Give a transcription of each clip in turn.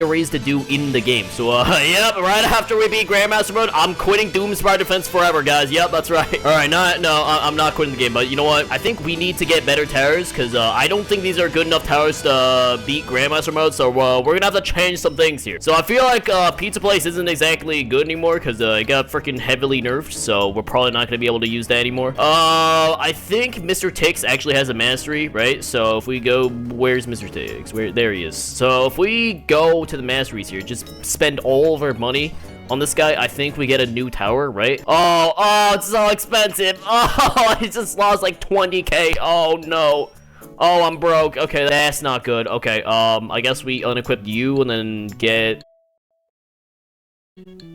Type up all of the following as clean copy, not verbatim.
raise to do in the game. So, yep, right after we beat Grandmaster Mode, I'm quitting Doomspire Defense forever, guys. Yep, that's right. All right, I'm not quitting the game, but you know what? I think we need to get better towers, because I don't think these are good enough towers to beat Grandmaster Mode, so we're gonna have to change some things here. So I feel like Pizza Place isn't exactly good anymore, because it got freaking heavily nerfed, so we're probably not gonna be able to use that anymore. I think Mr. Tix actually has a mastery, right? So if we go, where's Mr. Tix? There he is. So if we go to the masteries here, just spend all of our money on this guy, I think we get a new tower, right? Oh, it's so expensive. Oh, I just lost like 20k. Oh no. Oh, I'm broke. Okay, that's not good. Okay, I guess we unequip you and then get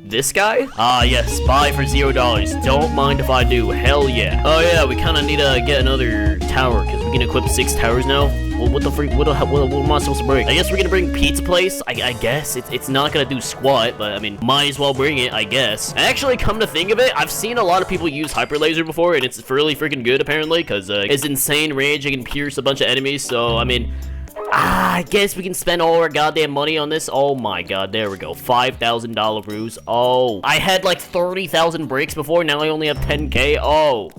this guy? Ah, yes, buy for $0. Don't mind if I do. Hell yeah. Oh yeah, we kind of need to get another tower because we can equip 6 towers now. Well, what the freak? What am I supposed to bring? I guess we're gonna bring Pizza Place. I guess it's not gonna do squat, but I mean, might as well bring it, I guess. Actually, come to think of it, I've seen a lot of people use Hyper Laser before, and it's really freaking good apparently because it's insane range. It can pierce a bunch of enemies. So I mean, I guess we can spend all our goddamn money on this. Oh my god, there we go. $5,000 ruse. Oh, I had like 30,000 bricks before. Now I only have 10k. Oh,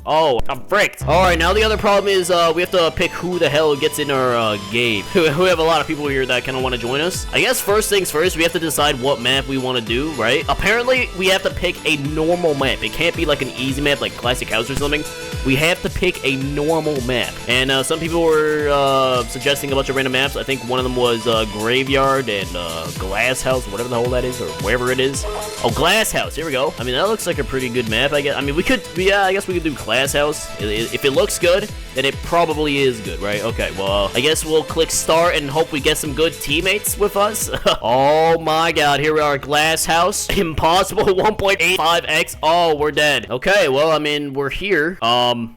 I'm fricked. All right, now the other problem is we have to pick who the hell gets in our game. We have a lot of people here that kind of want to join us. I guess first things first, we have to decide what map we want to do, right? Apparently, we have to pick a normal map. It can't be like an easy map like Classic House or something. We have to pick a normal map. And some people were suggesting a bunch of random maps. I think one of them was Graveyard and Glass House, whatever the hell that is, or wherever it is. Oh, Glass House. Here we go. I mean, that looks like a pretty good map. I guess. I mean, we could. Yeah, I guess we could do Glass House. If it looks good, then it probably is good, right? Okay. Well, I guess we'll click start and hope we get some good teammates with us. Oh my God. Here we are. Glass House. Impossible 1.85x. Oh, we're dead. Okay. Well, I mean, we're here. This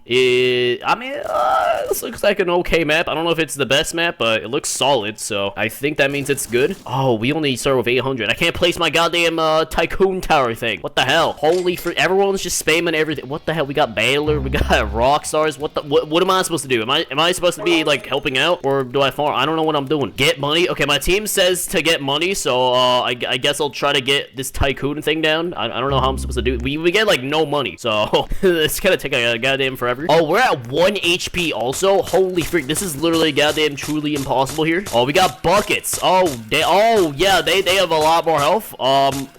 looks like an okay map. I don't know if it's the best map, but it looks solid, so I think that means it's good. Oh, we only start with 800. I can't place my goddamn tycoon tower thing. What the hell? Holy frick! Everyone's just spamming everything. What the hell? We got Baylor. We got rock stars. What am I supposed to do? Am I supposed to be like helping out, or do I farm? I don't know what I'm doing. Get money. Okay, my team says to get money, so I guess I'll try to get this tycoon thing down. I don't know how I'm supposed to do it. We get like no money, so it's gonna take a goddamn forever. Oh, we're at 1 HP also. Holy frick! This is literally goddamn truly impossible here. Oh, we got buckets. Oh, they have a lot more health.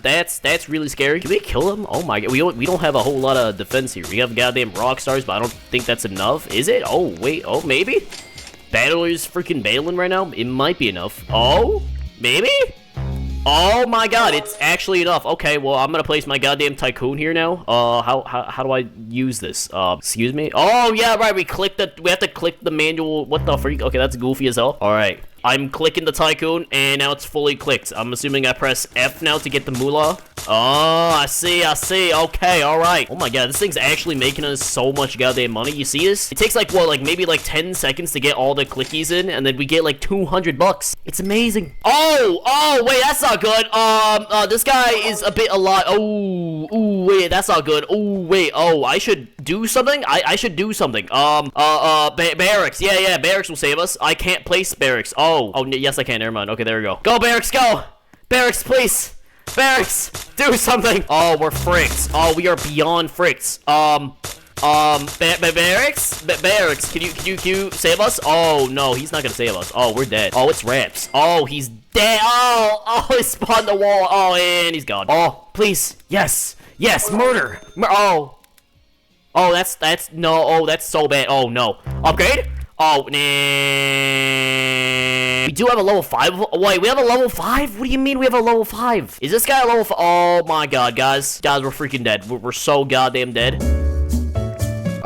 That's really scary. Can we kill them? Oh my god, we don't have a whole lot of defense here. We have goddamn rock stars, but I don't think that's enough. Is it? Oh wait. Oh maybe. Battler's freaking bailing right now. It might be enough. Oh, maybe. Oh my god, it's actually enough. Okay, well, I'm gonna place my goddamn tycoon here now. How do I use this? Excuse me? Oh, yeah, right, we have to click the manual. What the freak? Okay, that's goofy as hell. All right, I'm clicking the tycoon, and now it's fully clicked. I'm assuming I press F now to get the moolah. Oh, I see. Okay, all right. Oh my god, this thing's actually making us so much goddamn money. You see this? It takes like, what, like maybe like 10 seconds to get all the clickies in, and then we get like 200 bucks. It's amazing. Oh, wait, that's not good. This guy is a bit a lot. Oh, wait, that's not good. Oh, wait, I should do something? I should do something. Barracks. Yeah, Barracks will save us. I can't place Barracks. Oh, yes, I can. Never mind. Okay, there we go. Go, Barracks, go! Barracks, please! Barracks, do something! Oh, we're fricked. Oh, we are beyond fricked. Barracks, can you save us? Oh, no, he's not gonna save us. Oh, we're dead. Oh, it's Raps. Oh, he's dead. Oh, he spawned the wall. Oh, and he's gone. Oh, please. Yes, murder. Oh, that's no. Oh, that's so bad. Oh, no. Upgrade? Oh, nah. We do have a level 5. Wait, we have a level 5? What do you mean we have a level 5? Is this guy a level 5? Oh my god, guys. Guys, we're freaking dead. We're so goddamn dead.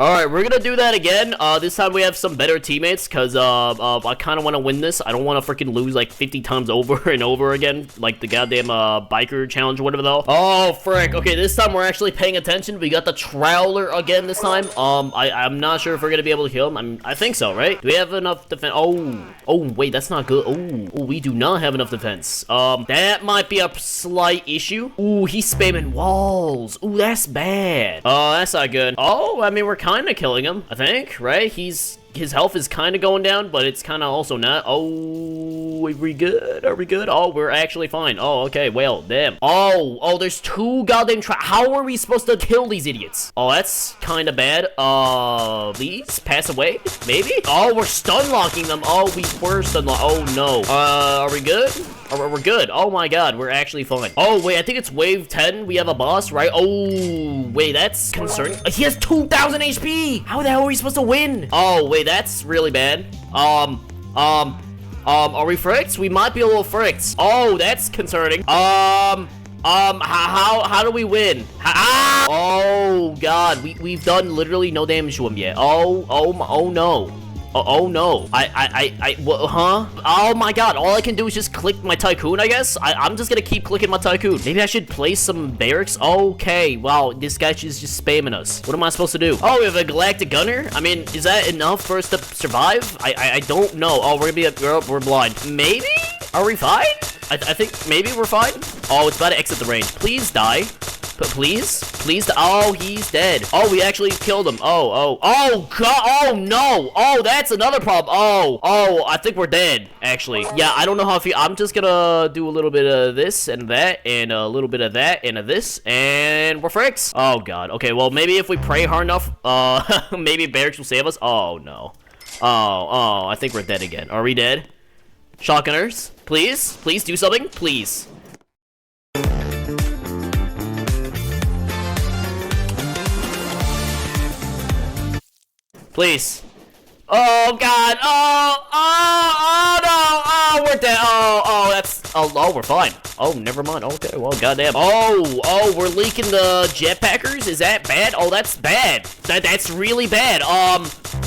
Alright, we're gonna do that again. This time we have some better teammates, because, I kind of want to win this. I don't want to freaking lose, like, 50 times over and over again, like the goddamn, biker challenge or whatever, though. Oh, frick. Okay, this time we're actually paying attention. We got the Trawler again this time. I'm not sure if we're gonna be able to kill him. I think so, right? Do we have enough defense? Oh, wait, that's not good. Oh, we do not have enough defense. That might be a slight issue. Ooh, he's spamming walls. Ooh, that's bad. Oh, that's not good. Oh, I mean, we're kind of killing him, I think, right? He's his health is kind of going down, but it's kind of also not. Oh, are we good? Are we good? Oh, we're actually fine. Oh, okay. Well, damn. Oh, there's 2 goddamn how are we supposed to kill these idiots? Oh, that's kind of bad. Please pass away, maybe? Oh, we're stun locking them. Oh, we were stun lock. Oh, no. Are we good? We're good. Oh my god, we're actually fine. Oh, wait, I think it's wave 10. We have a boss, right? Oh, wait, that's concerning. He has 2,000 HP. How the hell are we supposed to win? Oh, wait, that's really bad. Are we fricked? We might be a little fricked. Oh, that's concerning. How do we win? Oh god, we've done literally no damage to him yet. Oh no. Oh no. What, huh? Oh my god, all I can do is just click my tycoon, I guess? I'm just gonna keep clicking my tycoon. Maybe I should place some barracks? Okay, wow, this guy is just spamming us. What am I supposed to do? Oh, we have a galactic gunner? I mean, is that enough for us to survive? I don't know. Oh, we're gonna be, we're blind. Maybe? Are we fine? I think maybe we're fine. Oh, it's about to exit the range. Please die. But please? Oh, he's dead. Oh, we actually killed him. Oh, god. Oh, no. Oh, that's another problem. Oh, I think we're dead, actually. Yeah, I don't know how I feel. I'm just gonna do a little bit of this and that, and a little bit of that, and of this, and we're fricks. Oh, god. Okay, well, maybe if we pray hard enough, maybe barracks will save us. Oh, no. Oh, I think we're dead again. Are we dead? Shotgunners, please do something, please. Please. Oh god. Oh no. Oh, we're dead. Oh, we're fine. Oh, never mind. Okay, well, goddamn. Oh, we're leaking the jetpackers? Is that bad? Oh, that's bad. That's really bad.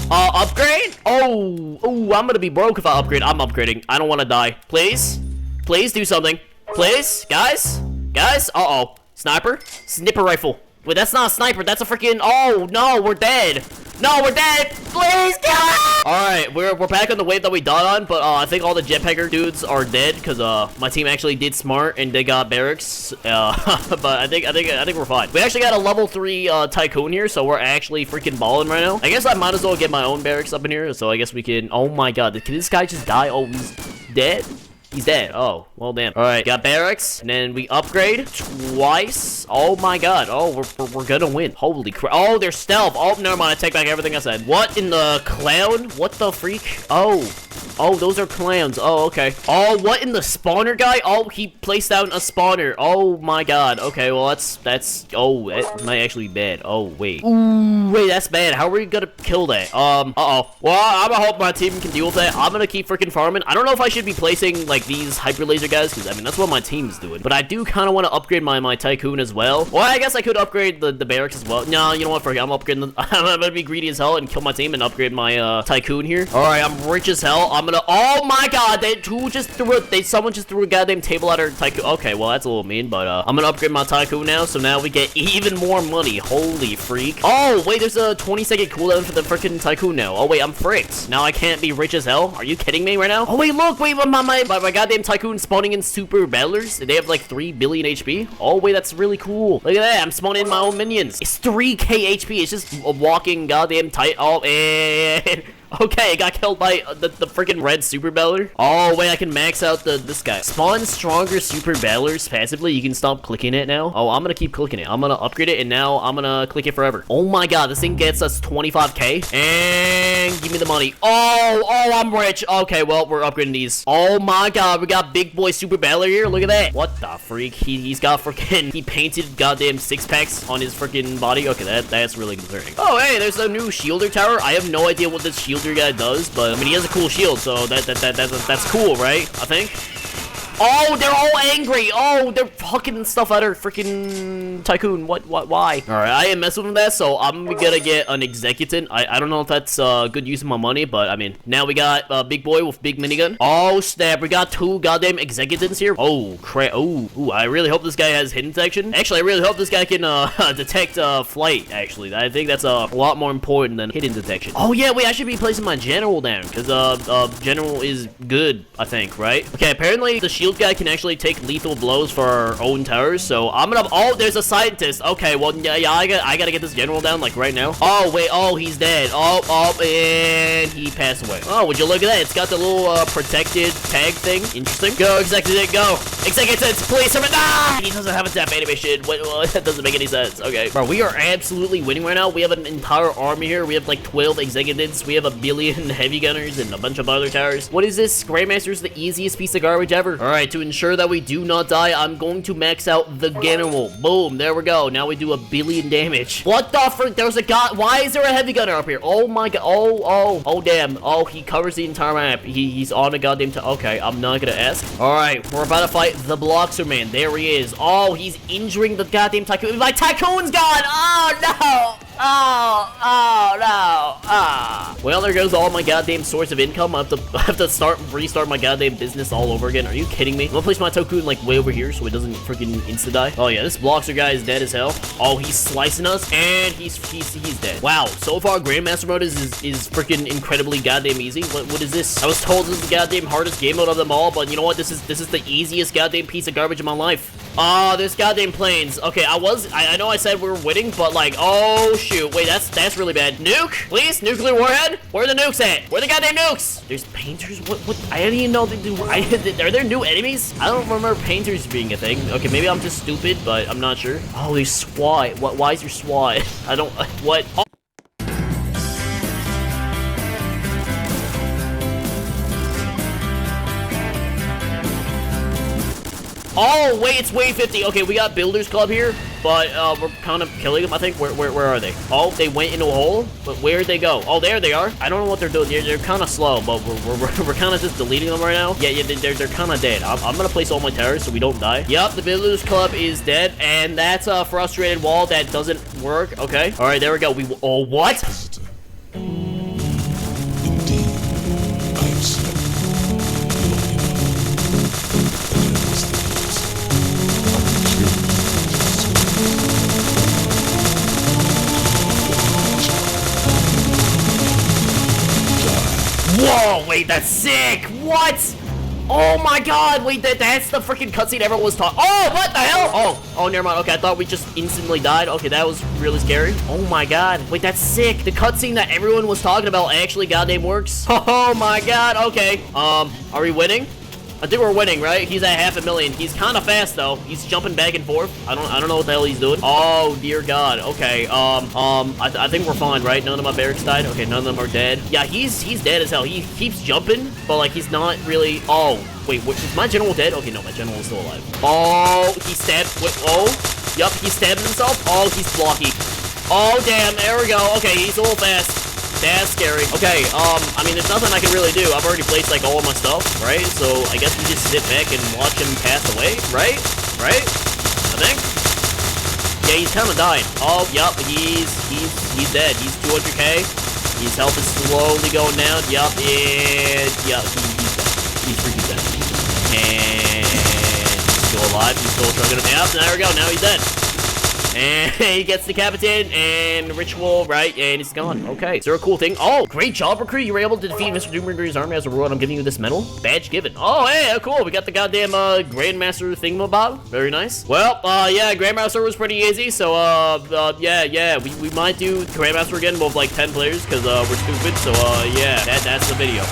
Upgrade? Oh, I'm gonna be broke if I upgrade. I'm upgrading. I don't want to die. Please do something. Please, guys. Uh-oh. Sniper? Snipper rifle. Wait, that's not a sniper. That's a freaking. Oh no, we're dead. No, we're dead. Please kill us. All right, we're back on the wave that we died on, but I think all the jetpacker dudes are dead because my team actually did smart and they got barracks. But I think we're fine. We actually got a level 3 tycoon here, so we're actually freaking balling right now. I guess I might as well get my own barracks up in here, so I guess we can. Oh my god, can this guy just die? Oh, he's dead. He's dead. Oh, well, damn. All right, got barracks, and then we upgrade twice. Oh my god. Oh, we're gonna win. Holy crap. Oh, they're stealth. Oh, never mind. I take back everything I said. What in the clown? What the freak? Oh, those are clowns. Oh, okay. Oh, what in the spawner guy? Oh, he placed down a spawner. Oh my god. Okay, well, that's. Oh, that might actually be bad. Oh, wait. Ooh, wait, that's bad. How are we gonna kill that? Uh-oh. Well, I'm gonna hope my team can deal with that. I'm gonna keep freaking farming. I don't know if I should be placing, like, these hyper laser guys, because I mean that's what my team's doing, but I do kind of want to upgrade my tycoon as well. Well, I guess I could upgrade the barracks as well. No, you know what, I'm upgrading I'm gonna be greedy as hell and kill my team and upgrade my tycoon here. All right, I'm rich as hell. I'm gonna. Oh my god, someone just threw a goddamn table at our tycoon. Okay, well, that's a little mean, but I'm gonna upgrade my tycoon now, so now we get even more money. Holy freak. Oh wait, there's a 20-second cooldown for the freaking tycoon now. Oh wait, I'm fricked. Now I can't be rich as hell. Are you kidding me right now? Oh wait, look, wait, my goddamn tycoon spawning in super battlers. They have like 3 billion HP. Oh wait, that's really cool. Look at that, I'm spawning in my own minions. It's 3k HP. It's just a walking goddamn tight. Oh, and okay, I got killed by the freaking red super battler. Oh wait, I can max out this guy. Spawn stronger super battlers passively. You can stop clicking it now. Oh, I'm gonna keep clicking it. I'm gonna upgrade it, and now I'm gonna click it forever. Oh my god, this thing gets us 25k. And give me the money. Oh, I'm rich. Okay, well, we're upgrading these. Oh my god, we got big boy super battler here. Look at that. What the freak? He's got freaking. He painted goddamn 6-packs on his freaking body. Okay, that's really concerning. Oh hey, there's a new shielder tower. I have no idea what this shield guy does, but I mean he has a cool shield, so that's cool, right? I think. Oh, they're all angry. Oh, they're fucking stuff out of freaking tycoon. What, why? All right, I ain't messing with that, so I'm gonna get an executant. I don't know if that's good use of my money, but I mean, now we got big boy with big minigun. Oh, snap. We got 2 goddamn executants here. Oh, crap. Oh, I really hope this guy has hidden detection. Actually, I really hope this guy can detect flight, actually. I think that's a lot more important than hidden detection. Oh, yeah, wait, I should be placing my general down, because general is good, I think, right? Okay, apparently the shield shield guy can actually take lethal blows for our own towers, so I'm gonna... Oh, there's a scientist. Okay, well, yeah, I gotta get this general down, like, right now. Oh, wait, oh, he's dead. Oh, and he passed away. Oh, would you look at that? It's got the little, protected tag thing. Interesting. Go, executive, go. Executive, please, servant. Ah! He doesn't have a tap animation. What? That doesn't make any sense. Okay. Bro, we are absolutely winning right now. We have an entire army here. We have, like, 12 executives. We have a billion heavy gunners and a bunch of other towers. What is this? Grandmaster's the easiest piece of garbage ever. All right, to ensure that we do not die, I'm going to max out the general. Boom, there we go. Now we do 1 billion damage. What the frick? There's a guy. Why is there a heavy gunner up here? Oh my god. Oh, damn. Oh, he covers the entire map. He's on a goddamn okay, I'm not gonna ask. All right, we're about to fight the Bloxer man. There he is. Oh, he's injuring the goddamn tycoon. My tycoon's gone. Oh no. Oh no. Ah. Well, there goes all my goddamn source of income. I have to restart my goddamn business all over again. Are you kidding me? I'm gonna place my tycoon like way over here so it doesn't freaking insta-die. Oh yeah, this Bloxer guy is dead as hell. Oh, he's slicing us and he's dead. Wow, so far Grandmaster mode is freaking incredibly goddamn easy. What is this? I was told this is the goddamn hardest game mode of them all, but you know what? This is the easiest goddamn piece of garbage in my life. Oh, there's goddamn planes. Okay, I know I said we were winning, but like, oh shoot, wait, that's really bad. Nuke, please, nuclear warhead. Where are the nukes at? Where are the goddamn nukes? There's painters. What? I didn't even know they do. Are there new enemies? I don't remember painters being a thing. Okay, maybe I'm just stupid, but I'm not sure. Oh, there's SWAT. Why is there SWAT? I don't. What? Oh. Oh, wait, it's wave 50. Okay, we got Builders Club here, but we're kind of killing them, I think. Where are they? Oh, they went into a hole, but where'd they go? Oh, there they are. I don't know what they're doing. They're kind of slow, but we're kind of just deleting them right now. Yeah, they're kind of dead. I'm going to place all my towers so we don't die. Yep, the Builders Club is dead, and that's a frustrated wall that doesn't work. Okay. All right, there we go. Oh, what? Whoa, wait, that's sick! What? Oh my god, wait, that's the freaking cutscene everyone was talking. Oh, what the hell? Oh, never mind. Okay, I thought we just instantly died. Okay, that was really scary. Oh my god, wait, that's sick. The cutscene that everyone was talking about actually goddamn works. Oh my god, okay. Are we winning? I think we're winning, right? He's at 500,000. He's kind of fast though. He's jumping back and forth. I don't know what the hell he's doing. Oh dear God. Okay. I think we're fine, right? None of my barracks died. Okay, none of them are dead. Yeah, he's dead as hell. He keeps jumping, but like he's not really. Oh wait, is my general dead? Okay, no, my general is still alive. Oh, he stabbed. Wait, oh, yup, he's stabbing himself. Oh, he's blocky. Oh damn. There we go. Okay, he's a little fast. That's scary. Okay, I mean, there's nothing I can really do. I've already placed, like, all of my stuff, right? So, I guess we just sit back and watch him pass away, right? Right? I think? Yeah, he's kind of dying. Oh, yup, he's dead. He's 200k. His health is slowly going down. Yup, and, yup, he's dead. He's freaking dead. And he's still alive. He's still chugging him. Yep, there we go. Now he's dead. And he gets decapitated, and ritual, right, and it's gone. Okay, is there a cool thing? Oh, great job, recruit. You were able to defeat Mr. Doomringer's army as a reward. I'm giving you this medal. Badge given. Oh, hey, cool. We got the goddamn Grandmaster thingamabob. Very nice. Well, yeah, Grandmaster was pretty easy, so, yeah, we might do Grandmaster again with, like, 10 players, because, we're stupid, so, yeah, that's the video.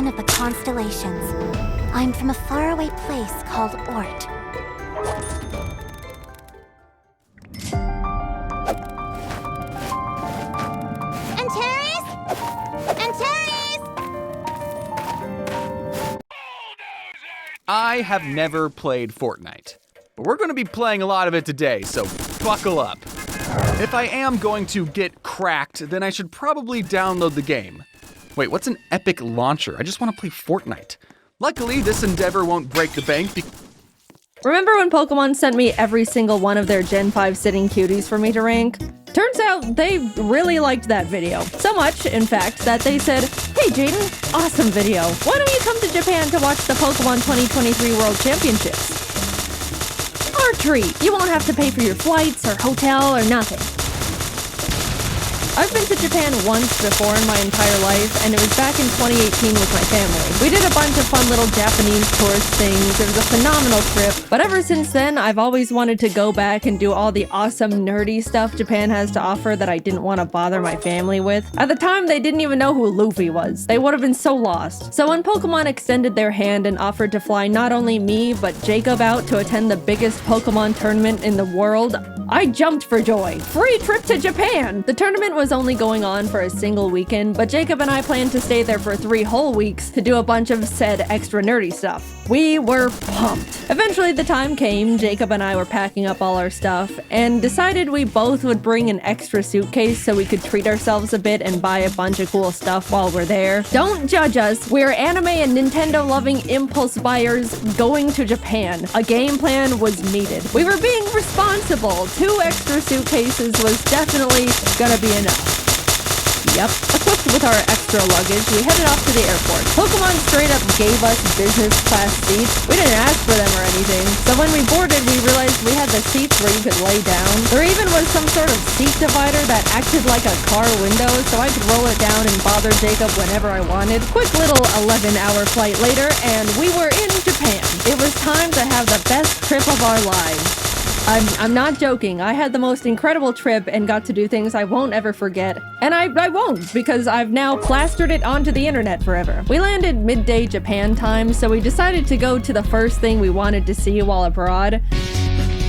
Of the constellations. I'm from a faraway place called Ort. Antares! Antares! I have never played Fortnite, but we're going to be playing a lot of it today, so buckle up. If I am going to get cracked, then I should probably download the game. Wait, what's an epic launcher? I just want to play Fortnite. Luckily, this endeavor won't break the bank Remember when Pokemon sent me every single one of their Gen 5 sitting cuties for me to rank? Turns out they really liked that video. So much, in fact, that they said, "Hey Jaden, awesome video. Why don't you come to Japan to watch the Pokemon 2023 World Championships? Our treat. You won't have to pay for your flights or hotel or nothing." I've been to Japan once before in my entire life, and it was back in 2018 with my family. We did a bunch of fun little Japanese tourist things. It was a phenomenal trip, but ever since then, I've always wanted to go back and do all the awesome nerdy stuff Japan has to offer that I didn't want to bother my family with. At the time, they didn't even know who Luffy was. They would have been so lost. So when Pokemon extended their hand and offered to fly not only me, but Jacob out to attend the biggest Pokemon tournament in the world, I jumped for joy. Free trip to Japan! The tournament was only going on for a single weekend, but Jacob and I planned to stay there for 3 whole weeks to do a bunch of said extra nerdy stuff. We were pumped. Eventually the time came, Jacob and I were packing up all our stuff, and decided we both would bring an extra suitcase so we could treat ourselves a bit and buy a bunch of cool stuff while we're there. Don't judge us, we're anime and Nintendo-loving impulse buyers going to Japan. A game plan was needed. We were being responsible. 2 extra suitcases was definitely gonna be enough. Yep, equipped with our extra luggage, we headed off to the airport. Pokemon straight up gave us business class seats. We didn't ask for them or anything. So when we boarded, we realized we had the seats where you could lay down. There even was some sort of seat divider that acted like a car window, so I could roll it down and bother Jacob whenever I wanted. Quick little 11-hour flight later, and we were in Japan. It was time to have the best trip of our lives. I'm not joking. I had the most incredible trip and got to do things I won't ever forget. And I won't, because I've now plastered it onto the internet forever. We landed midday Japan time, so we decided to go to the first thing we wanted to see while abroad.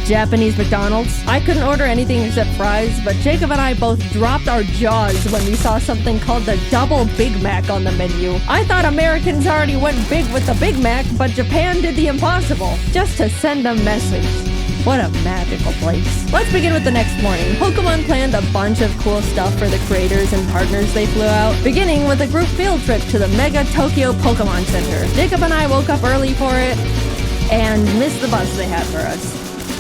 Japanese McDonald's. I couldn't order anything except fries, but Jacob and I both dropped our jaws when we saw something called the Double Big Mac on the menu. I thought Americans already went big with the Big Mac, but Japan did the impossible, just to send a message. What a magical place. Let's begin with the next morning. Pokemon planned a bunch of cool stuff for the creators and partners they flew out, beginning with a group field trip to the Mega Tokyo Pokemon Center. Jacob and I woke up early for it and missed the bus they had for us.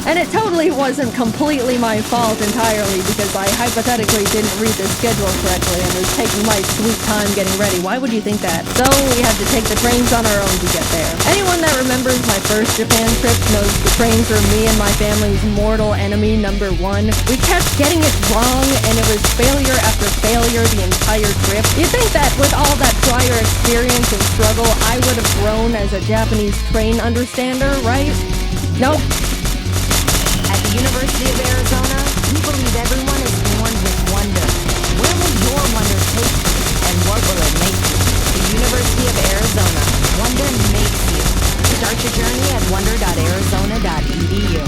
And it totally wasn't completely my fault entirely, because I hypothetically didn't read the schedule correctly and was taking my sweet time getting ready. Why would you think that? So we had to take the trains on our own to get there. Anyone that remembers my first Japan trip knows the trains were me and my family's mortal enemy number 1. We kept getting it wrong, and it was failure after failure the entire trip. You'd think that with all that prior experience and struggle, I would have grown as a Japanese train understander, right? Nope. At the University of Arizona, we believe everyone is born with wonder. Where will your wonder take you, and what will it make you? The University of Arizona. Wonder makes you. Start your journey at wonder.arizona.edu.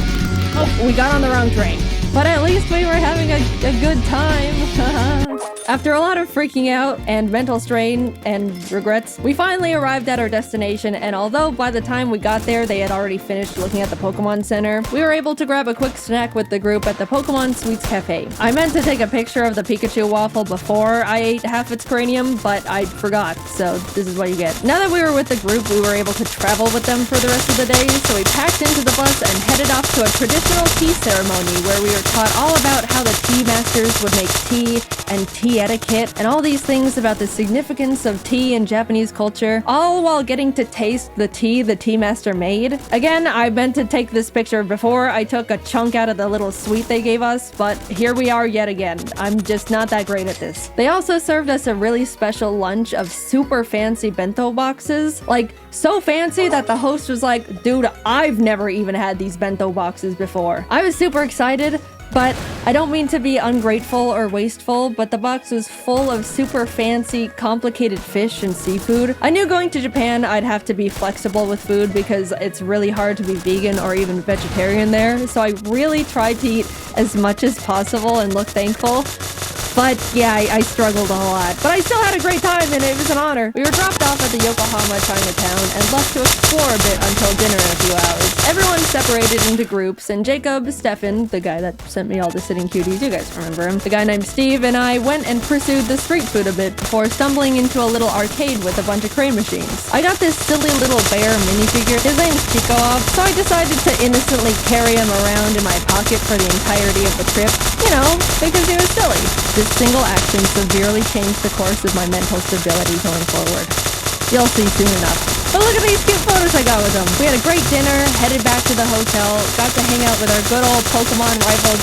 Oh, we got on the wrong train. But at least we were having a good time. After a lot of freaking out and mental strain and regrets, we finally arrived at our destination, and although by the time we got there they had already finished looking at the Pokemon Center, we were able to grab a quick snack with the group at the Pokemon Sweets Cafe. I meant to take a picture of the Pikachu waffle before I ate half its cranium, but I forgot, so this is what you get. Now that we were with the group, we were able to travel with them for the rest of the day, so we packed into the bus and headed off to a traditional tea ceremony where we were taught all about how the tea masters would make tea and tea etiquette and all these things about the significance of tea in Japanese culture, all while getting to taste the tea master made. Again, I meant to take this picture before I took a chunk out of the little sweet they gave us, but here we are yet again. I'm just not that great at this. They also served us a really special lunch of super fancy bento boxes, like so fancy that the host was like, dude, I've never even had these bento boxes before. I was super excited, but I don't mean to be ungrateful or wasteful, but the box was full of super fancy, complicated fish and seafood. I knew going to Japan I'd have to be flexible with food because it's really hard to be vegan or even vegetarian there, so I really tried to eat as much as possible and look thankful. But yeah, I struggled a lot. But I still had a great time and it was an honor. We were dropped off at the Yokohama Chinatown and left to explore a bit until dinner in a few hours. Everyone separated into groups, and Jacob, Stefan, the guy that sent me all the sitting cuties, you guys remember him, the guy named Steve, and I went and pursued the street food a bit before stumbling into a little arcade with a bunch of crane machines. I got this silly little bear minifigure. His name's Chico, so I decided to innocently carry him around in my pocket for the entirety of the trip, you know, because he was silly. This single action severely changed the course of my mental stability going forward. You'll see soon enough. But look at these cute photos I got with them. We had a great dinner, headed back to the hotel, got to hang out with our good old Pokemon rival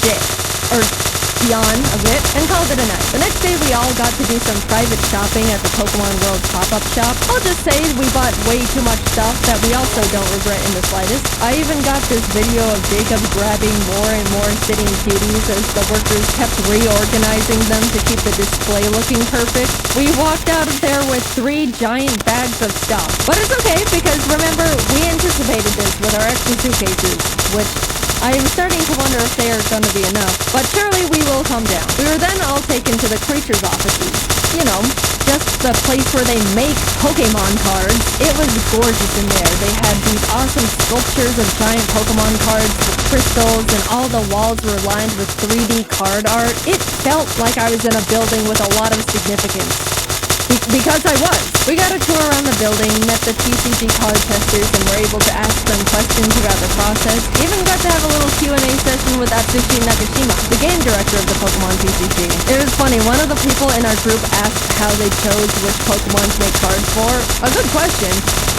Dion a bit, and called it a night. The next day we all got to do some private shopping at the Pokemon World pop-up shop. I'll just say we bought way too much stuff that we also don't regret in the slightest. I even got this video of Jacob grabbing more and more sitting cuties as the workers kept reorganizing them to keep the display looking perfect. We walked out of there with 3 giant bags of stuff. But it's okay, because remember, we anticipated this with our extra suitcases, which I am starting to wonder if they are going to be enough, but surely we will come down. We were then all taken to the creatures' offices. You know, just the place where they make Pokemon cards. It was gorgeous in there. They had these awesome sculptures of giant Pokemon cards with crystals, and all the walls were lined with 3D card art. It felt like I was in a building with a lot of significance. Because I was. We got a tour around the building, met the TCG card testers, and were able to ask them questions about the process. Even got to have a little Q&A session with Atsushi Nakashima, the game director of the Pokemon TCG. It was funny, one of the people in our group asked how they chose which Pokemon to make cards for. A good question.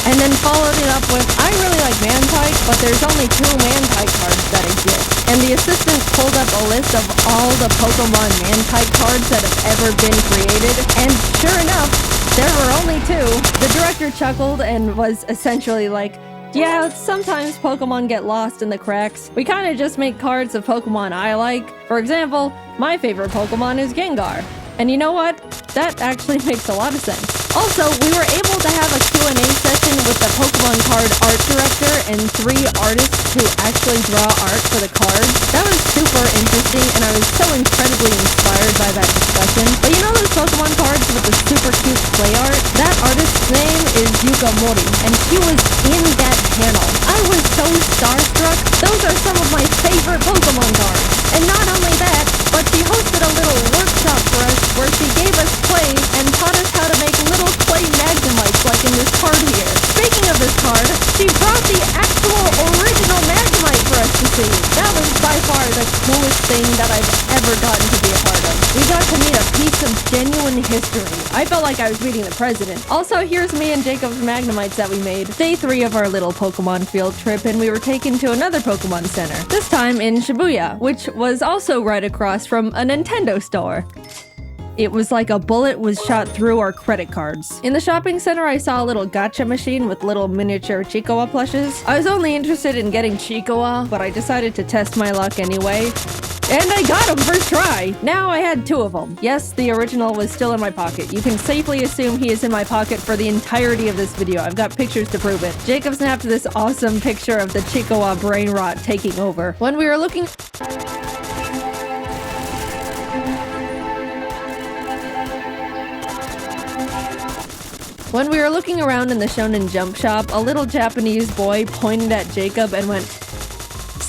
And then followed it up with, I really like Mantike, but there's only 2 Mantike cards that exist. And the assistant pulled up a list of all the Pokemon Mantike cards that have ever been created, and sure enough, there were only 2. The director chuckled and was essentially like, yeah, sometimes Pokemon get lost in the cracks. We kinda just make cards of Pokemon I like. For example, my favorite Pokemon is Gengar. And you know what? That actually makes a lot of sense. Also, we were able to have a Q&A session with the Pokemon card art director and 3 artists who actually draw art for the cards. That was super interesting, and I was so incredibly inspired by that discussion. But you know those Pokemon cards with the super cute play art? That artist's name is Yuka Mori, and she was in that panel. I was so starstruck. Those are some of my favorite Pokemon cards. And not only that, but she hosted a little workshop for us where she gave us clay and taught us how to make little clay Magnemites like in this card here. Speaking of this card, she brought the actual original Magnemite for us to see. That was by far the coolest thing that I've ever gotten to be a part of. We got to meet a piece of genuine history. I felt like I was meeting the president. Also, here's me and Jacob's Magnemites that we made. Day 3 of our little Pokemon field trip, and we were taken to another Pokemon Center. This time in Shibuya, which was also right across from a Nintendo store. It was like a bullet was shot through our credit cards. In the shopping center, I saw a little gacha machine with little miniature Chiikawa plushes. I was only interested in getting Chiikawa, but I decided to test my luck anyway. And I got him first try! Now I had 2 of them. Yes, the original was still in my pocket. You can safely assume he is in my pocket for the entirety of this video. I've got pictures to prove it. Jacob snapped this awesome picture of the Chiikawa brain rot taking over. When we were looking... When we were looking around in the Shonen Jump shop, a little Japanese boy pointed at Jacob and went,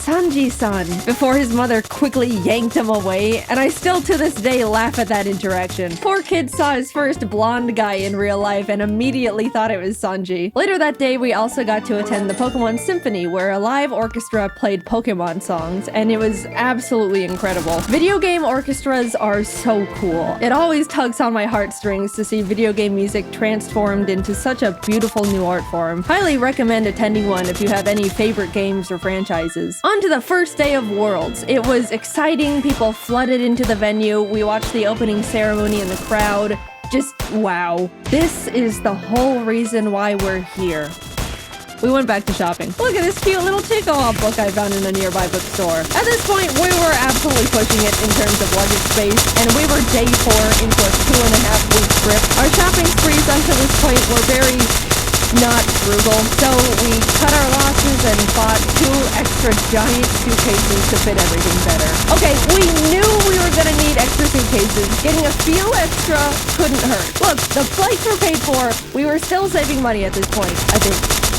Sanji-san, before his mother quickly yanked him away, and I still to this day laugh at that interaction. Poor kid saw his first blonde guy in real life and immediately thought it was Sanji. Later that day, we also got to attend the Pokemon Symphony, where a live orchestra played Pokemon songs, and it was absolutely incredible. Video game orchestras are so cool. It always tugs on my heartstrings to see video game music transformed into such a beautiful new art form. Highly recommend attending one if you have any favorite games or franchises. On to the first day of Worlds. It was exciting, people flooded into the venue, we watched the opening ceremony in the crowd. Just wow. This is the whole reason why we're here. We went back to shopping. Look at this cute little Chiikawa book I found in a nearby bookstore. At this point, we were absolutely pushing it in terms of luggage space, and we were day 4 into a 2.5-week trip. Our shopping sprees until this point were very not frugal, so we cut our losses and bought 2 extra extra giant suitcases to fit everything better. Okay, we knew we were gonna need extra suitcases. Getting a few extra couldn't hurt. Look, the flights were paid for. We were still saving money at this point, I think.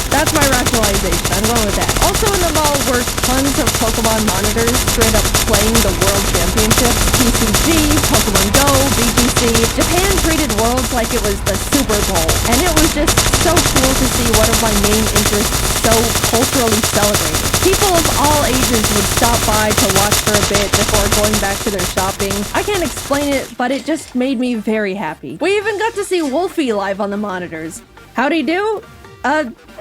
That's my rationalization. I'm going with that. Also in the mall were tons of Pokemon monitors straight up playing the World Championship. TCG, Pokemon Go, VGC. Japan treated Worlds like it was the Super Bowl. And it was just so cool to see one of my main interests so culturally celebrated. People of all ages would stop by to watch for a bit before going back to their shopping. I can't explain it, but it just made me very happy. We even got to see Wolfie live on the monitors. How'd he do?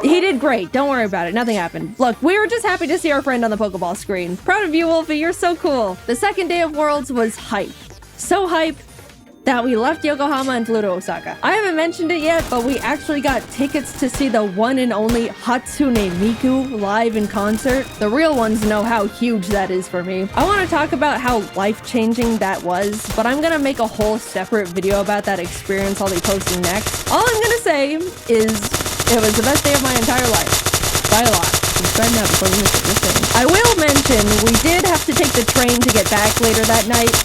He did great. Don't worry about it. Nothing happened. Look, we were just happy to see our friend on the Pokeball screen. Proud of you, Wolfie. You're so cool. The second day of Worlds was hype. So hype that we left Yokohama and flew to Osaka. I haven't mentioned it yet, but we actually got tickets to see the one and only Hatsune Miku live in concert. The real ones know how huge that is for me. I want to talk about how life-changing that was, but I'm gonna make a whole separate video about that experience I'll be posting next. All I'm gonna say is it was the best day of my entire life. By a lot. Subscribe now before you miss it. Just saying. I will mention we did have to take the train to get back later that night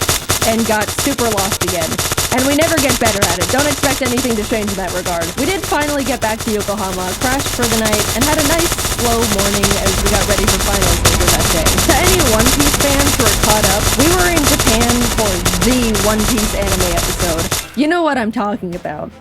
and got super lost again. And we never get better at it. Don't expect anything to change in that regard. We did finally get back to Yokohama, crashed for the night, and had a nice slow morning as we got ready for finals later that day. To any One Piece fans who are caught up, we were in Japan for the One Piece anime episode. You know what I'm talking about.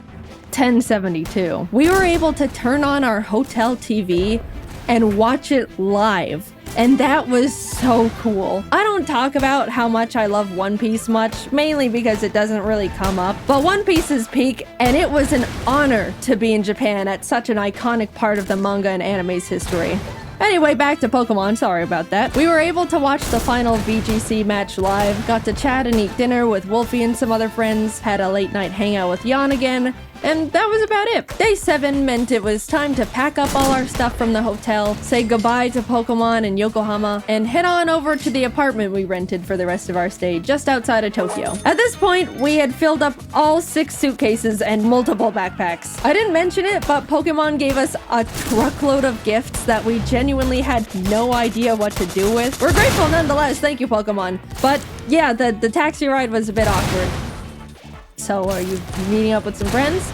1072. We were able to turn on our hotel TV and watch it live. And that was so cool. I don't talk about how much I love One Piece much, mainly because it doesn't really come up. But One Piece is peak, and it was an honor to be in Japan at such an iconic part of the manga and anime's history. Anyway, back to Pokemon, sorry about that. We were able to watch the final VGC match live, got to chat and eat dinner with Wolfie and some other friends, had a late night hangout with Jan again, and that was about it. Day 7 meant it was time to pack up all our stuff from the hotel, say goodbye to Pokemon and Yokohama, and head on over to the apartment we rented for the rest of our stay just outside of Tokyo. At this point, we had filled up all 6 suitcases and multiple backpacks. I didn't mention it, but Pokemon gave us a truckload of gifts that we genuinely had no idea what to do with. We're grateful nonetheless, thank you Pokemon. But yeah, the taxi ride was a bit awkward. So, are you meeting up with some friends?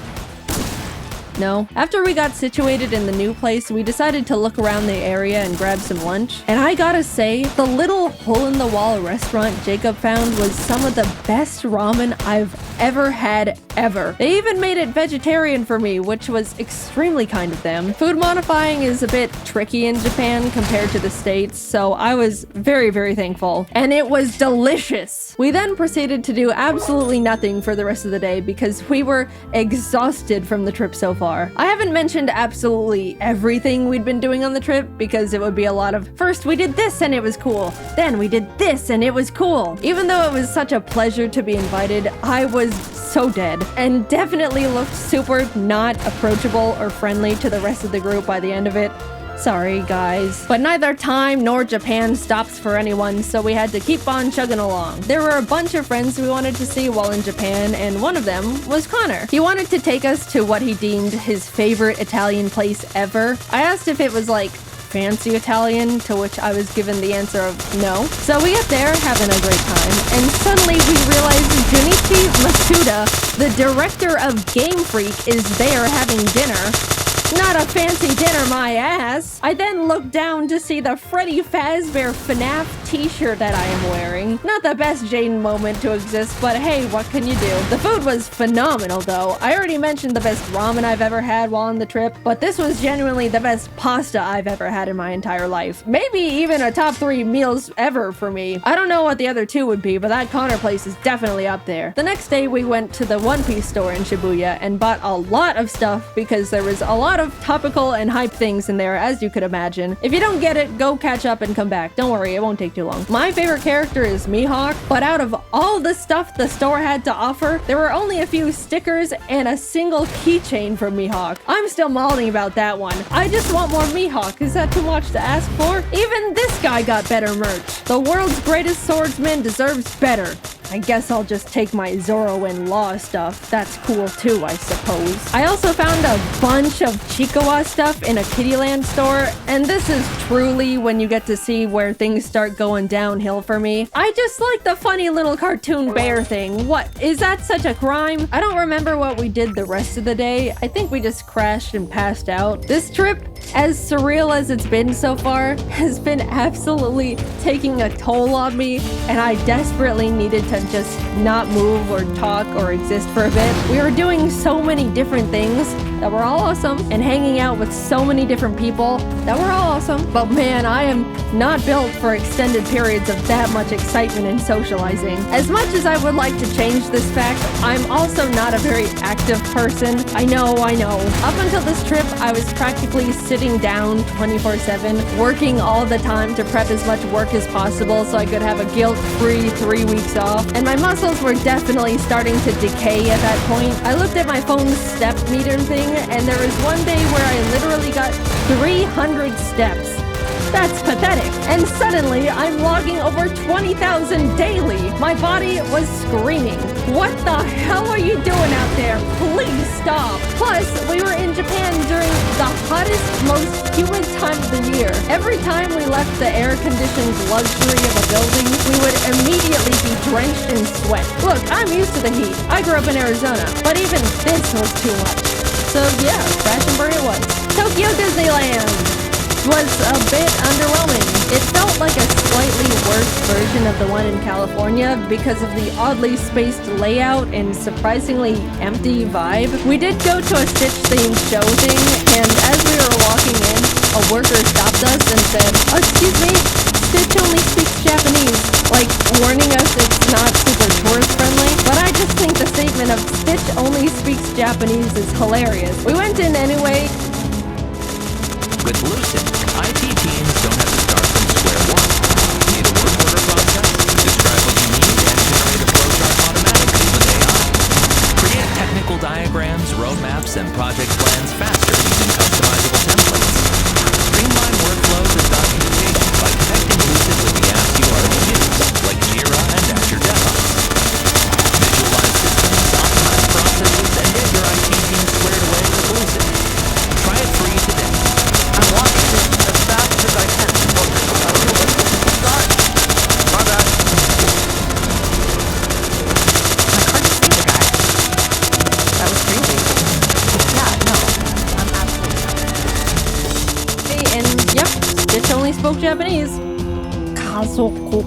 No. After we got situated in the new place, we decided to look around the area and grab some lunch. And I gotta say, the little hole-in-the-wall restaurant Jacob found was some of the best ramen I've ever had, ever. They even made it vegetarian for me, which was extremely kind of them. Food modifying is a bit tricky in Japan compared to the States, so I was very, very thankful. And it was delicious! We then proceeded to do absolutely nothing for the rest of the day because we were exhausted from the trip so far. I haven't mentioned absolutely everything we'd been doing on the trip because it would be a lot of, first we did this and it was cool, then we did this and it was cool. Even though it was such a pleasure to be invited, I was so dead and definitely looked super not approachable or friendly to the rest of the group by the end of it. Sorry, guys. But neither time nor Japan stops for anyone, so we had to keep on chugging along. There were a bunch of friends we wanted to see while in Japan, and one of them was Connor. He wanted to take us to what he deemed his favorite Italian place ever. I asked if it was like fancy Italian, to which I was given the answer of no. So we get there, having a great time, and suddenly we realize Junichi Masuda, the director of Game Freak, is there having dinner. Not a fancy dinner, my ass! I then look down to see the Freddy Fazbear FNAF t-shirt that I am wearing. Not the best Jane moment to exist, but hey, what can you do? The food was phenomenal, though. I already mentioned the best ramen I've ever had while on the trip, but this was genuinely the best pasta I've ever had in my entire life. Maybe even a top 3 meals ever for me. I don't know what the other 2 would be, but that Connor place is definitely up there. The next day, we went to the One Piece store in Shibuya and bought a lot of stuff because there was a lot of topical and hype things in there, as you could imagine. If you don't get it, go catch up and come back. Don't worry, it won't take too long. My favorite character is Mihawk, but out of all the stuff the store had to offer, there were only a few stickers and a single keychain from Mihawk. I'm still mauling about that one. I just want more Mihawk. Is that too much to ask for? Even this guy got better merch. The world's greatest swordsman deserves better. I guess I'll just take my Zorro and Law stuff. That's cool too, I suppose. I also found a bunch of Chikawa stuff in a Kittyland store, and this is truly when you get to see where things start going downhill for me. I just like the funny little cartoon bear thing. What, is that such a crime? I don't remember what we did the rest of the day. I think we just crashed and passed out. This trip, as surreal as it's been so far, has been absolutely taking a toll on me, and I desperately needed to just not move or talk or exist for a bit. We were doing so many different things that were all awesome, and hanging out with so many different people that were all awesome. But man, I am not built for extended periods of that much excitement and socializing. As much as I would like to change this fact, I'm also not a very active person. I know. Up until this trip, I was practically sitting down 24/7, working all the time to prep as much work as possible so I could have a guilt-free 3 weeks off. And my muscles were definitely starting to decay at that point. I looked at my phone's step meter thing, and there was one day where I literally got 300 steps. That's pathetic. And suddenly, I'm logging over 20,000 daily. My body was screaming. What the hell are you doing out there? Please stop. Plus, we were in Japan during the hottest, most humid time of the year. Every time we left the air-conditioned luxury of a building, we would immediately be drenched in sweat. Look, I'm used to the heat. I grew up in Arizona, but even this was too much. So yeah, crash and burn it was. Tokyo Disneyland was a bit underwhelming. It felt like a slightly worse version of the one in California because of the oddly spaced layout and surprisingly empty vibe. We did go to a Stitch-themed show thing, and as we were walking in, a worker stopped us and said, "Oh, excuse me, Stitch only speaks Japanese," like warning us it's not super tourist-friendly. But I just think the statement of Stitch only speaks Japanese is hilarious. We went in anyway. With Lucid, IT teams don't have to start from square one. Need a work order process? Describe what you need and generate a flowchart automatically with AI. Create technical diagrams, roadmaps, and project plans faster using customizable templates. Streamline workflows and documentation by connecting Lucid with the apps you already use, like Jira and Azure DevOps. Visualize systems, optimize processes, and get your IT team squared away with Lucid. Try it free today. I'm walking as fast as I can. Start! My bad. I couldn't see the guy. That was crazy. Yeah, no. I'm absolutely not. Hey, and yep, Stitch only spoke Japanese.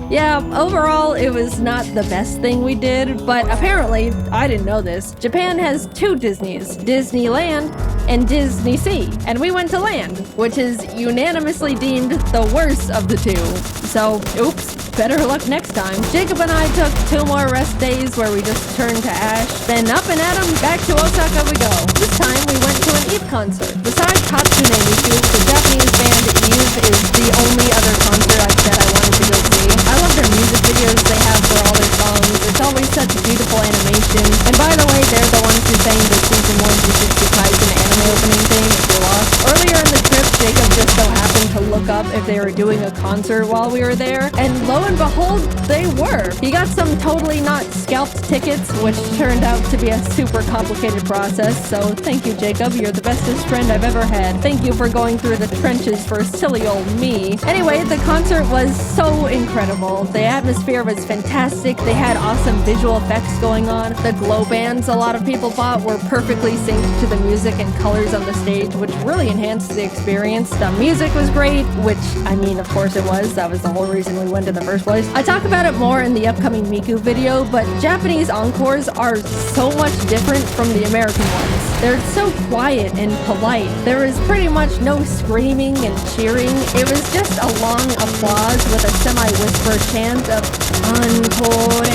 Yeah, overall, it was not the best thing we did, but apparently, I didn't know this, Japan has two Disneys, Disneyland and Disney Sea, and we went to Land, which is unanimously deemed the worst of the two. So, oops, better luck next time. Jacob and I took 2 more rest days where we just turned to ash, then up and at 'em, back to Osaka we go. This time, we went to an Eve concert. Besides Katsune Miku, the Japanese band Eve is the only other concert I've said I wanted to go see. I love their music videos they have for all their songs. It's always such beautiful animation. And by the way, they're the ones who sang the season 1 Jujutsu Kaisen anime opening thing, if you're lost. Earlier in the trip, Jacob just so happened to look up if they were doing a concert while we were there, and lo and behold, they were. He got some totally not scalped tickets, which turned out to be a super complicated process, so thank you, Jacob. You're the bestest friend I've ever had. Thank you for going through the trenches for silly old me. Anyway, the concert was so incredible. The atmosphere was fantastic. They had awesome visual effects going on. The glow bands a lot of people bought were perfectly synced to the music and colors on the stage, which really enhanced the experience. The music was great, which, I mean, of course it was. That was the whole reason we went in the first place. I talk about it more in the upcoming Miku video, but Japanese encores are so much different from the American ones. They're so quiet and polite. There is pretty much no screaming and cheering. It was just a long applause with a semi-whisper chant of encore,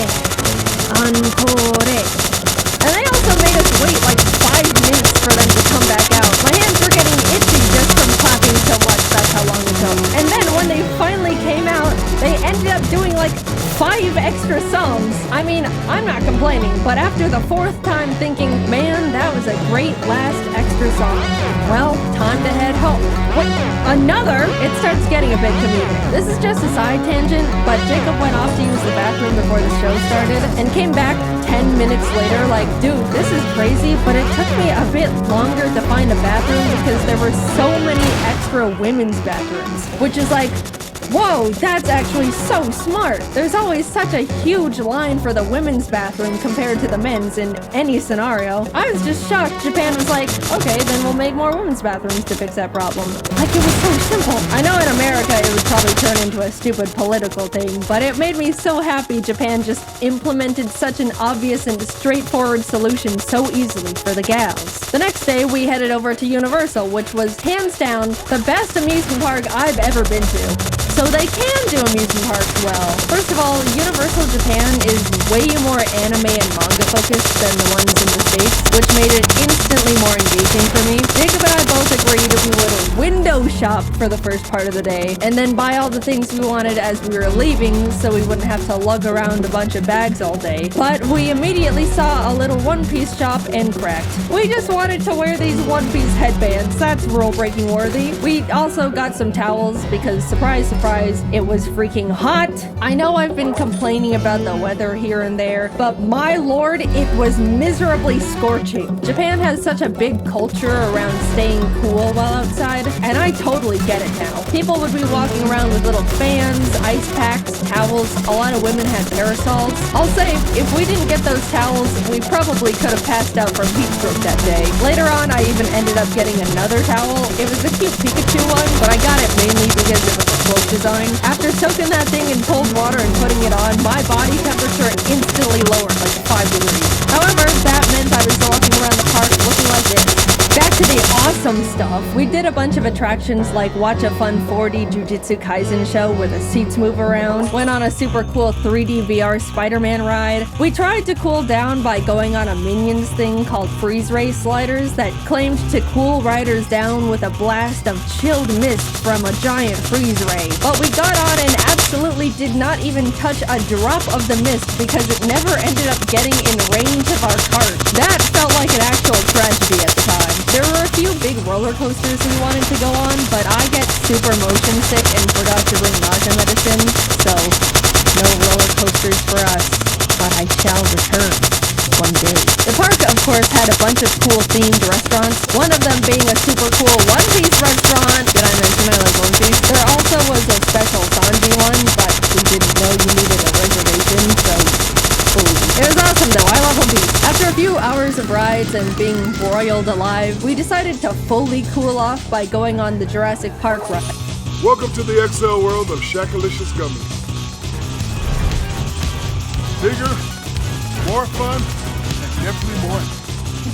encore. And they also made us wait like 5 minutes for them to come back out. My hands were getting itchy just from clapping so much. That's how long it took. And then when they finally came out, they ended up doing like 5 extra extra songs. I mean, I'm not complaining, but after the fourth time thinking, man, that was a great last extra song. Well, time to head home. Wait, another? It starts getting a bit comedic. This is just a side tangent, but Jacob went off to use the bathroom before the show started and came back 10 minutes later like, dude, this is crazy, but it took me a bit longer to find a bathroom because there were so many extra women's bathrooms, which is like, whoa, that's actually so smart. There's always such a huge line for the women's bathroom compared to the men's in any scenario. I was just shocked Japan was like, okay, then we'll make more women's bathrooms to fix that problem. Like, it was so simple. I know in America it would probably turn into a stupid political thing, but it made me so happy Japan just implemented such an obvious and straightforward solution so easily for the gals. The next day, we headed over to Universal, which was hands down the best amusement park I've ever been to. So they can do amusement parks well. First of all, Universal Japan is way more anime and manga focused than the ones in the States, which made it instantly more engaging for me. Jacob and I both agreed we would window shop for the first part of the day, and then buy all the things we wanted as we were leaving so we wouldn't have to lug around a bunch of bags all day. But we immediately saw a little one-piece shop and cracked. We just wanted to wear these one-piece headbands. That's rule-breaking worthy. We also got some towels because, surprise, surprise, it was freaking hot. I know I've been complaining about the weather here and there, but my lord, it was miserably scorching. Japan has such a big culture around staying cool while outside, and I totally get it now. People would be walking around with little fans, ice packs, towels. A lot of women had parasols. I'll say, if we didn't get those towels, we probably could have passed out from heat stroke that day. Later on, I even ended up getting another towel. It was a cute Pikachu one, but I got it mainly because it was a cloak design. After soaking that thing in cold water and putting it on, my body temperature instantly lowered like 5 degrees. However, that meant I was walking around the park looking like this. Back to the awesome stuff. We did a bunch of attractions like watch a fun 4D Jujutsu Kaisen show where the seats move around, went on a super cool 3D VR Spider-Man ride. We tried to cool down by going on a Minions thing called Freeze Ray sliders that claimed to cool riders down with a blast of chilled mist from a giant freeze ray. But we got on and absolutely did not even touch a drop of the mist because it never ended up getting in range of our cart. That felt like an actual tragedy at the time. There were a few big roller coasters we wanted to go on, but I get super motion sick and forgot to bring nausea medicine, so no roller coasters for us, but I shall return one day. The park, of course, had a bunch of cool themed restaurants, one of them being a super cool One Piece restaurant. Did I mention I like One Piece? There also was a special Sanji one, but we didn't know you needed a reservation, so it was awesome though, I love One Piece. After a few hours of rides and being broiled alive, we decided to fully cool off by going on the Jurassic Park ride. Welcome to the XL world of Shakalicious Gummies. Bigger, more fun, and definitely more.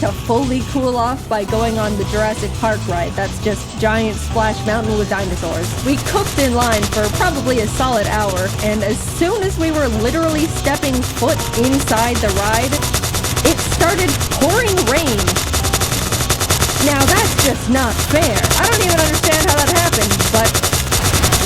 To fully cool off by going on the Jurassic Park ride. That's just giant splash mountain with dinosaurs. We cooked in line for probably a solid hour, and as soon as we were literally stepping foot inside the ride, it started pouring rain. Now that's just not fair. I don't even understand how that happened, but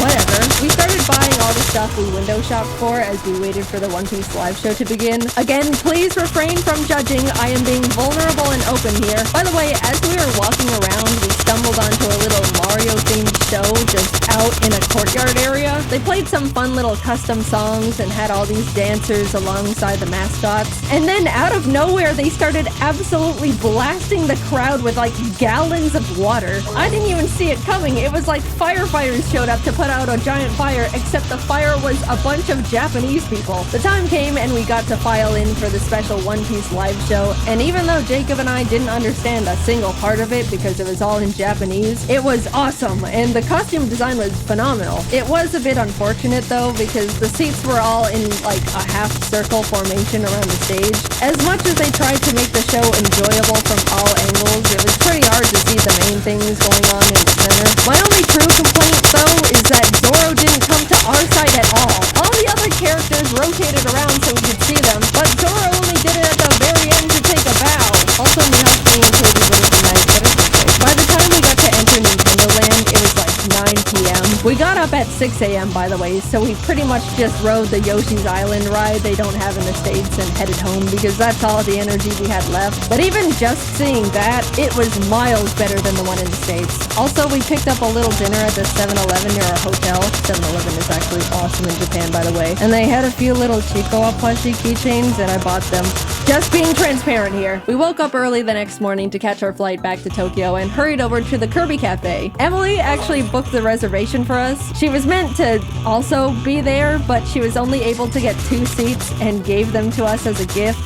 whatever. We started buying all the stuff we window shopped for as we waited for the One Piece live show to begin. Again, please refrain from judging. I am being vulnerable and open here. By the way, as we were walking around, we stumbled onto a little Mario-themed show just out in a courtyard area. They played some fun little custom songs and had all these dancers alongside the mascots. And then out of nowhere, they started absolutely blasting the crowd with like gallons of water. I didn't even see it coming. It was like firefighters showed up to put out a giant fire, except the fire was a bunch of Japanese people. The time came and we got to file in for the special One Piece live show, and even though Jacob and I didn't understand a single part of it because it was all in Japanese, it was awesome, and the costume design was phenomenal. It was a bit unfortunate though, because the seats were all in like a half circle formation around the stage. As much as they tried to make the show enjoyable from all angles, it was pretty hard to see the main things going on in the center. My only true complaint though is that Zoro didn't come to our side at all. All the other characters rotated around so we could see them, but Zoro only did it at the very end to take a bow. Also, Mihawk being included was nice, but it's okay. By the time we got to enter Nintendo Land, it was like 9 p.m. We got up at 6 a.m. by the way, so we pretty much just rode the Yoshi's Island ride they don't have in the States and headed home because that's all the energy we had left. But even just seeing that, it was miles better than the one in the States. Also, we picked up a little dinner at the 7-Eleven near our hotel. 7-Eleven is actually awesome in Japan, by the way. And they had a few little Chicoa plushie keychains, and I bought them. Just being transparent here. We woke up early the next morning to catch our flight back to Tokyo and hurried over to the Kirby Cafe. Emily actually booked the reservation for us. She was meant to also be there, but she was only able to get 2 seats and gave them to us as a gift.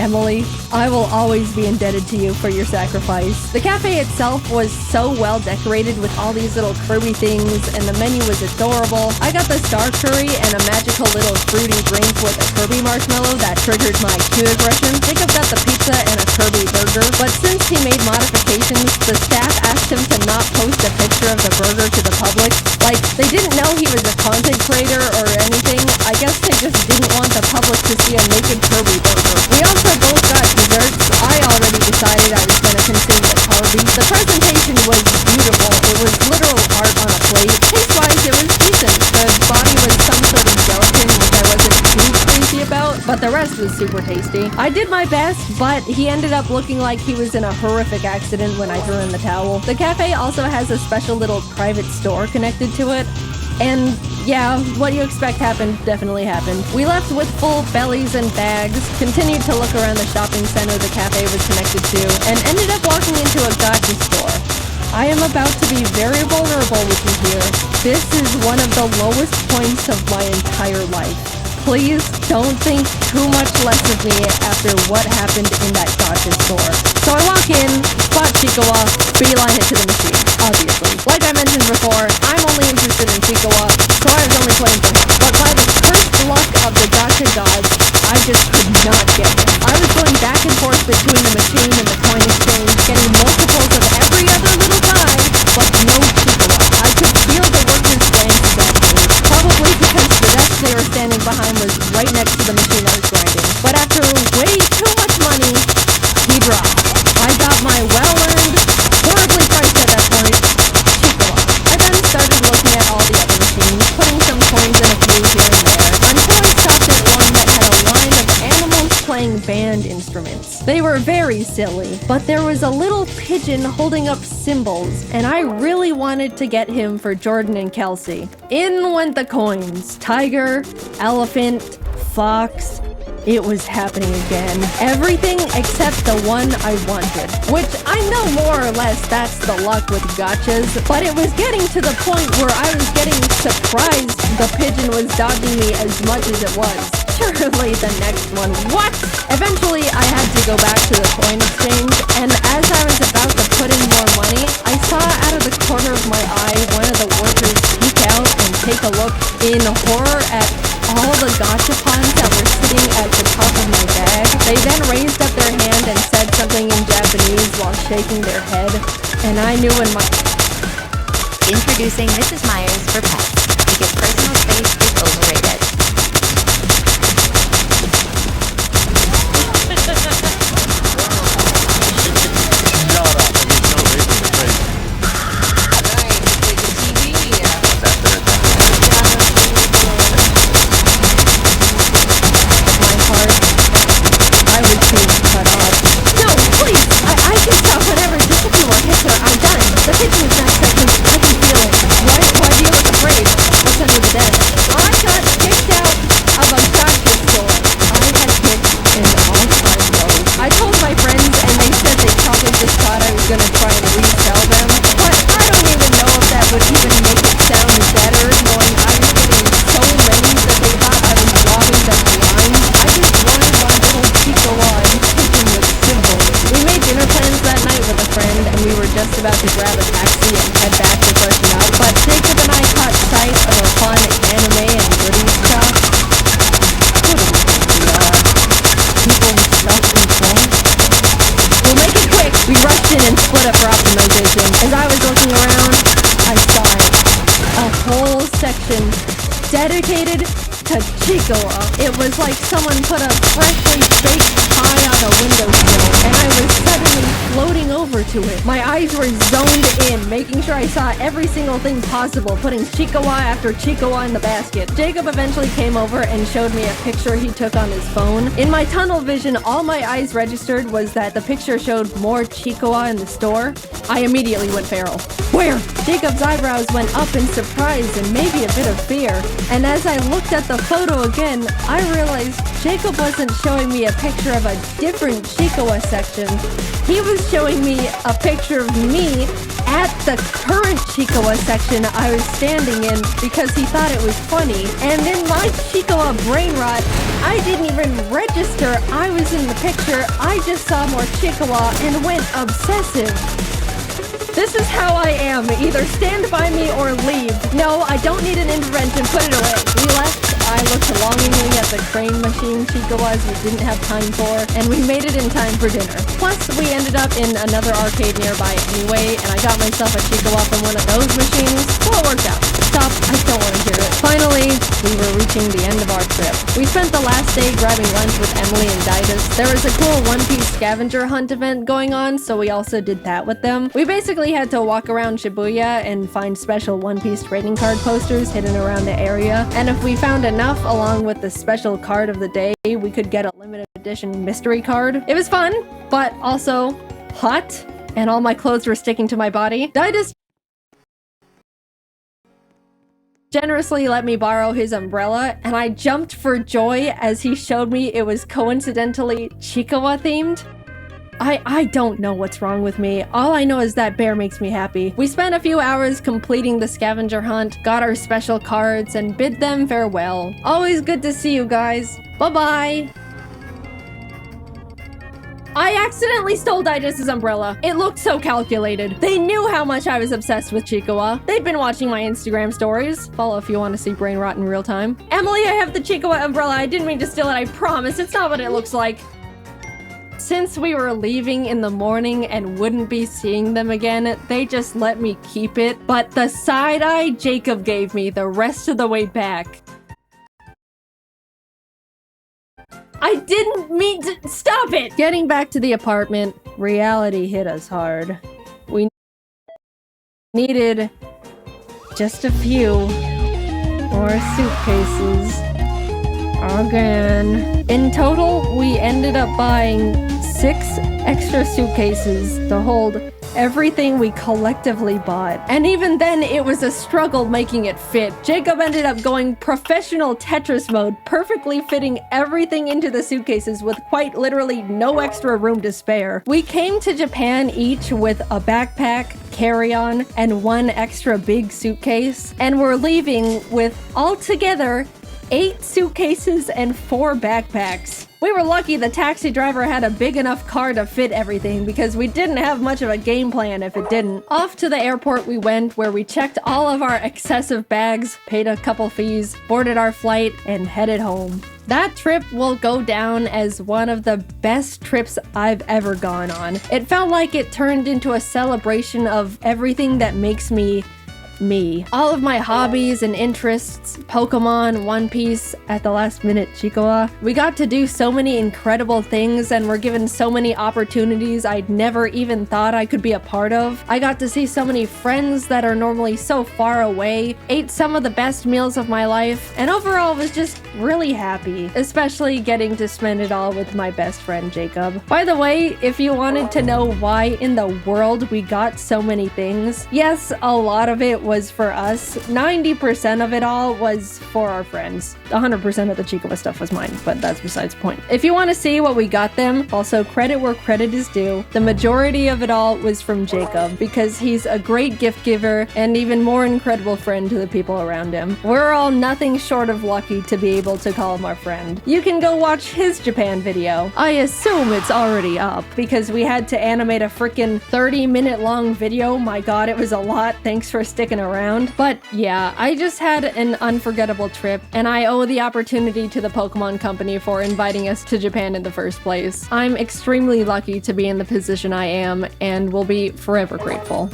Emily, I will always be indebted to you for your sacrifice. The cafe itself was so well decorated with all these little Kirby things, and the menu was adorable. I got the star curry and a magical little fruity drink with a Kirby marshmallow that triggered my cute aggression. Jacob got the pizza and a Kirby burger, but since he made modifications, the staff asked him to not post a picture of the burger to the public. Like, they didn't know he was a content creator or anything. I guess they just didn't want the public to see a naked Kirby burger. We also both got desserts. I already decided I was going to consume the Kirby. The presentation was beautiful. It was literal art on a plate. Taste-wise, it was decent. The body was some sort of gelatin, which I wasn't too crazy about, but the rest was super tasty. I did my best, but he ended up looking like he was in a horrific accident when I threw in the towel. The cafe also has a special little private store connected to it. And yeah, what you expect happened definitely happened. We left with full bellies and bags, continued to look around the shopping center the cafe was connected to, and ended up walking into a gacha store. I am about to be very vulnerable with you here. This is one of the lowest points of my entire life. Please don't think too much less of me after what happened in that gacha store. So I walk in, spot Chiikawa, beeline it to the machine, obviously. Like I mentioned before, I'm only interested in Chiikawa, so I was only playing for him. But by the cursed luck of the gacha gods, I just could not get him. I was going back and forth between the machine and the coin exchange, getting multiples of every other little guy, but no Chiikawa. I could feel the workers' glances at me, probably because the desk they were standing behind was right next to the machine I was grinding. But after way too much money, he dropped. I got my well-earned, horribly priced at that point, Chiikawa. I then started looking at all the other machines, putting some coins in a few here and there, until I stopped at one that had a line of animals playing band instruments. They were very silly, but there was a little pigeon holding up cymbals, and I really wanted to get him for Jordan and Kelsey. In went the coins. Tiger, elephant, fox. It was happening again. Everything except the one I wanted. Which I know more or less that's the luck with gachas, but it was getting to the point where I was getting surprised the pigeon was dodging me as much as it was. Surely the next one. What? Eventually, I had to go back to the coin exchange, and as I was about to put in more money, I saw out of the corner of my eye one of the workers peek out and take a look in horror at all the gachapons that were sitting at the top of my bag. They then raised up their hand and said something in Japanese while shaking their head, and I knew in my... Introducing Mrs. Myers for pets, because personal space is overrated. about to grab a taxi and head back to freshen up, but Jacob and I caught sight of a fun anime and goodies shop. What do we think we are? People with self-control? We'll make it quick! We rushed in and split up for optimization. As I was looking around, I saw it. A whole section dedicated to Chiikawa. It was like someone put a freshly baked pie on a windowsill, and I was suddenly floating over to into it. My eyes were zoned in, making sure I saw every single thing possible, putting Chiikawa after Chiikawa in the basket. Jacob eventually came over and showed me a picture he took on his phone. In my tunnel vision, all my eyes registered was that the picture showed more Chiikawa in the store. I immediately went feral. Where? Jacob's eyebrows went up in surprise and maybe a bit of fear. And as I looked at the photo again, I realized Jacob wasn't showing me a picture of a different Chiikawa section. He was showing me a picture of me at the current Chiikawa section I was standing in because he thought it was funny. And in my Chiikawa brain rot, I didn't even register I was in the picture. I just saw more Chiikawa and went obsessive. This is how I am. Either stand by me or leave. No, I don't need an intervention. Put it away. We left. I looked longingly at the crane machine Chiikawas we didn't have time for, and we made it in time for dinner. Plus, we ended up in another arcade nearby anyway, and I got myself a Chiikawa from one of those machines, so it worked out. Stop. I don't want to hear it. Finally, we were reaching the end of our trip. We spent the last day grabbing lunch with Emily and Didus. There was a cool One Piece scavenger hunt event going on, so we also did that with them. We basically had to walk around Shibuya and find special One Piece trading card posters hidden around the area, and if we found enough along with the special card of the day, we could get a limited edition mystery card. It was fun, but also hot, and all my clothes were sticking to my body. Didus generously let me borrow his umbrella, and I jumped for joy as he showed me it was coincidentally Chiikawa themed. I don't know what's wrong with me. All I know is that bear makes me happy. We spent a few hours completing the scavenger hunt, got our special cards, and bid them farewell. Always good to see you guys. Bye-bye. I accidentally stole Didus' umbrella. It looked so calculated. They knew how much I was obsessed with Chiikawa. They'd been watching my Instagram stories. Follow if you want to see brain rot in real time. Emily, I have the Chiikawa umbrella. I didn't mean to steal it, I promise. It's not what it looks like. Since we were leaving in the morning and wouldn't be seeing them again, they just let me keep it. But the side-eye Jacob gave me the rest of the way back. I didn't mean to— stop it! Getting back to the apartment, reality hit us hard. We needed just a few more suitcases. Again. In total, we ended up buying 6 extra suitcases to hold everything we collectively bought. And even then, it was a struggle making it fit. Jacob ended up going professional Tetris mode, perfectly fitting everything into the suitcases with quite literally no extra room to spare. We came to Japan each with a backpack, carry-on, and 1 extra big suitcase, and we're leaving with altogether 8 suitcases and 4 backpacks. We were lucky the taxi driver had a big enough car to fit everything because we didn't have much of a game plan if it didn't. Off to the airport we went, where we checked all of our excessive bags, paid a couple fees, boarded our flight, and headed home. That trip will go down as one of the best trips I've ever gone on. It felt like it turned into a celebration of everything that makes me me. All of my hobbies and interests, Pokemon, One Piece, at the last minute Chiikawa. We got to do so many incredible things and were given so many opportunities I'd never even thought I could be a part of. I got to see so many friends that are normally so far away, ate some of the best meals of my life, and overall was just really happy, especially getting to spend it all with my best friend Jacob. By the way, if you wanted to know why in the world we got so many things, yes, a lot of it was for us. 90% of it all was for our friends. 100% of the Chiikawa stuff was mine, but that's besides the point. If you want to see what we got them, also credit where credit is due, the majority of it all was from Jacob, because he's a great gift giver and even more incredible friend to the people around him. We're all nothing short of lucky to be able to call him our friend. You can go watch his Japan video. I assume it's already up, because we had to animate a freaking 30-minute long video. My god, it was a lot. Thanks for sticking around. But yeah, I just had an unforgettable trip, and I owe the opportunity to the Pokemon Company for inviting us to Japan in the first place. I'm extremely lucky to be in the position I am, and will be forever grateful.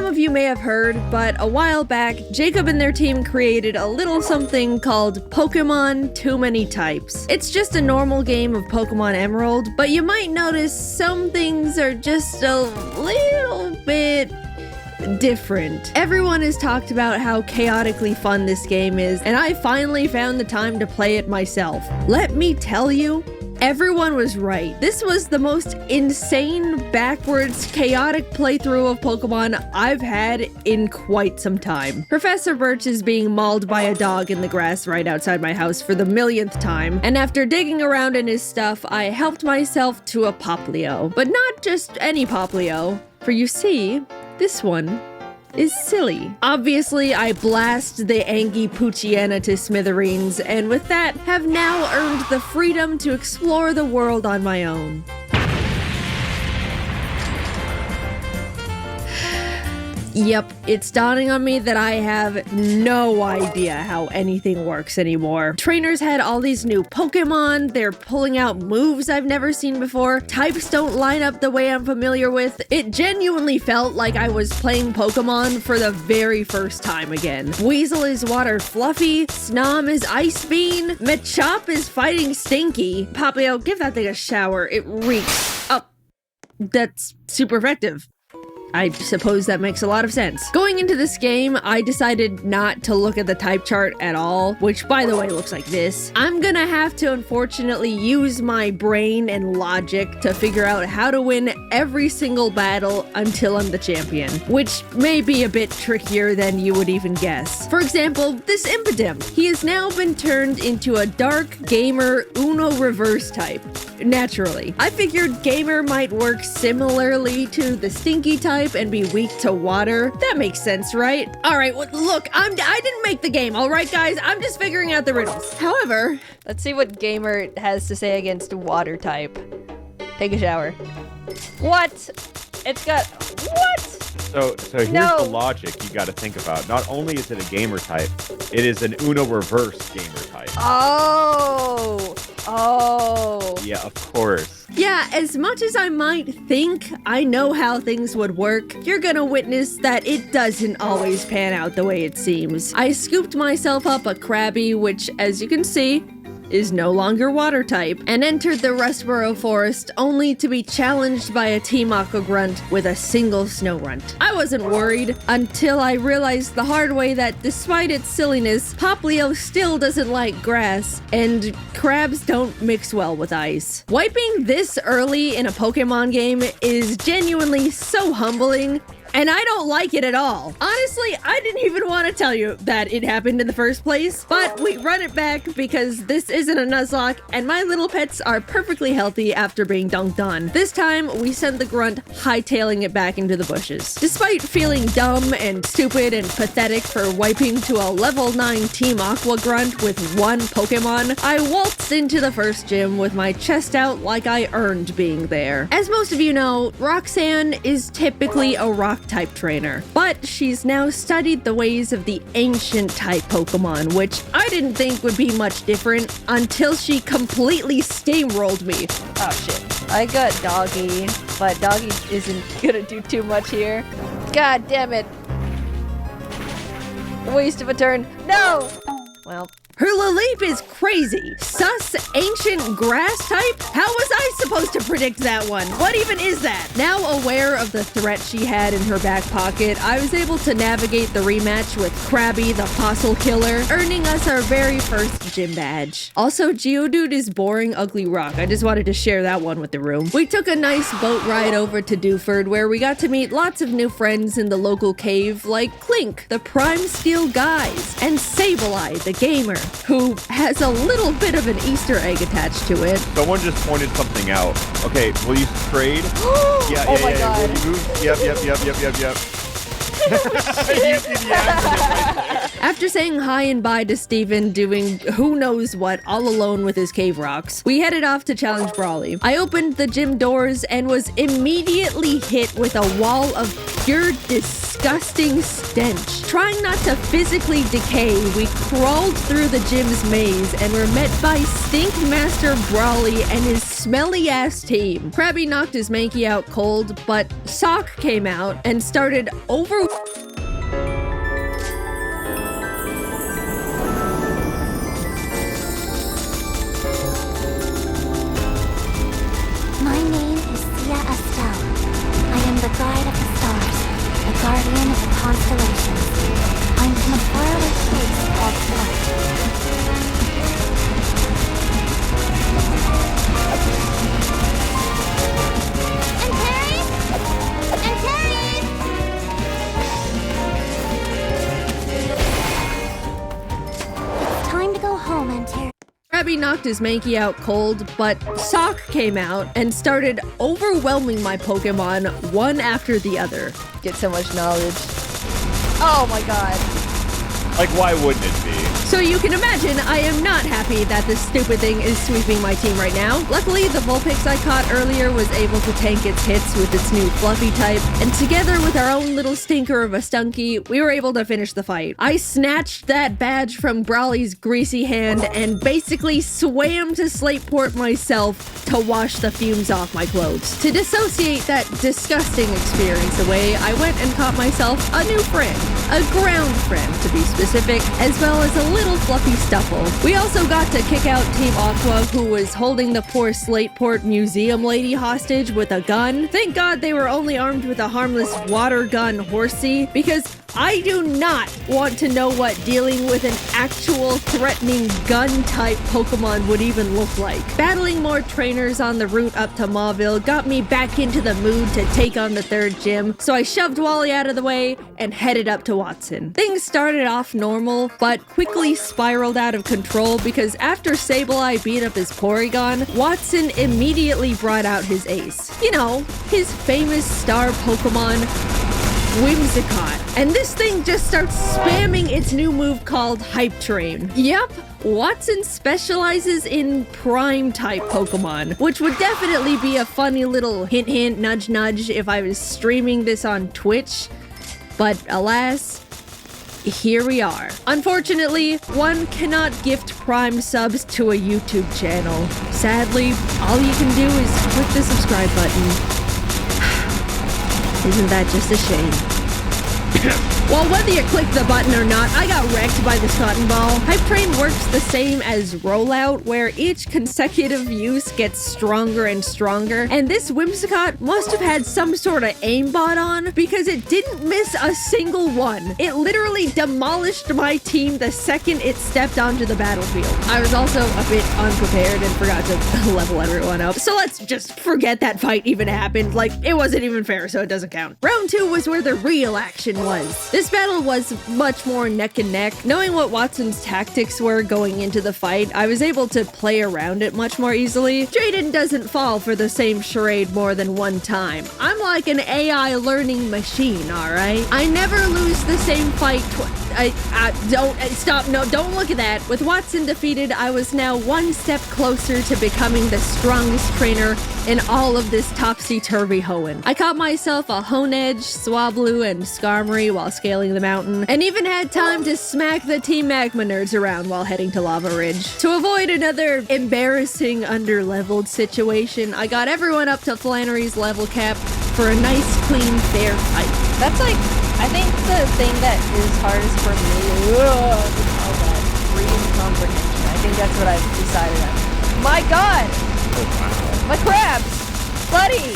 of you may have heard, but a while back, Jacob and their team created a little something called Pokemon Too Many Types. It's just a normal game of Pokemon Emerald, but you might notice some things are just a little bit different. Everyone has talked about how chaotically fun this game is, and I finally found the time to play it myself. Let me tell you, everyone was right. This was the most insane, backwards, chaotic playthrough of Pokemon I've had in quite some time. Professor Birch is being mauled by a dog in the grass right outside my house for the millionth time, and after digging around in his stuff, I helped myself to a Poplio. But not just any Poplio, for you see, this one is silly. Obviously, I blast the Angie Poochyena to smithereens, and with that, have now earned the freedom to explore the world on my own. Yep, it's dawning on me that I have no idea how anything works anymore. Trainers had all these new Pokemon, they're pulling out moves I've never seen before, types don't line up the way I'm familiar with. It genuinely felt like I was playing Pokemon for the very first time again. Weasel is Water Fluffy, Snom is Ice Bean, Machop is fighting Stinky. Poplio, give that thing a shower, it reeks. Oh, that's super effective. I suppose that makes a lot of sense. Going into this game, I decided not to look at the type chart at all, which by the way looks like this. I'm gonna have to unfortunately use my brain and logic to figure out how to win every single battle until I'm the champion, which may be a bit trickier than you would even guess. For example, this Impidimp. He has now been turned into a dark gamer Uno reverse type. Naturally. I figured gamer might work similarly to the Stinky type and be weak to water. That makes sense, right? Alright, well, look, I didn't make the game, alright guys? I'm just figuring out the riddles. However, let's see what gamer has to say against water type. Take a shower. What? It's got... What? So here's the logic you gotta think about. Not only is it a gamer type, it is an Uno reverse gamer type. Oh! Yeah, of course. Yeah, as much as I might think I know how things would work, you're gonna witness that it doesn't always pan out the way it seems. I scooped myself up a Krabby, which, as you can see, is no longer water type, and entered the Rustboro Forest only to be challenged by a Team Aqua Grunt with a single Snow Runt. I wasn't worried until I realized the hard way that despite its silliness, Poplio still doesn't like grass, and crabs don't mix well with ice. Wiping this early in a Pokemon game is genuinely so humbling, and I don't like it at all. Honestly, I didn't even want to tell you that it happened in the first place, but we run it back because this isn't a Nuzlocke, and my little pets are perfectly healthy after being dunked on. This time, we send the grunt hightailing it back into the bushes. Despite feeling dumb and stupid and pathetic for wiping to a level 9 Team Aqua Grunt with one Pokemon, I waltzed into the first gym with my chest out like I earned being there. As most of you know, Roxanne is typically a rock type trainer, but she's now studied the ways of the ancient type Pokemon, which I didn't think would be much different until she completely steamrolled me. Oh shit. I got Doggy, but Doggy isn't gonna do too much here. God damn it. Waste of a turn. No! Well, Hurlaleap is crazy. Sus ancient grass type? How was I supposed to predict that one? What even is that? Now aware of the threat she had in her back pocket, I was able to navigate the rematch with Krabby the Fossil Killer, earning us our very first gym badge. Also, Geodude is boring ugly rock. I just wanted to share that one with the room. We took a nice boat ride over to Dewford where we got to meet lots of new friends in the local cave like Clink, the Prime Steel Guys, and Sableye, the gamer, who has a little bit of an Easter egg attached to it. Someone just pointed something out. Okay, will you trade? Yeah. God. Will you move? Yep. You see the accident right there. After saying hi and bye to Steven doing who knows what all alone with his cave rocks, we headed off to challenge Brawly. I opened the gym doors and was immediately hit with a wall of pure disgusting stench. Trying not to physically decay, we crawled through the gym's maze and were met by Stink Master Brawly and his smelly ass team. Krabby knocked his Mankey out cold, but Sock came out and started over. My name is Sia Estelle. I am the guide of the stars, the guardian of the constellations. I'm from a faraway place called Flight. Time to go home, Antares. Krabby knocked his Mankey out cold, but Sock came out and started overwhelming my Pokemon one after the other. Get so much knowledge. Oh my god. Like, why wouldn't it be? So you can imagine I am not happy that this stupid thing is sweeping my team right now. Luckily, the Vulpix I caught earlier was able to tank its hits with its new Fluffy type, and together with our own little stinker of a Stunky, we were able to finish the fight. I snatched that badge from Brawly's greasy hand and basically swam to Slateport myself to wash the fumes off my clothes. To dissociate that disgusting experience away, I went and caught myself a new friend. A ground friend, to be specific, as well as a little fluffy Stuffle. We also got to kick out Team Aqua, who was holding the poor Slateport museum lady hostage with a gun. Thank God they were only armed with a harmless water gun horsey, because I do not want to know what dealing with an actual threatening gun-type Pokemon would even look like. Battling more trainers on the route up to Mauville got me back into the mood to take on the third gym, so I shoved Wally out of the way and headed up to Watson. Things started off normal, but quickly spiraled out of control because after Sableye beat up his Porygon, Watson immediately brought out his ace. You know, his famous star Pokemon, Whimsicott. And this thing just starts spamming its new move called Hype Train. Yep, Watson specializes in prime type Pokemon, which would definitely be a funny little hint hint, nudge nudge if I was streaming this on Twitch. But alas, here we are. Unfortunately, one cannot gift prime subs to a YouTube channel. Sadly, all you can do is click the subscribe button. Isn't that just a shame? Well, whether you click the button or not, I got wrecked by this cotton ball. Hype Train works the same as Rollout, where each consecutive use gets stronger and stronger, and this Whimsicott must have had some sort of aimbot on, because it didn't miss a single one. It literally demolished my team the second it stepped onto the battlefield. I was also a bit unprepared and forgot to level everyone up, so let's just forget that fight even happened. Like, it wasn't even fair, so it doesn't count. Round 2 was where the real action was. This battle was much more neck and neck. Knowing what Watson's tactics were going into the fight, I was able to play around it much more easily. Jaden doesn't fall for the same charade more than one time. I'm like an AI learning machine, alright? I never lose the same fight don't look at that. With Watson defeated, I was now one step closer to becoming the strongest trainer in all of this topsy-turvy hoeing. I caught myself a Honedge, Swablu, and Skarmory while scaling the mountain, and even had time to smack the Team Magma nerds around while heading to Lava Ridge. To avoid another embarrassing under-leveled situation, I got everyone up to Flannery's level cap for a nice, clean, fair fight. That's like, I think the thing that is hardest for me is all that reading comprehension. I think that's what I've decided on. My god! Oh, My crabs! Buddy!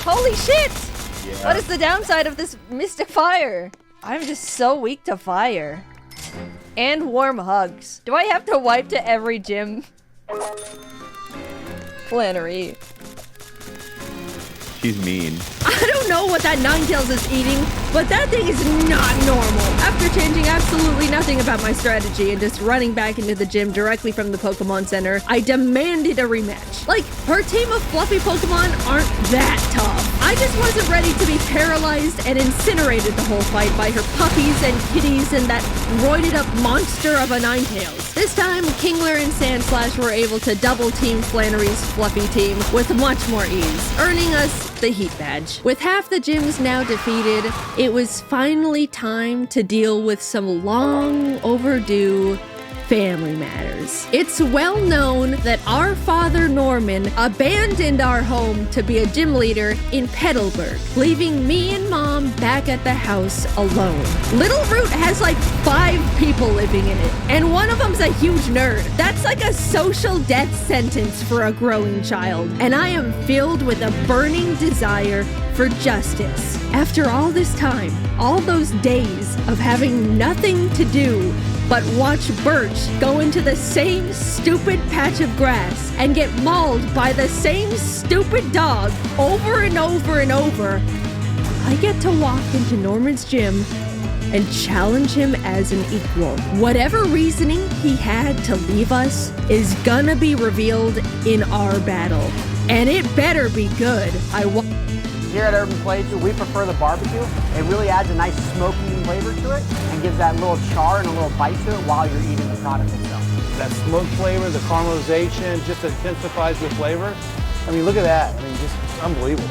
Holy shit! Yeah. What is the downside of this mystic fire? I'm just so weak to fire. And warm hugs. Do I have to wipe to every gym? Flannery. She's mean. I don't know what that Ninetales is eating, but that thing is not normal. After changing absolutely nothing about my strategy and just running back into the gym directly from the Pokemon Center, I demanded a rematch. Like, her team of fluffy Pokemon aren't that tough. I just wasn't ready to be paralyzed and incinerated the whole fight by her puppies and kitties and that roided up monster of a Ninetales. This time, Kingler and Sandslash were able to double team Flannery's fluffy team with much more ease, earning us the Heat Badge. With half the gyms now defeated, it was finally time to deal with some long overdue family matters. It's well known that our father Norman abandoned our home to be a gym leader in Petalburg, leaving me and Mom back at the house alone. Little Root has like 5 people living in it, and one of them's a huge nerd. That's like a social death sentence for a growing child, and I am filled with a burning desire for justice. After all this time, all those days of having nothing to do but watch Birch go into the same stupid patch of grass and get mauled by the same stupid dog over and over and over, I get to walk into Norman's gym and challenge him as an equal. Whatever reasoning he had to leave us is gonna be revealed in our battle. And it better be good. Here at Urban Playtoo, we prefer the barbecue. It really adds a nice smoky flavor to it and gives that little char and a little bite to it while you're eating the product itself. That smoke flavor, the caramelization, just intensifies the flavor. I mean, look at that. I mean, just unbelievable.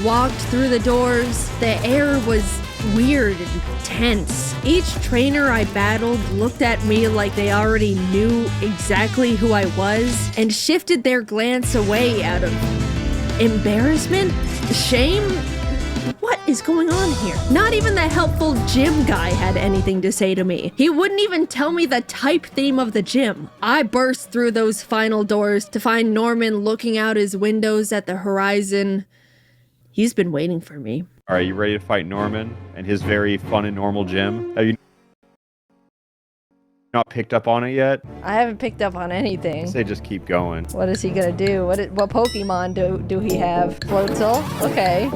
Walked through the doors, the air was weird and tense. Each trainer I battled looked at me like they already knew exactly who I was and shifted their glance away out of embarrassment, shame. What is going on here? Not even the helpful gym guy had anything to say to me. He wouldn't even tell me the type theme of the gym. I burst through those final doors to find Norman looking out his windows at the horizon. He's been waiting for me. All right, you ready to fight Norman and his very fun and normal gym? Have you not picked up on it yet? I haven't picked up on anything. I say just keep going. What is he gonna do? What Pokemon do he have? Floatzel? Okay.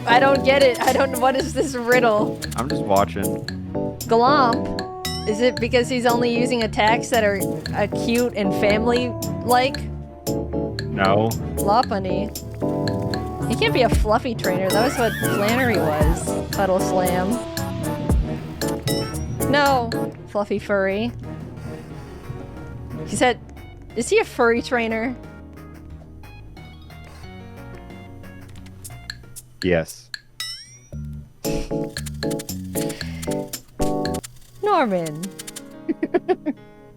I don't get it. What is this riddle? I'm just watching. Glomp? Is it because he's only using attacks that are cute and family-like? No. Lopunny. He can't be a fluffy trainer. That was what Flannery was. Puddle Slam. No. Fluffy furry. He said, is he a furry trainer? Yes. Norman.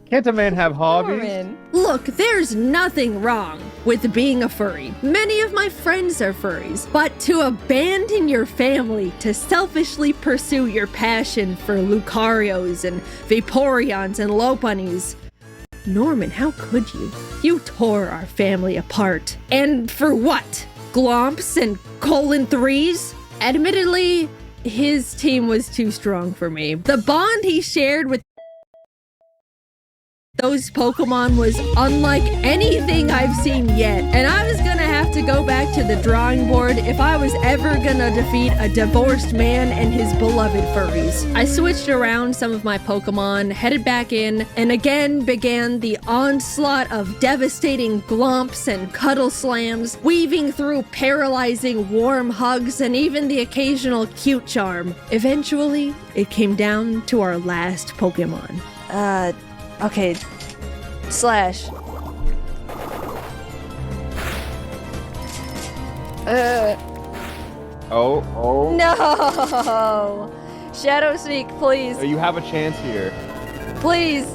Can't a man have hobbies? Norman. Look, there's nothing wrong with being a furry. Many of my friends are furries, but to abandon your family to selfishly pursue your passion for Lucarios and Vaporeons and Lopunnies. Norman, how could you? You tore our family apart. And for what? Glomps and colon 3s? Admittedly, his team was too strong for me. The bond he shared with those Pokemon was unlike anything I've seen yet, and I was gonna have to go back to the drawing board if I was ever gonna defeat a divorced man and his beloved furries. I switched around some of my Pokemon, headed back in, and again began the onslaught of devastating glomps and cuddle slams, weaving through paralyzing warm hugs and even the occasional cute charm. Eventually, it came down to our last Pokemon. Okay. Slash. Oh. No! Shadow Sneak, please. You have a chance here. Please.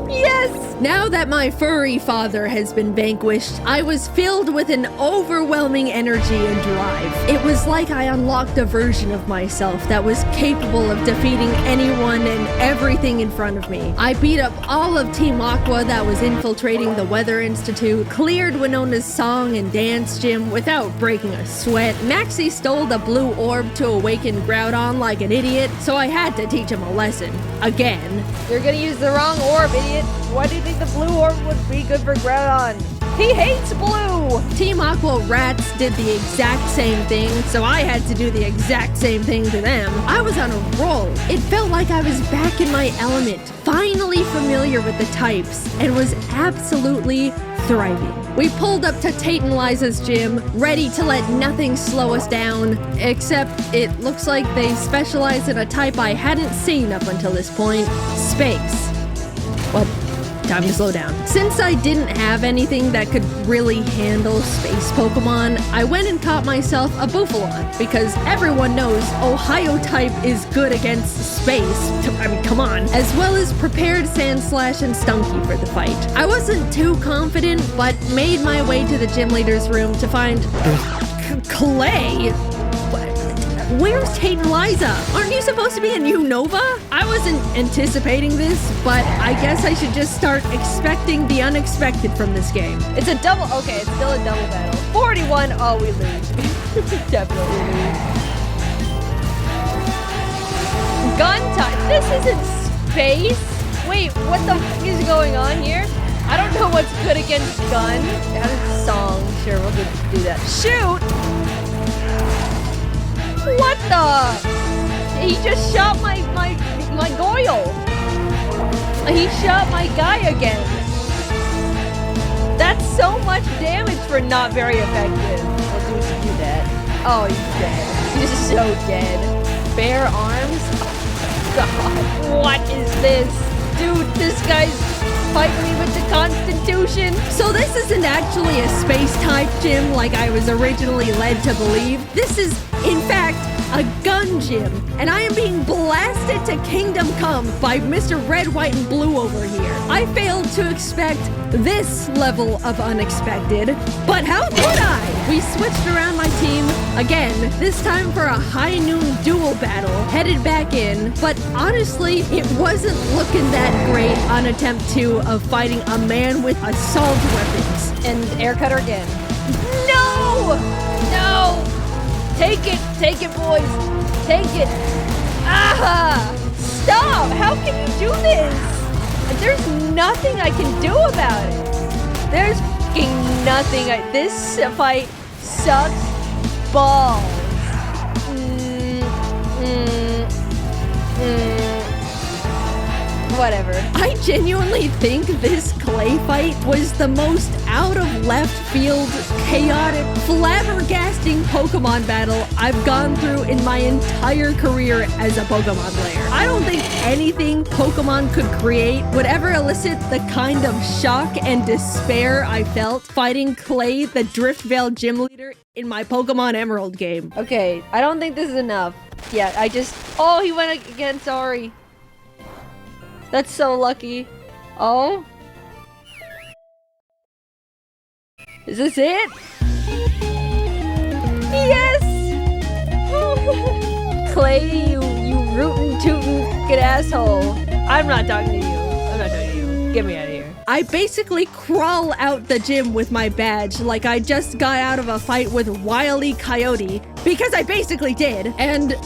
Yes! Now that my furry father has been vanquished, I was filled with an overwhelming energy and drive. It was like I unlocked a version of myself that was capable of defeating anyone and everything in front of me. I beat up all of Team Aqua that was infiltrating the Weather Institute, cleared Winona's song and dance gym without breaking a sweat. Maxie stole the blue orb to awaken Groudon like an idiot, so I had to teach him a lesson. Again. You're gonna use the wrong orb, idiot. Why do you think the blue orb would be good for Groudon? He hates blue! Team Aqua Rats did the exact same thing, so I had to do the exact same thing to them. I was on a roll. It felt like I was back in my element, finally familiar with the types, and was absolutely thriving. We pulled up to Tate and Liza's gym, ready to let nothing slow us down, except it looks like they specialize in a type I hadn't seen up until this point, space. What time to slow down. Since I didn't have anything that could really handle space Pokemon, I went and caught myself a Bouffalant, because everyone knows Ohio type is good against space. I mean, come on. As well as prepared Sandslash and Stunky for the fight. I wasn't too confident, but made my way to the gym leader's room to find Clay. Where's Tate and Liza? Aren't you supposed to be a new Nova? I wasn't anticipating this, but I guess I should just start expecting the unexpected from this game. It's a double, okay, it's still a double battle. 41, oh, we lose. Definitely lose. Gun time, this isn't space. Wait, what the f is going on here? I don't know what's good against gun. That is song, sure, we'll do that. Shoot! What the? He just shot my Goyle. He shot my guy again. That's so much damage for not very effective. Let's do that. Oh, he's dead. He's so dead. Bare arms? Oh, God, what is this? Dude, this guy's fighting me with the Constitution. So this isn't actually a space-type gym like I was originally led to believe. This is, in fact, a gun gym, and I am being blasted to Kingdom Come by Mr. Red, White, and Blue over here. I failed to expect this level of unexpected, but how could I? We switched around my team again, this time for a high noon duel battle, headed back in, but honestly, it wasn't looking that great on attempt 2 of fighting a man with assault weapons. And air cutter again. No! No! Take it, boys. Take it. Ah! Stop! How can you do this? There's nothing I can do about it. There's fucking nothing. This fight sucks balls. Whatever. I genuinely think this Clay fight was the most out of left field, chaotic, flabbergasting Pokemon battle I've gone through in my entire career as a Pokemon player. I don't think anything Pokemon could create would ever elicit the kind of shock and despair I felt fighting Clay, the Driftvale gym leader, in my Pokemon Emerald game. Okay, I don't think this is enough. Yeah, oh, he went again, sorry. That's so lucky. Oh? Is this it? Yes! Clay, you rootin' tootin' fucking asshole. I'm not talking to you. Get me out of here. I basically crawl out the gym with my badge like I just got out of a fight with Wile E. Coyote, because I basically did, and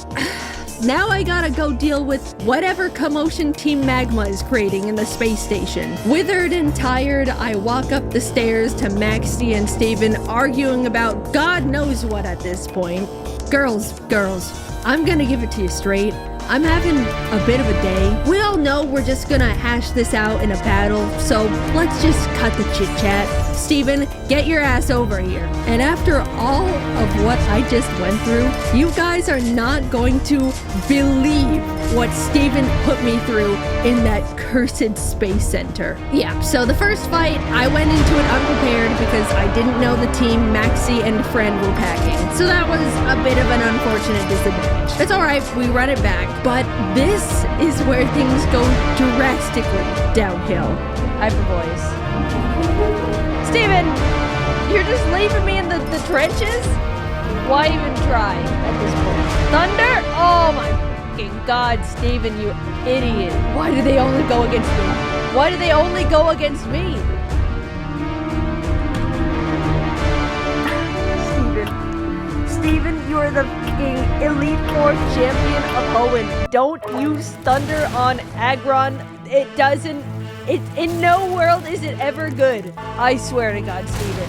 now I gotta go deal with whatever commotion Team Magma is creating in the space station. Withered and tired, I walk up the stairs to Maxie and Steven arguing about God knows what at this point. Girls, I'm gonna give it to you straight. I'm having a bit of a day. We all know we're just gonna hash this out in a battle, so let's just cut the chit-chat. Steven, get your ass over here. And after all of what I just went through, you guys are not going to believe what Steven put me through in that cursed space center. Yeah, so the first fight, I went into it unprepared because I didn't know the team Maxie and Friend were packing. So that was a bit of an unfortunate disadvantage. It's alright, we run it back. But this is where things go drastically downhill. Hyper voice. Steven! You're just leaving me in the trenches? Why even try at this point? Thunder? Oh my fucking god, Steven, you idiot. Why do they only go against me? Why do they only go against me? Steven, you are the fucking Elite Four champion of Hoenn. Don't use Thunder on Aggron. It doesn't... in no world is it ever good. I swear to God, Steven.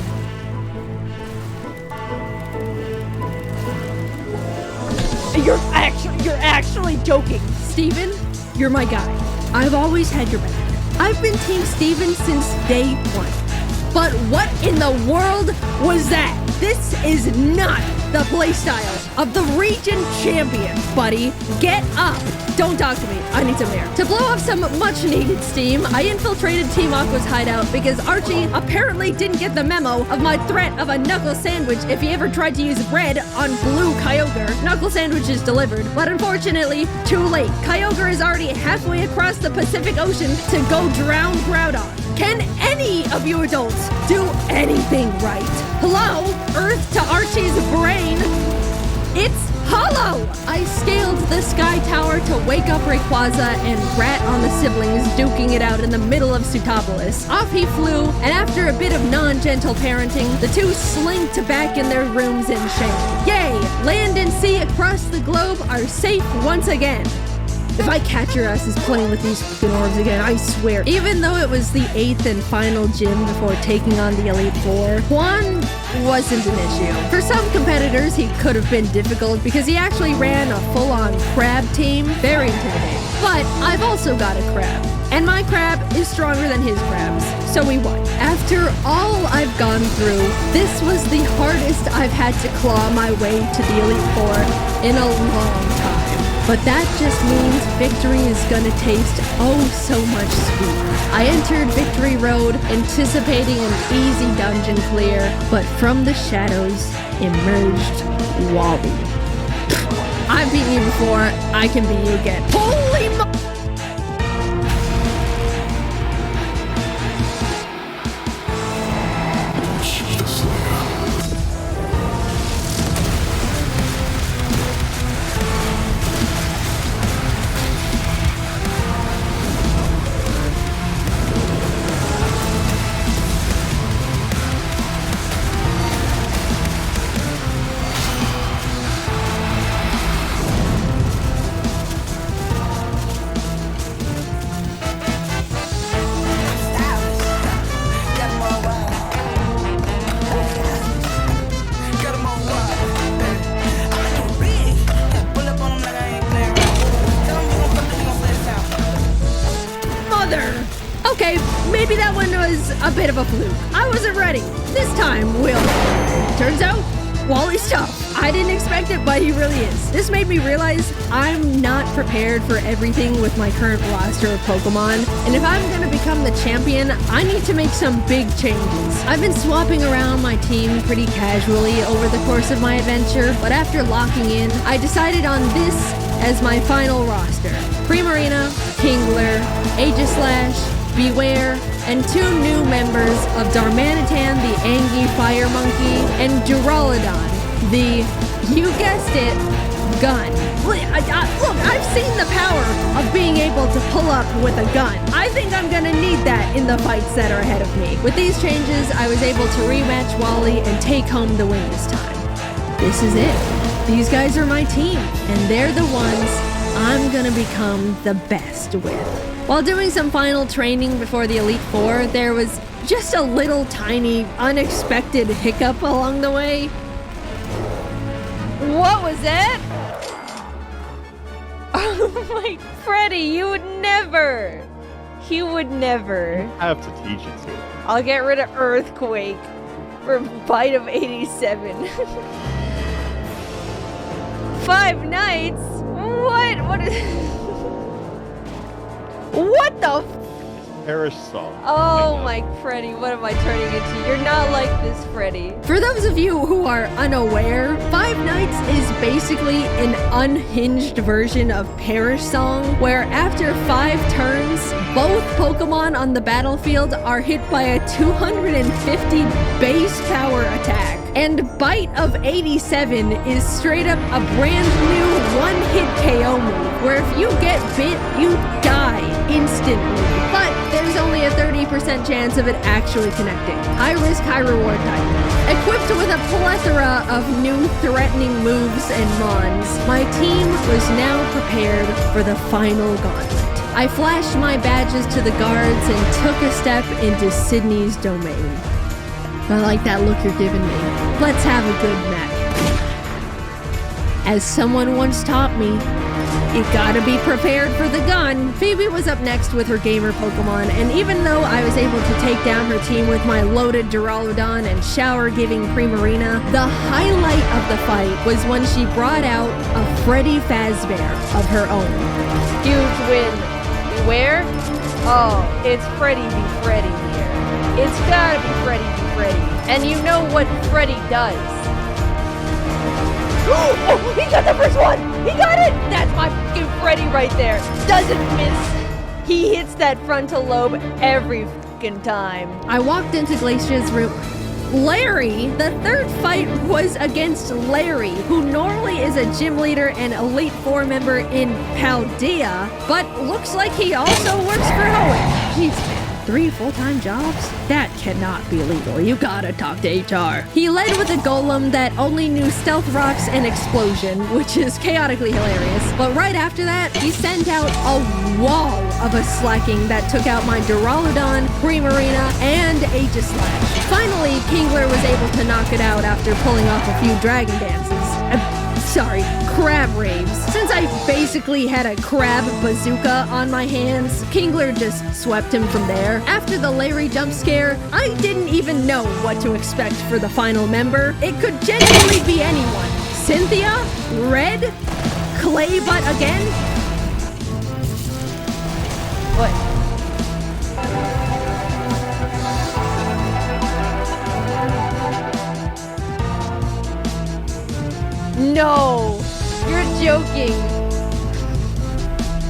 You're actually joking. Steven, you're my guy. I've always had your back. I've been Team Steven since day one. But what in the world was that? This is not the playstyle of the region champion, buddy. Get up. don't talk to me. I need some air. To blow off some much-needed steam, I infiltrated Team Aqua's hideout because Archie apparently didn't get the memo of my threat of a knuckle sandwich if he ever tried to use red on blue Kyogre. Knuckle sandwich is delivered, but unfortunately, too late. Kyogre is already halfway across the Pacific Ocean to go drown Groudon. Can any of you adults do anything right? Hello? Earth to Archie's brain. It's hollow! I scaled the Sky Tower to wake up Rayquaza and rat on the siblings duking it out in the middle of Sutopolis. Off he flew, and after a bit of non-gentle parenting, the two slinked back in their rooms in shame. Yay! Land and sea across the globe are safe once again. If I catch your asses playing with these fucking orbs again, I swear. Even though it was the 8th and final gym before taking on the Elite Four, Juan wasn't an issue. For some competitors, he could have been difficult because he actually ran a full-on crab team. Very intimidating. But I've also got a crab. And my crab is stronger than his crabs, so we won. After all I've gone through, this was the hardest I've had to claw my way to the Elite Four in a long time. But that just means victory is gonna taste oh so much sweeter. I entered Victory Road anticipating an easy dungeon clear, but from the shadows emerged Wally. I've beaten you before, I can beat you again. Holy mo- Okay, maybe that one was a bit of a fluke. I wasn't ready. This time, we'll... Turns out, Wally's tough. I didn't expect it, but he really is. This made me realize I'm not prepared for everything with my current roster of Pokemon, and if I'm gonna become the champion, I need to make some big changes. I've been swapping around my team pretty casually over the course of my adventure, but after locking in, I decided on this as my final roster. Primarina, Kingler, Aegislash, Beware, and 2 new members of Darmanitan, the Angie Fire Monkey, and Duraludon, the, you guessed it, gun. Look, I've seen the power of being able to pull up with a gun. I think I'm gonna need that in the fights that are ahead of me. With these changes, I was able to rematch Wally and take home the win this time. This is it. These guys are my team, and they're the ones I'm gonna become the best with. While doing some final training before the Elite Four, there was just a little tiny, unexpected hiccup along the way. What was that? Oh my, Freddy, you would never. He would never. I have to teach it to you. I'll get rid of Earthquake for Bite of 87. 5 nights? What? What is... What the Perish song. Oh my Freddy, what am I turning into? You're not like this, Freddy. For those of you who are unaware, 5 Nights is basically an unhinged version of Perish Song, where after 5 turns, both Pokemon on the battlefield are hit by a 250 base power attack. And Bite of 87 is straight up a brand new one-hit KO move, where if you get bit, you die instantly. But there's only a 30% chance of it actually connecting. High risk, high reward type. Equipped with a plethora of new threatening moves and mons, my team was now prepared for the final gauntlet. I flashed my badges to the guards and took a step into Sydney's domain. I like that look you're giving me. Let's have a good match. As someone once taught me, you gotta be prepared for the gun. Phoebe was up next with her gamer Pokemon, and even though I was able to take down her team with my loaded Duraludon and shower-giving Primarina, the highlight of the fight was when she brought out a Freddy Fazbear of her own. Huge win. Where? Oh, it's Freddy v. Freddy here. It's gotta be Freddy v. Freddy. And you know what Freddy does. Oh, he got the first one! He got it! That's my fucking Freddy right there. Doesn't miss. He hits that frontal lobe every fucking time. I walked into Glacia's room. Larry! The third fight was against Larry, who normally is a gym leader and Elite Four member in Paldea, but looks like he also works for Hoenn. Jeez, man. 3 full-time jobs? That cannot be legal. You gotta talk to HR. He led with a golem that only knew stealth rocks and explosion, which is chaotically hilarious. But right after that, he sent out a wall of a slacking that took out my Duraludon, Primarina, and Aegislash. Finally, Kingler was able to knock it out after pulling off a few dragon dances. Crab raves. Since I basically had a crab bazooka on my hands, Kingler just swept him from there. After the Larry jump scare, I didn't even know what to expect for the final member. It could genuinely be anyone. Cynthia? Red? Claybutt again? What? No! You're joking!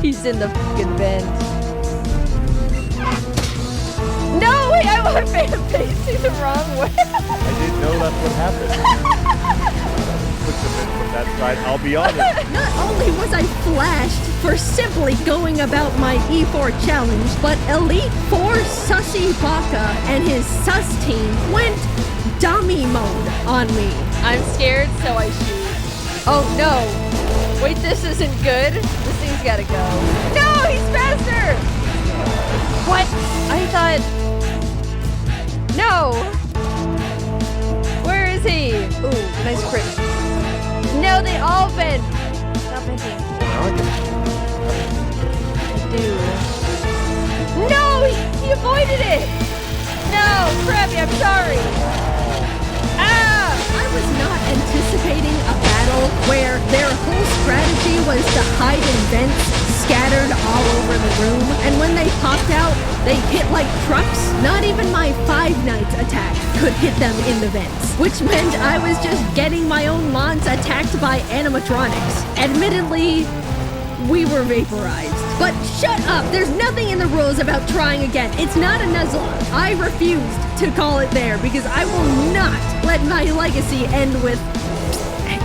He's in the fucking vent. No! Wait, I'm facing the wrong way! I didn't know that's what happened. Look a bit from that side, I'll be honest. Not only was I flashed for simply going about my E4 challenge, but Elite Four Sussy Baka and his sus team went dummy mode on me. I'm scared, so I shoot. Oh no! Wait, this isn't good. This thing's gotta go. No, he's faster! What? I thought... No! Where is he? Ooh, nice crit. No, they all bend. Stop venting. I do. No, he avoided it! No, Krabby, I'm sorry! Ah! I was not anticipating a battle where their whole strategy was to hide in vents scattered all over the room, and when they popped out, they hit like trucks. Not even my Five Nights attack could hit them in the vents, which meant I was just getting my own mons attacked by animatronics. Admittedly, we were vaporized. But shut up! There's nothing in the rules about trying again. It's not a Nuzlocke. I refused to call it there because I will not let my legacy end with... Hey,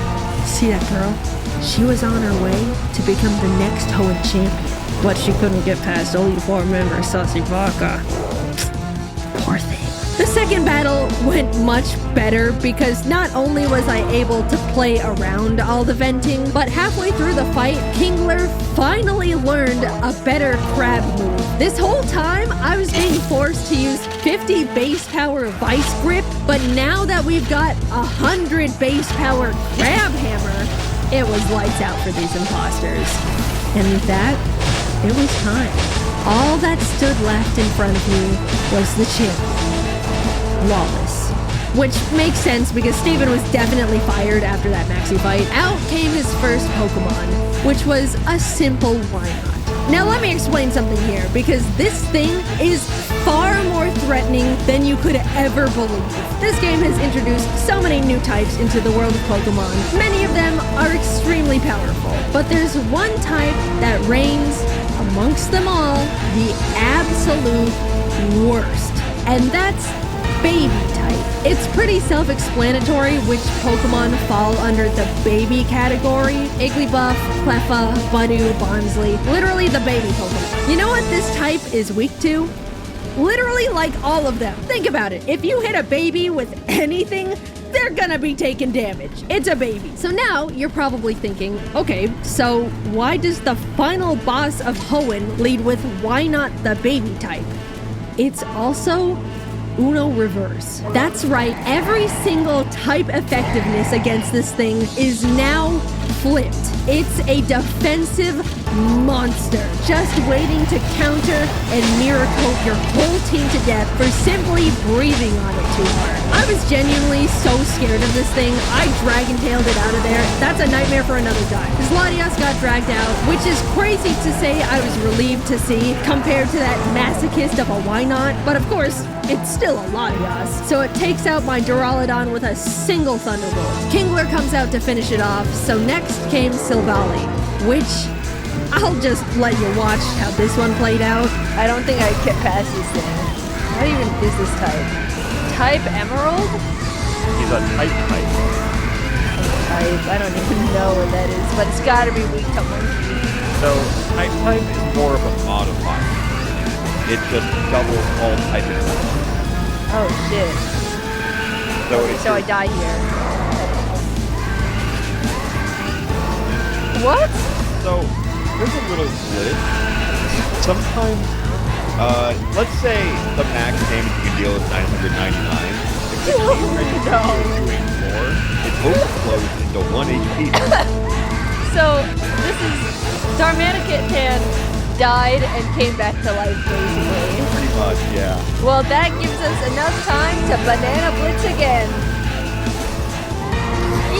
see that girl? She was on her way to become the next Hoenn champion, but she couldn't get past Elite Four member Sussy Baka. Poor thing. The second battle went much better because not only was I able to play around all the venting, but halfway through the fight, Kingler finally learned a better crab move. This whole time, I was being forced to use 50 base power Vice Grip, but now that we've got 100 base power Crab Hammer, it was lights out for these imposters. And with that, it was time. All that stood left in front of me was the champion. Lawless. Which makes sense because Steven was definitely fired after that maxi fight. Out came his first Pokemon, which was a simple Wynaut. Now let me explain something here, because this thing is far more threatening than you could ever believe. This game has introduced so many new types into the world of Pokemon. Many of them are extremely powerful, but there's one type that reigns amongst them all, the absolute worst. And that's baby type. It's pretty self-explanatory which Pokemon fall under the baby category. Igglybuff, Cleffa, Budew, Bonsley. Literally the baby Pokemon. You know what this type is weak to? Literally like all of them. Think about it. If you hit a baby with anything, they're gonna be taking damage. It's a baby. So now you're probably thinking, okay, so why does the final boss of Hoenn lead with Wynaut the baby type? It's also Uno Reverse. That's right, every single type effectiveness against this thing is now flipped. It's a defensive monster, just waiting to counter and mirror coat your whole team to death for simply breathing on it too hard. I was genuinely so scared of this thing, I dragon tailed it out of there. That's a nightmare for another time. Because Latias got dragged out, which is crazy to say I was relieved to see compared to that masochist of a why not. But of course, it's still a Latias. So it takes out my Duraludon with a single Thunderbolt. Kingler comes out to finish it off, so next came Silvally, which I'll just let you watch how this one played out. I don't think I get past this thing. What even is this type? Type Emerald? He's a type. I don't even know what that is, but it's gotta be weak to monkey. So type is more of a modifier. It just doubles all type attacks. Oh shit. So I die here. What? So there's a little glitch. Sometimes, let's say the max damage you can deal is 999. If the team ready is doing more, it overflows into 1 HP. So this is Darmanican died and came back to life basically. Pretty much, yeah. Well, that gives us enough time to Banana Blitz again.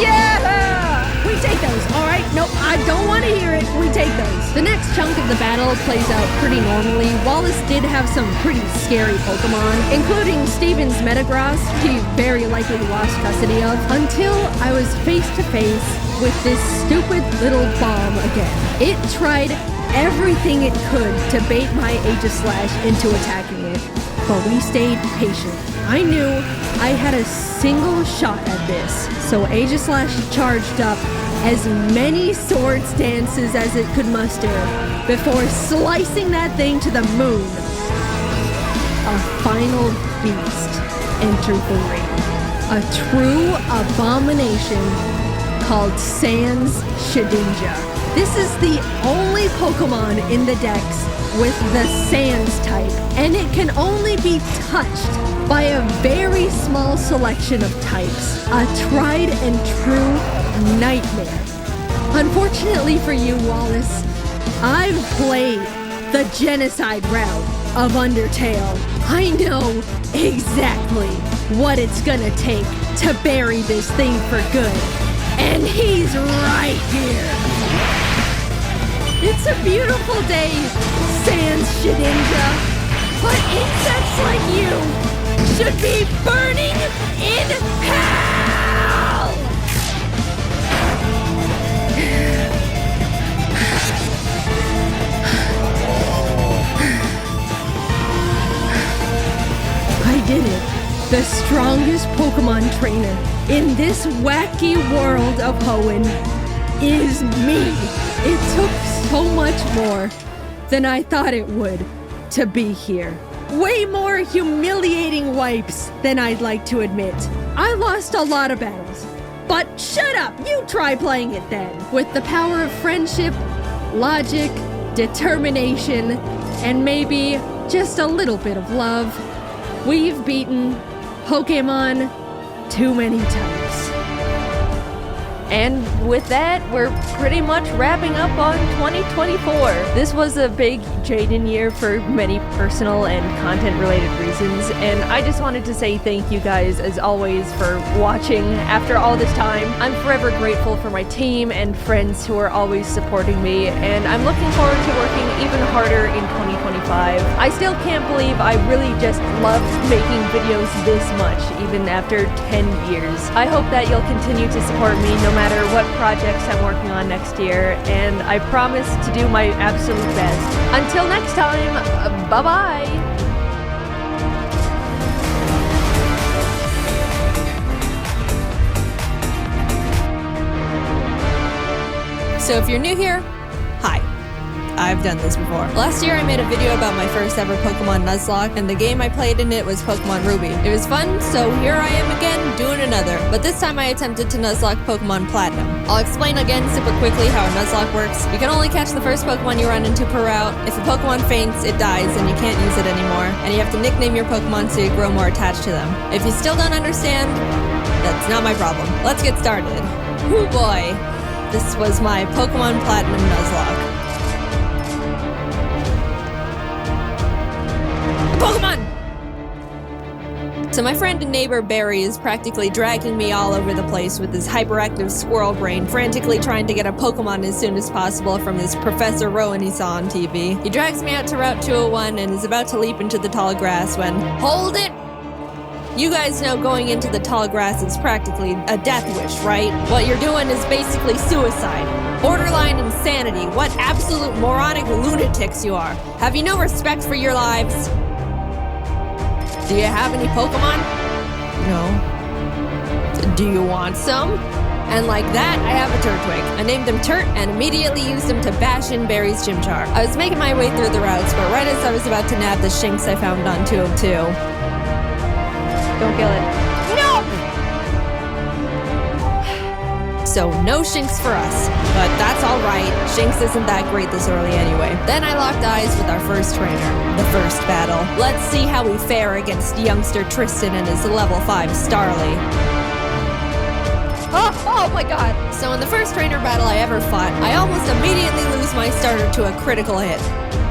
Yeah! We take those, alright? Nope, I don't want to hear it. We take those. The next chunk of the battle plays out pretty normally. Wallace did have some pretty scary Pokemon, including Steven's Metagross, he very likely lost custody of, until I was face to face with this stupid little bomb again. It tried everything it could to bait my Aegislash into attacking it, but we stayed patient. I knew I had a single shot at this, so Aegislash charged up as many sword stances as it could muster before slicing that thing to the moon. A final beast entered the ring. A true abomination called Sans Shedinja. This is the only Pokemon in the Dex with the Sans type, and it can only be touched by a very small selection of types. A tried and true nightmare. Unfortunately for you, Wallace, I've played the genocide route of Undertale. I know exactly what it's gonna take to bury this thing for good. And he's right here. It's a beautiful day, Sans Shedinja, but insects like you should be burning in hell! I did it. The strongest Pokemon trainer in this wacky world of Hoenn is me. It took so much more than I thought it would to be here. Way more humiliating wipes than I'd like to admit. I lost a lot of battles, but shut up, you try playing it then. With the power of friendship, logic, determination, and maybe just a little bit of love, we've beaten Pokemon too many times. And with that, we're pretty much wrapping up on 2024. This was a big Jaden year for many personal and content-related reasons, and I just wanted to say thank you guys, as always, for watching after all this time. I'm forever grateful for my team and friends who are always supporting me, and I'm looking forward to working even harder in 2025. I still can't believe I really just loved making videos this much, even after 10 years. I hope that you'll continue to support me no matter what projects I'm working on next year, and I promise to do my absolute best. Until next time, bye-bye! So if you're new here, hi. I've done this before. Last year I made a video about my first ever Pokemon Nuzlocke, and the game I played in it was Pokemon Ruby. It was fun, so here I am again doing another, but this time I attempted to Nuzlocke Pokemon Platinum. I'll explain again super quickly how a Nuzlocke works. You can only catch the first Pokemon you run into per route. If a Pokemon faints, it dies and you can't use it anymore, and you have to nickname your Pokemon so you grow more attached to them. If you still don't understand, that's not my problem. Let's get started. Oh boy. This was my Pokemon Platinum Nuzlocke. Pokemon! So my friend and neighbor Barry is practically dragging me all over the place with his hyperactive squirrel brain, frantically trying to get a Pokemon as soon as possible from this Professor Rowan he saw on TV. He drags me out to Route 201 and is about to leap into the tall grass when, hold it! You guys know going into the tall grass is practically a death wish, right? What you're doing is basically suicide. Borderline insanity. What absolute moronic lunatics you are. Have you no respect for your lives? Do you have any Pokemon? No. Do you want some? And like that, I have a Turtwig. I named him Turt and immediately used him to bash in Barry's Chimchar. I was making my way through the routes, but right as I was about to nab the Shinx I found on 202. Don't kill it. No! So no Shinx for us, but that's alright. Shinx isn't that great this early anyway. Then I locked eyes with our first trainer, the first battle. Let's see how we fare against youngster Tristan and his level 5 Starly. Oh my god! So in the first trainer battle I ever fought, I almost immediately lose my starter to a critical hit.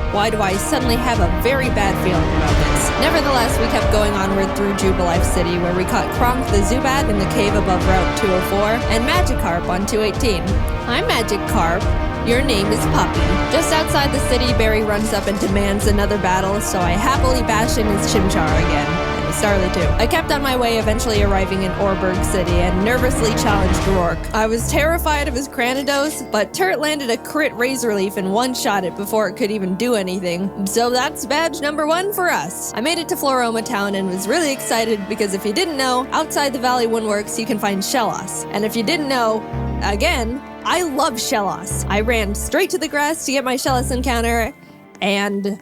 Why do I suddenly have a very bad feeling about this? Nevertheless, we kept going onward through Jubilife City, where we caught Kronk the Zubat in the cave above Route 204, and Magikarp on 218. I'm Magikarp. Your name is Puppy. Just outside the city, Barry runs up and demands another battle, so I happily bash in his Chimchar again. Starly too. I kept on my way, eventually arriving in Orberg City, and nervously challenged Rourke. I was terrified of his Cranidos, but Turt landed a crit Razor Leaf and one-shot it before it could even do anything. So that's badge number 1 for us. I made it to Floroma Town and was really excited because if you didn't know, outside the Valley Woodworks you can find Shellos. And if you didn't know, again, I love Shellos. I ran straight to the grass to get my Shellos encounter, and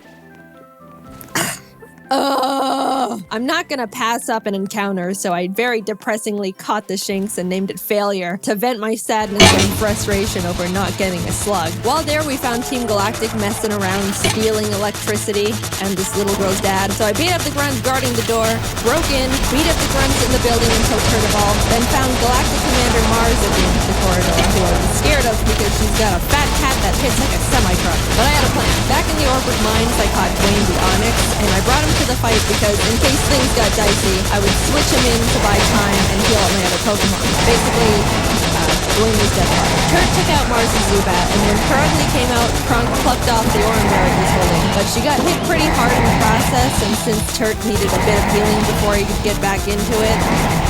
I'm not gonna pass up an encounter, so I very depressingly caught the Shinx and named it Failure to vent my sadness and frustration over not getting a slug. While there, we found Team Galactic messing around, stealing electricity, and this little girl's dad. So I beat up the grunts guarding the door, broke in, beat up the grunts in the building until Turt evolved, then found Galactic Commander Mars at the end of the corridor, who I was scared of because she's got a fat cat that hits like a semi-truck. But I had a plan. Back in the Orbic Mines, I caught Dwayne the Onyx, and I brought him to the fight because in case things got dicey, I would switch him in to buy time and heal up my other Pokemon. Basically, Dwayne was dead. Turt took out Mars' Zubat, and when Karugly came out, Kronk plucked off the Oranberry he was holding. But she got hit pretty hard in the process, and since Turt needed a bit of healing before he could get back into it,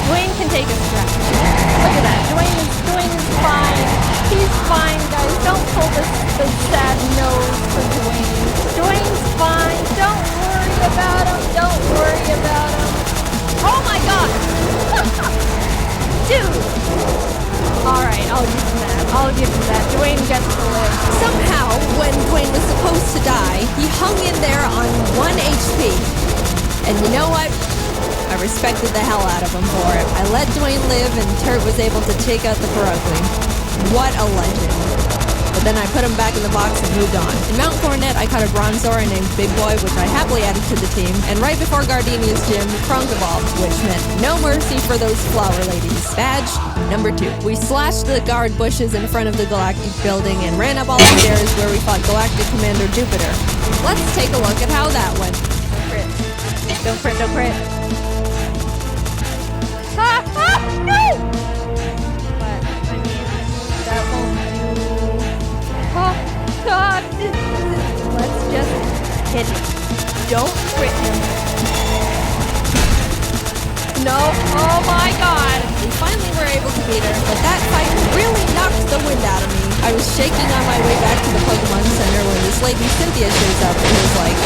Dwayne can take a scratch. Look at that. Dwayne is fine. He's fine, guys. Don't pull the sad nose for Dwayne. Dwayne's fine. Don't worry about him. Don't worry about him. Oh my god! Dude! Alright, I'll give him that. I'll give him that. Dwayne gets to live. Somehow, when Dwayne was supposed to die, he hung in there on 1 HP. And you know what? I respected the hell out of him for it. I let Dwayne live, and Turt was able to take out the Karugly. What a legend. But then I put him back in the box and moved on. In Mount Coronet, I caught a Bronzor named Big Boy, which I happily added to the team. And right before Gardenia's gym, Kronk evolved, which meant no mercy for those flower ladies. Badge number 2. We slashed the guard bushes in front of the Galactic building and ran up all the stairs where we fought Galactic Commander Jupiter. Let's take a look at how that went. Don't crit, don't crit. Ha! Ha! No! But, I mean, that won't do. Oh, God! Let's just hit him. Don't crit him. No! Oh my God! We finally were able to beat her, but that fight really knocked the wind out of me. I was shaking on my way back to the Pokemon Center when this lady Cynthia shows up and was like,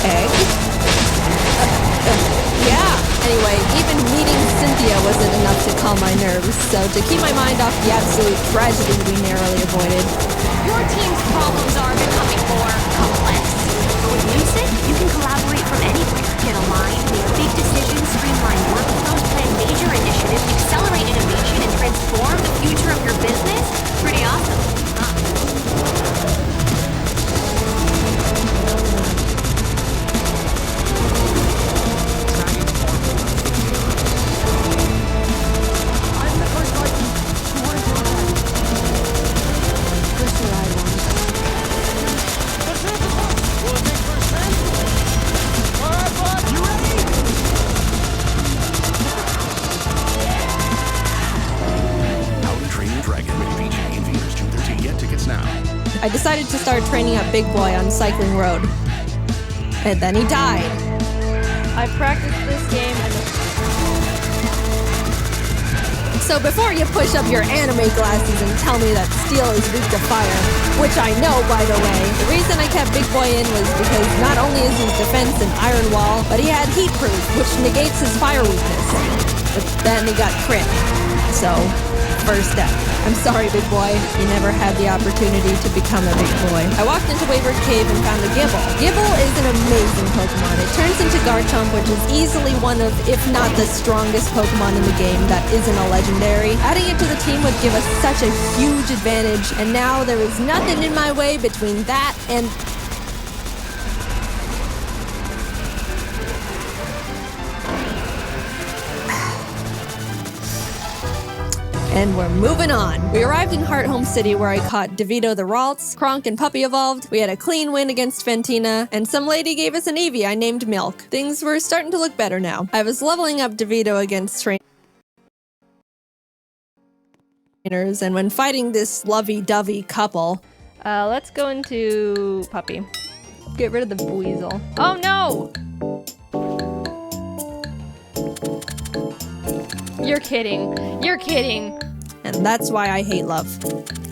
egg? Yeah. Anyway, even meeting Cynthia wasn't enough to calm my nerves, so to keep my mind off the absolute tragedy we narrowly avoided. Your team's problems are becoming more complex. But with Lucid, you can collaborate from anywhere, get aligned, make big decisions, streamline workflows, plan major initiatives, accelerate innovation, and transform the future of your business. Pretty awesome, huh? start training up Big Boy on Cycling Road. And then he died. I practiced this game and So before you push up your anime glasses and tell me that steel is weak to fire, which I know, by the way, the reason I kept Big Boy in was because not only is his defense an iron wall, but he had heat proof, which negates his fire weakness. But then he got crit. So, first step. I'm sorry, Big Boy. You never had the opportunity to become a big boy. I walked into Wayward Cave and found a Gibble. Gibble is an amazing Pokemon. It turns into Garchomp, which is easily one of, if not the strongest Pokemon in the game that isn't a legendary. Adding it to the team would give us such a huge advantage, and now there is nothing in my way between that and... And we're moving on. We arrived in Hearthome City where I caught DeVito the Ralts, Kronk and Puppy evolved, we had a clean win against Fantina, and some lady gave us an Eevee I named Milk. Things were starting to look better now. I was leveling up DeVito against trainers, and when fighting this lovey-dovey couple... let's go into Puppy. Get rid of the weasel. Oh no! You're kidding. You're kidding. And that's why I hate love.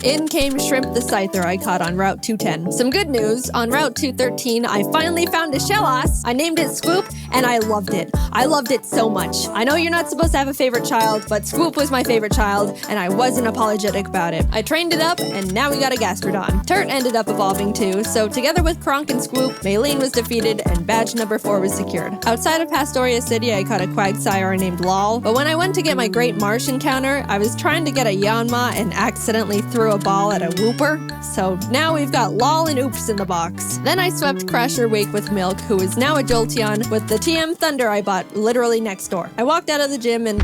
In came Shrimp the Scyther I caught on Route 210. Some good news, on Route 213, I finally found a Shellos. I named it Swoop, and I loved it. I loved it so much. I know you're not supposed to have a favorite child, but Swoop was my favorite child, and I wasn't apologetic about it. I trained it up, and now we got a Gastrodon. Turt ended up evolving too, so together with Kronk and Swoop, Maylene was defeated, and badge number 4 was secured. Outside of Pastoria City, I caught a Quagsire named Lol, but when I went to get my Great Marsh encounter, I was trying to get a Yanma and accidentally threw a ball at a Wooper. So now we've got Lol and Oops in the box. Then I swept Crasher Wake with Milk, who is now a Jolteon, with the TM Thunder I bought literally next door. I walked out of the gym and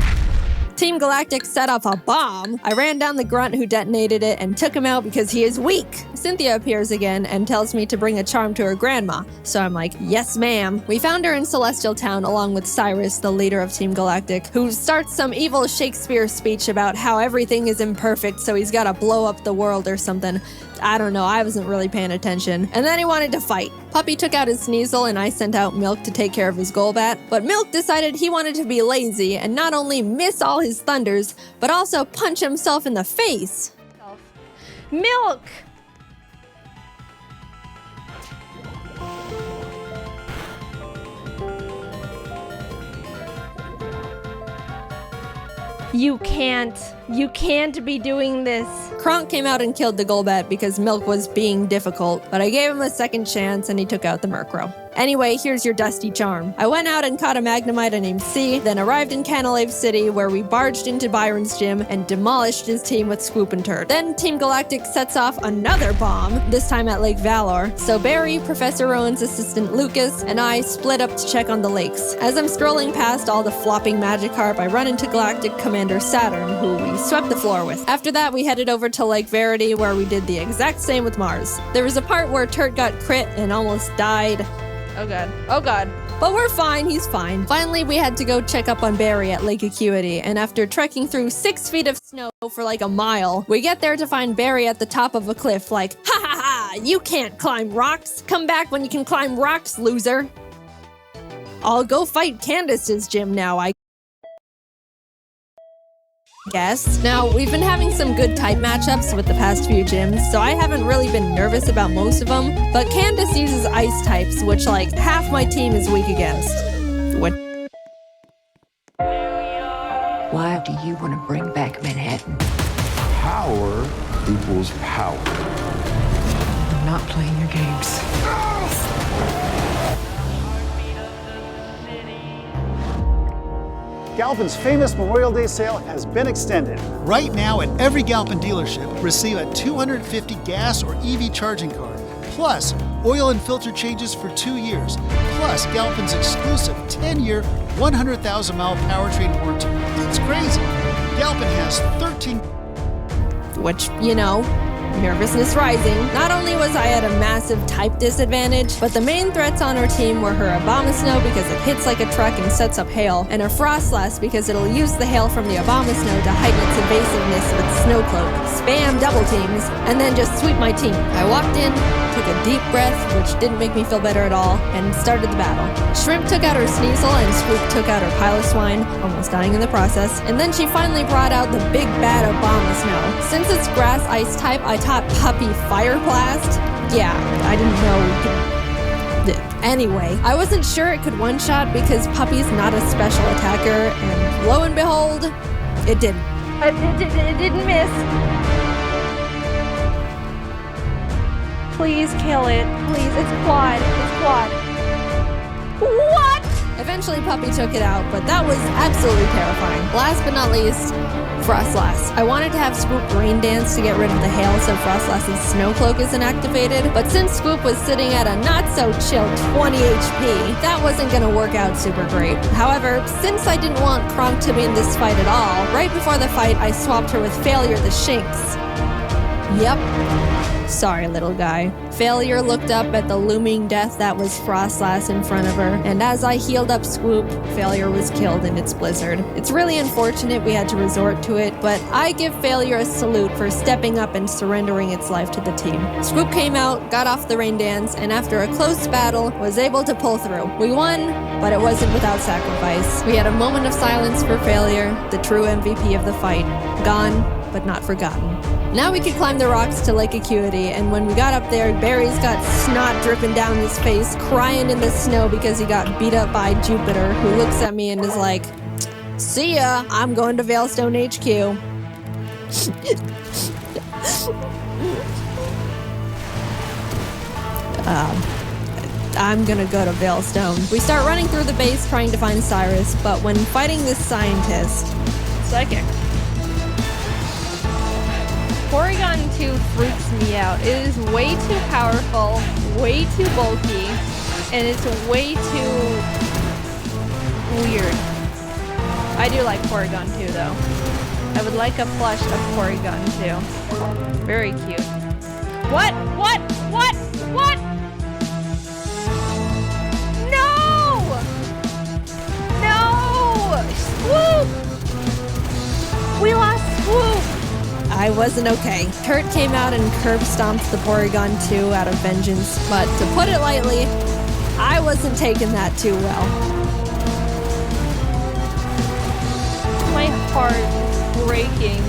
Team Galactic set off a bomb. I ran down the grunt who detonated it and took him out because he is weak. Cynthia appears again and tells me to bring a charm to her grandma. So I'm like, yes ma'am. We found her in Celestial Town along with Cyrus, the leader of Team Galactic, who starts some evil Shakespeare speech about how everything is imperfect, so he's gotta blow up the world or something. I don't know, I wasn't really paying attention. And then he wanted to fight. Puppy took out his Sneasel and I sent out Milk to take care of his Golbat. But Milk decided he wanted to be lazy and not only miss all his thunders, but also punch himself in the face. Milk! You can't be doing this. Kronk came out and killed the Golbat because Milk was being difficult, but I gave him a second chance and he took out the Murkrow. Anyway, here's your dusty charm. I went out and caught a Magnemite named C, then arrived in Canalave City where we barged into Byron's gym and demolished his team with Swoop and Turd. Then Team Galactic sets off another bomb, this time at Lake Valor. So Barry, Professor Rowan's assistant Lucas, and I split up to check on the lakes. As I'm strolling past all the flopping Magikarp, I run into Galactic Commander Saturn, who we swept the floor with. After that, we headed over to Lake Verity where we did the exact same with Mars. There was a part where Turt got crit and almost died. Oh god. Oh god. But we're fine, he's fine. Finally, we had to go check up on Barry at Lake Acuity, and after trekking through 6 feet of snow for like a mile, we get there to find Barry at the top of a cliff like, ha ha ha, you can't climb rocks. Come back when you can climb rocks, loser. I'll go fight Candace's gym now, I guess. Now, we've been having some good type matchups with the past few gyms, so I haven't really been nervous about most of them, but Candace uses ice types, which like half my team is weak against. What? Why do you want to bring back Manhattan? Power equals power. I'm not playing your games. Galpin's famous Memorial Day sale has been extended. Right now, at every Galpin dealership, receive a 250 gas or EV charging card, plus oil and filter changes for 2 years, plus Galpin's exclusive 10-year, 100,000-mile powertrain warranty. It's crazy. Galpin has 13... Which, you know, nervousness rising. Not only was I at a massive type disadvantage, but the main threats on our team were her Abomasnow because it hits like a truck and sets up hail, and her Frostlass because it'll use the hail from the Abomasnow to heighten its evasiveness with Snow Cloak, spam double teams, and then just sweep my team. I walked in, took a deep breath, which didn't make me feel better at all, and started the battle. Shrimp took out her Sneasel and Swoop took out her Piloswine, almost dying in the process, and then she finally brought out the big bad Abomasnow. Since it's grass ice type, I taught Puppy Fire Blast. Yeah, I didn't know we could... Anyway, I wasn't sure it could one-shot because Puppy's not a special attacker, and lo and behold, it did. It didn't miss. Please kill it. Please, it's quad. It's quad. What? Eventually Puppy took it out, but that was absolutely terrifying. Last but not least, Frostlass. I wanted to have Swoop Rain Dance to get rid of the hail so Frostlass's Snow Cloak isn't activated, but since Swoop was sitting at a not-so-chill 20 HP, that wasn't gonna work out super great. However, since I didn't want Kronk to be in this fight at all, right before the fight I swapped her with Failure the Shinx. Yep. Sorry, little guy. Failure looked up at the looming death that was Frostlass in front of her, and as I healed up Swoop, Failure was killed in its blizzard. It's really unfortunate we had to resort to it, but I give Failure a salute for stepping up and surrendering its life to the team. Swoop came out, got off the rain dance, and after a close battle, was able to pull through. We won, but it wasn't without sacrifice. We had a moment of silence for Failure, the true MVP of the fight. Gone, but not forgotten. Now we could climb the rocks to Lake Acuity, and when we got up there, Barry's got snot dripping down his face, crying in the snow because he got beat up by Jupiter, who looks at me and is like, "See ya, I'm going to Veilstone HQ." I'm gonna go to Veilstone. We start running through the base trying to find Cyrus, but when fighting this scientist... Psychic. Porygon 2 freaks me out. It is way too powerful, way too bulky, and it's way too weird. I do like Porygon 2 though. I would like a plush of Porygon 2. Very cute. What? What? What? What? No! No! Swoop! We lost Swoop! I wasn't okay. Kurt came out and curb stomped the Porygon 2 out of vengeance, but to put it lightly, I wasn't taking that too well. My heart is breaking.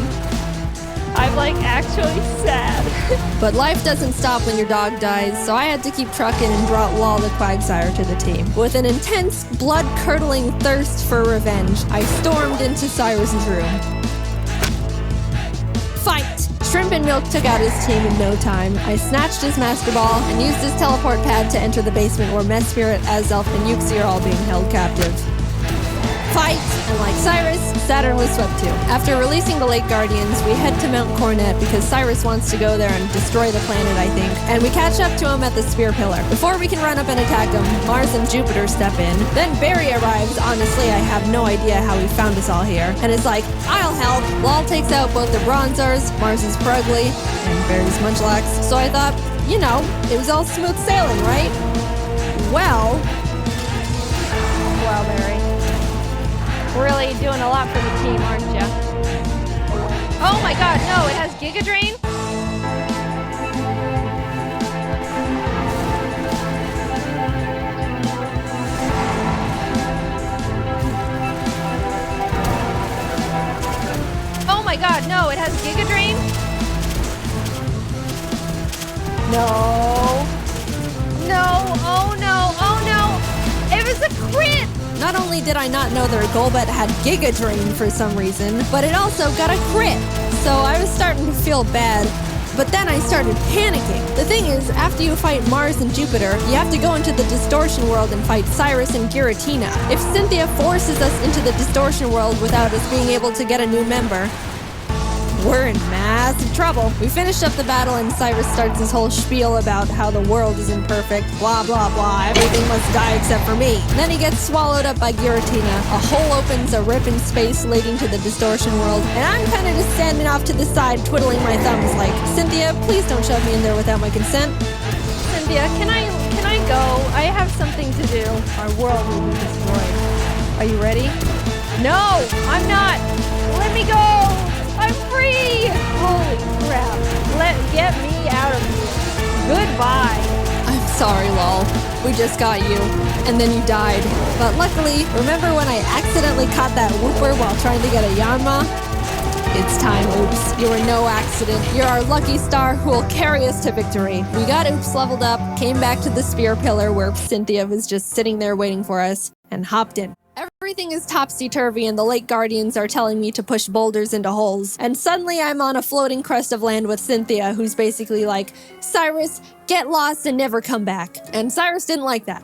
I'm like actually sad. But life doesn't stop when your dog dies, so I had to keep trucking and brought Lol the Quagsire to the team. With an intense, blood-curdling thirst for revenge, I stormed into Cyrus's room. Fight! Shrimp and Milk took out his team in no time. I snatched his Master Ball and used his teleport pad to enter the basement where Mesprit, Azelf, and Uxie are all being held captive. Fight! And like Cyrus, Saturn was swept too. After releasing the Lake Guardians, we head to Mount Coronet because Cyrus wants to go there and destroy the planet, I think. And we catch up to him at the Spear Pillar. Before we can run up and attack him, Mars and Jupiter step in. Then Barry arrives. Honestly, I have no idea how he found us all here. And it's like, I'll help. Lol takes out both the Bronzors, Mars's Purugly, and Barry's Munchlax. So I thought, you know, it was all smooth sailing, right? Well, Barry. Really doing a lot for the team, aren't you? Oh my god, no, it has Giga Drain? Oh my god, no, it has Giga Drain? No. No, oh no, oh no! It was a crit! Not only did I not know their Golbat had Giga Drain for some reason, but it also got a crit. So I was starting to feel bad, but then I started panicking. The thing is, after you fight Mars and Jupiter, you have to go into the Distortion World and fight Cyrus and Giratina. If Cynthia forces us into the Distortion World without us being able to get a new member, we're in massive trouble. We finished up the battle and Cyrus starts his whole spiel about how the world isn't perfect, blah blah blah, everything must die except for me. And then he gets swallowed up by Giratina. A hole opens, a rip in space leading to the distortion world, and I'm kind of just standing off to the side twiddling my thumbs like, Cynthia, please don't shove me in there without my consent. Cynthia, can I go? I have something to do. Our world will be destroyed. Are you ready? No, I'm not. Let me go. I'm free. Holy crap. Get me out of here. Goodbye. I'm sorry, lol. We just got you, and then you died. But luckily, remember when I accidentally caught that whooper while trying to get a Yanma? It's time, Oops. You are no accident. You're our lucky star who will carry us to victory. We got Oops leveled up, came back to the spear pillar where Cynthia was just sitting there waiting for us, and hopped in. Everything is topsy-turvy and the lake guardians are telling me to push boulders into holes. And suddenly I'm on a floating crest of land with Cynthia, who's basically like, Cyrus, get lost and never come back. And Cyrus didn't like that.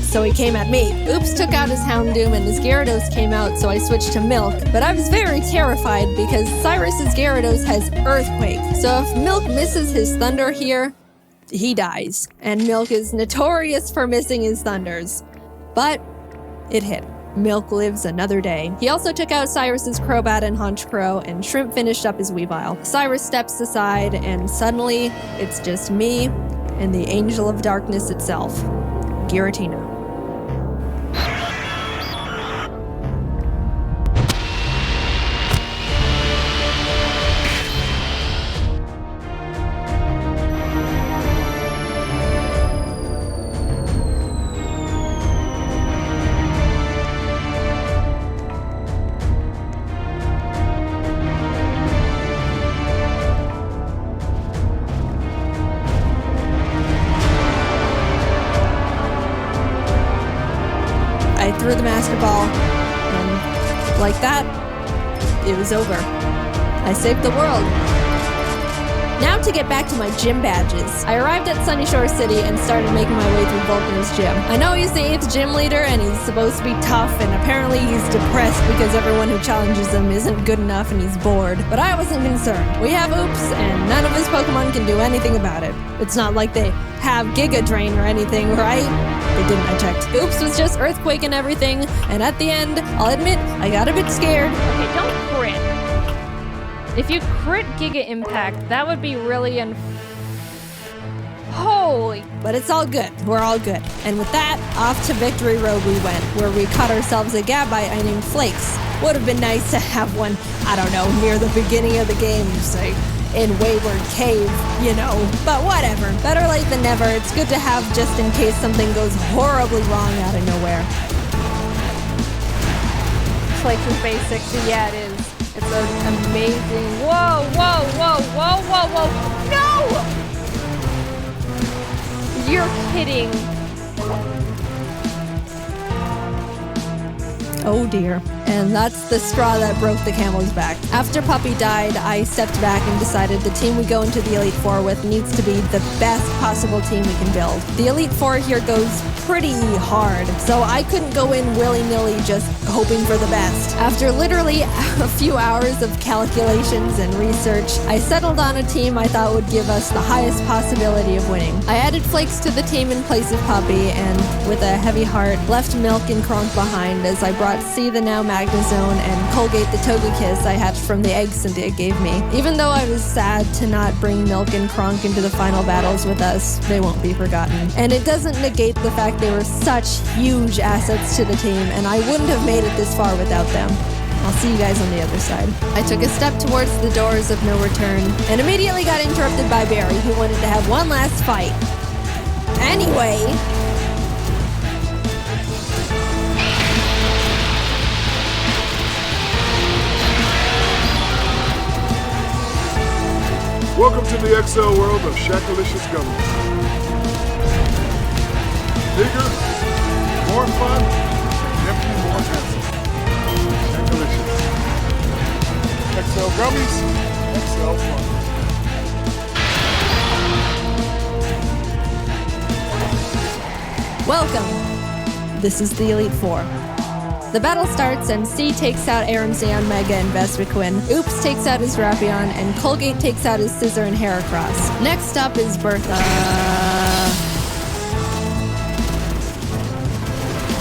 So he came at me. Oops took out his Houndoom and his Gyarados came out, so I switched to Milk. But I was very terrified because Cyrus's Gyarados has Earthquake. So if Milk misses his Thunder here, he dies. And Milk is notorious for missing his Thunders. But it hit. Milk lives another day. He also took out Cyrus's Crobat and Honchkrow, and Shrimp finished up his Weavile. Cyrus steps aside, and suddenly, it's just me and the Angel of Darkness itself, Giratina. Threw the Master Ball, and like that, it was over. I saved the world. Now to get back to my gym badges. I arrived at Sunnyshore's City and started making my way through Vulcan's gym. I know he's the 8th gym leader and he's supposed to be tough, and apparently he's depressed because everyone who challenges him isn't good enough and he's bored. But I wasn't concerned. We have Oops, and none of his Pokemon can do anything about it. It's not like they have Giga Drain or anything, right? They didn't, I checked. Oops was just Earthquake and everything, and at the end, I'll admit, I got a bit scared. Okay, don't crit. If you crit Giga Impact, that would be really holy. But it's all good. We're all good. And with that, off to Victory Road we went, where we caught ourselves a Gabite I named Flakes. Would have been nice to have one, I don't know, near the beginning of the game, say, in Wayward Cave, you know. But whatever. Better late than never. It's good to have just in case something goes horribly wrong out of nowhere. Flakes is base 60, yeah it is. It's amazing. Whoa, whoa, whoa, whoa, whoa, whoa. No! You're kidding. Oh dear. And that's the straw that broke the camel's back. After Puppy died, I stepped back and decided the team we go into the Elite Four with needs to be the best possible team we can build. The Elite Four here goes pretty hard, so I couldn't go in willy-nilly just hoping for the best. After literally a few hours of calculations and research, I settled on a team I thought would give us the highest possibility of winning. I added Flakes to the team in place of Puppy, and with a heavy heart, left Milk and Kronk behind as I brought C the now Magnezone and Colgate the Togekiss I hatched from the eggs Cynthia gave me. Even though I was sad to not bring Milk and Kronk into the final battles with us, they won't be forgotten. And it doesn't negate the fact they were such huge assets to the team, and I wouldn't have made it this far without them. I'll see you guys on the other side. I took a step towards the doors of no return, and immediately got interrupted by Barry, who wanted to have one last fight. Anyway... Welcome to the XL world of Shakalicious Gummies. Bigger, more fun, definitely more handsome. Shakalicious. XL Gummies, XL fun. Welcome. This is the Elite Four. The battle starts and C takes out Aram Zeon Mega and Vespiquen. Oops takes out his Rapion, and Colgate takes out his Scissor and Heracross. Next up is Bertha.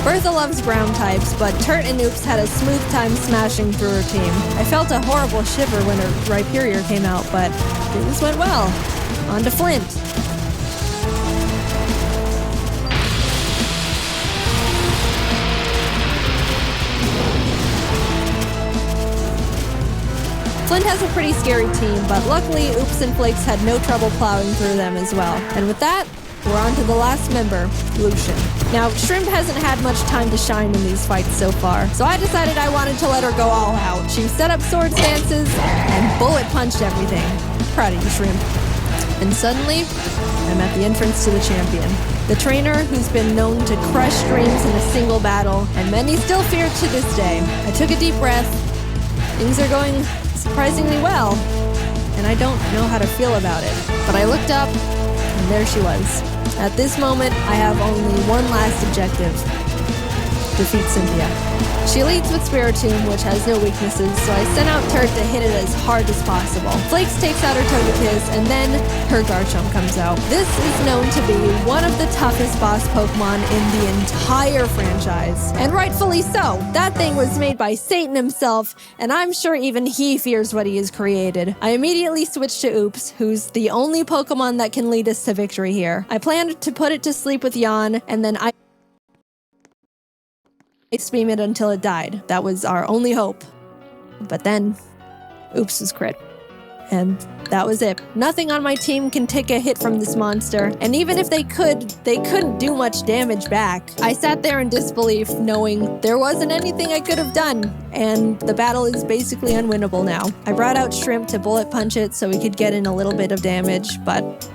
Bertha loves ground types, but Turt and Oops had a smooth time smashing through her team. I felt a horrible shiver when her Rhyperior came out, but things went well. On to Flint. Flint has a pretty scary team, but luckily Oops and Flakes had no trouble plowing through them as well. And with that, we're on to the last member, Lucian. Now, Shrimp hasn't had much time to shine in these fights so far, so I decided I wanted to let her go all out. She set up sword stances and bullet punched everything. Proud of you, Shrimp. And suddenly, I'm at the entrance to the champion. The trainer who's been known to crush dreams in a single battle, and many still fear to this day. I took a deep breath. Things are going surprisingly well, and I don't know how to feel about it. But I looked up, and there she was. At this moment, I have only one last objective: defeat Cynthia. She leads with Spiritomb, which has no weaknesses, so I sent out Turt to hit it as hard as possible. Flakes takes out her Togekiss, and then her Garchomp comes out. This is known to be one of the toughest boss Pokemon in the entire franchise. And rightfully so. That thing was made by Satan himself, and I'm sure even he fears what he has created. I immediately switched to Oops, who's the only Pokemon that can lead us to victory here. I planned to put it to sleep with Yawn, and then I beam it until it died. That was our only hope. But then, Oops was crit. And that was it. Nothing on my team can take a hit from this monster, and even if they could, they couldn't do much damage back. I sat there in disbelief, knowing there wasn't anything I could have done, and the battle is basically unwinnable now. I brought out Shrimp to bullet punch it so we could get in a little bit of damage, but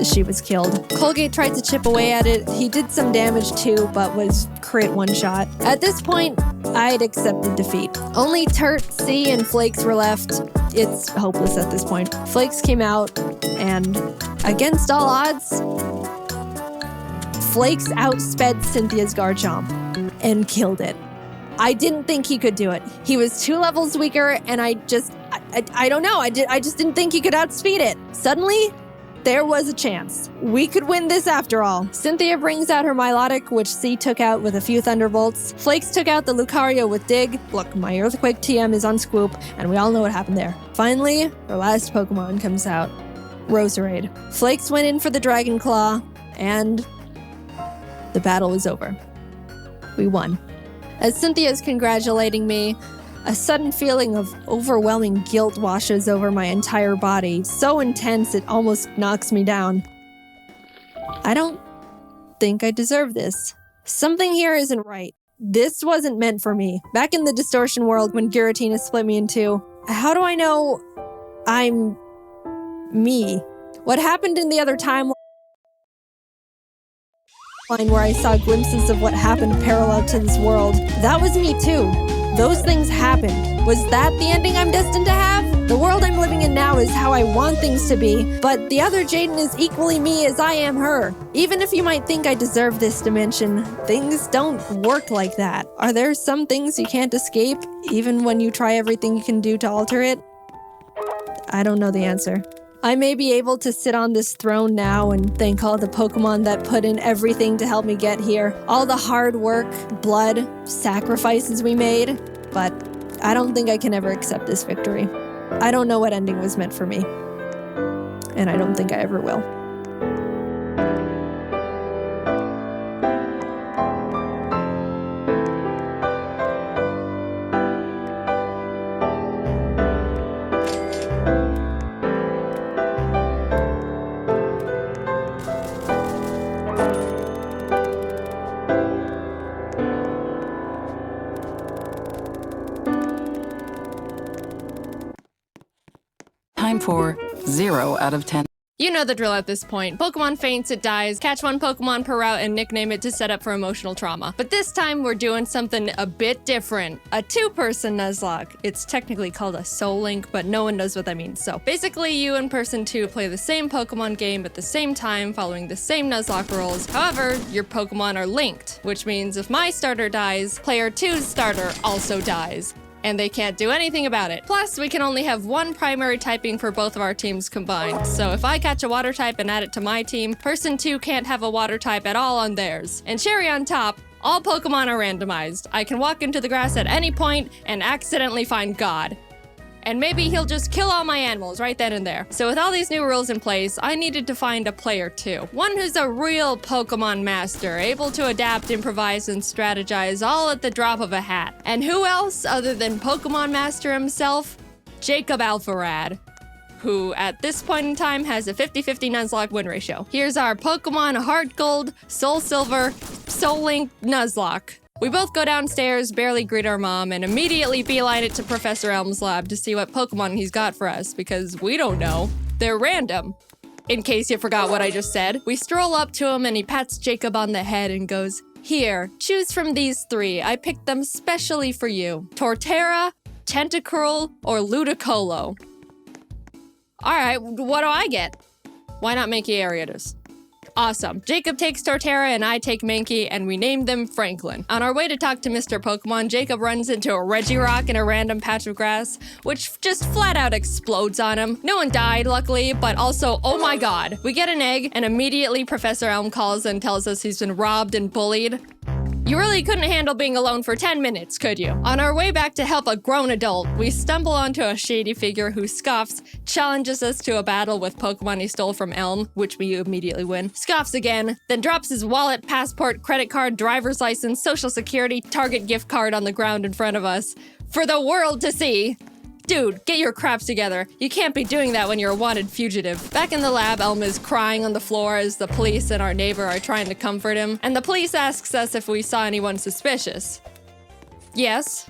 she was killed. Colgate tried to chip away at it. He did some damage too, but was crit one shot. At this point, I'd accepted defeat. Only Turt, C, and Flakes were left. It's hopeless at this point. Flakes came out, and against all odds, Flakes outsped Cynthia's Garchomp and killed it. I didn't think he could do it. He was 2 levels weaker, and I don't know. I just didn't think he could outspeed it. Suddenly, there was a chance. We could win this after all. Cynthia brings out her Milotic, which C took out with a few Thunderbolts. Flakes took out the Lucario with Dig. Look, my Earthquake TM is on Scoop, and we all know what happened there. Finally, our last Pokemon comes out, Roserade. Flakes went in for the Dragon Claw, and the battle was over. We won. As Cynthia's congratulating me, a sudden feeling of overwhelming guilt washes over my entire body, so intense it almost knocks me down. I don't think I deserve this. Something here isn't right. This wasn't meant for me. Back in the Distortion world when Giratina split me in two, how do I know I'm me? What happened in the other timeline where I saw glimpses of what happened parallel to this world, that was me too. Those things happened. Was that the ending I'm destined to have? The world I'm living in now is how I want things to be, but the other Jaden is equally me as I am her. Even if you might think I deserve this dimension, things don't work like that. Are there some things you can't escape, even when you try everything you can do to alter it? I don't know the answer. I may be able to sit on this throne now and thank all the Pokemon that put in everything to help me get here. All the hard work, blood, sacrifices we made. But I don't think I can ever accept this victory. I don't know what ending was meant for me. And I don't think I ever will. Time for 0 out of 10. You know the drill at this point. Pokemon faints, it dies, catch one Pokemon per route and nickname it to set up for emotional trauma. But this time we're doing something a bit different. A two-person Nuzlocke. It's technically called a Soul Link, but no one knows what that means. So basically you and person 2 play the same Pokemon game at the same time, following the same Nuzlocke rules. However, your Pokemon are linked, which means if my starter dies, player 2's starter also dies. And they can't do anything about it. Plus, we can only have one primary typing for both of our teams combined. So if I catch a water type and add it to my team, person 2 can't have a water type at all on theirs. And cherry on top, all Pokemon are randomized. I can walk into the grass at any point and accidentally find God. And maybe he'll just kill all my animals right then and there. So with all these new rules in place, I needed to find a player 2. One who's a real Pokemon master, able to adapt, improvise, and strategize all at the drop of a hat. And who else other than Pokemon Master himself? Jacob Alpharad, who at this point in time has a 50-50 Nuzlocke win ratio. Here's our Pokemon Heart Gold, Soul Silver, Soul Link Nuzlocke. We both go downstairs, barely greet our mom, and immediately beeline it to Professor Elm's lab to see what Pokemon he's got for us, because we don't know. They're random. In case you forgot what I just said. We stroll up to him and he pats Jacob on the head and goes, "Here, choose from these 3. I picked them specially for you. Torterra, Tentacruel, or Ludicolo." Alright, what do I get? Why not Mankey Ariatus? Awesome. Jacob takes Torterra and I take Mankey, and we name them Franklin. On our way to talk to Mr. Pokemon, Jacob runs into a Regirock in a random patch of grass, which just flat out explodes on him. No one died, luckily, but also, oh my god. We get an egg, and immediately Professor Elm calls and tells us he's been robbed and bullied. You really couldn't handle being alone for 10 minutes, could you? On our way back to help a grown adult, we stumble onto a shady figure who scoffs, challenges us to a battle with Pokemon he stole from Elm, which we immediately win, scoffs again, then drops his wallet, passport, credit card, driver's license, social security, Target gift card on the ground in front of us for the world to see. Dude, get your craps together. You can't be doing that when you're a wanted fugitive. Back in the lab, Elm is crying on the floor as the police and our neighbor are trying to comfort him, and the police asks us if we saw anyone suspicious. Yes.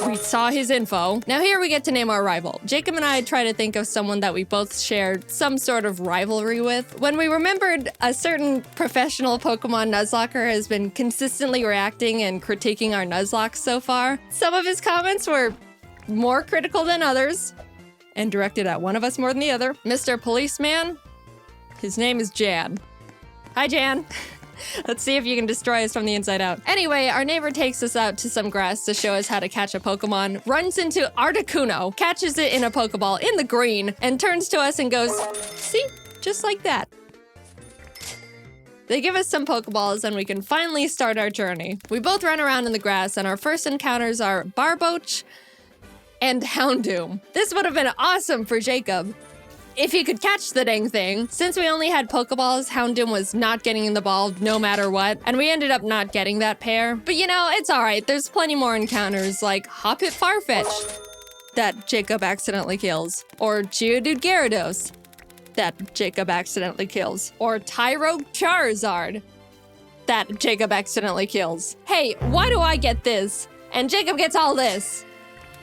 We saw his info. Now here we get to name our rival. Jacob and I try to think of someone that we both shared some sort of rivalry with. When we remembered a certain professional Pokemon Nuzlocker has been consistently reacting and critiquing our Nuzlocks so far, some of his comments were more critical than others, and directed at one of us more than the other. Mr. Policeman, his name is Jan. Hi, Jan. Let's see if you can destroy us from the inside out. Anyway, our neighbor takes us out to some grass to show us how to catch a Pokemon, runs into Articuno, catches it in a Pokeball in the green, and turns to us and goes, "See? Just like that." They give us some Pokeballs and we can finally start our journey. We both run around in the grass, and our first encounters are Barboach and Houndoom. This would have been awesome for Jacob if he could catch the dang thing. Since we only had Pokeballs, Houndoom was not getting in the ball no matter what, and we ended up not getting that pair. But you know, it's alright. There's plenty more encounters like Hoppip Farfetch that Jacob accidentally kills, or Geodude Gyarados that Jacob accidentally kills, or Tyro Charizard that Jacob accidentally kills. Hey, why do I get this? And Jacob gets all this.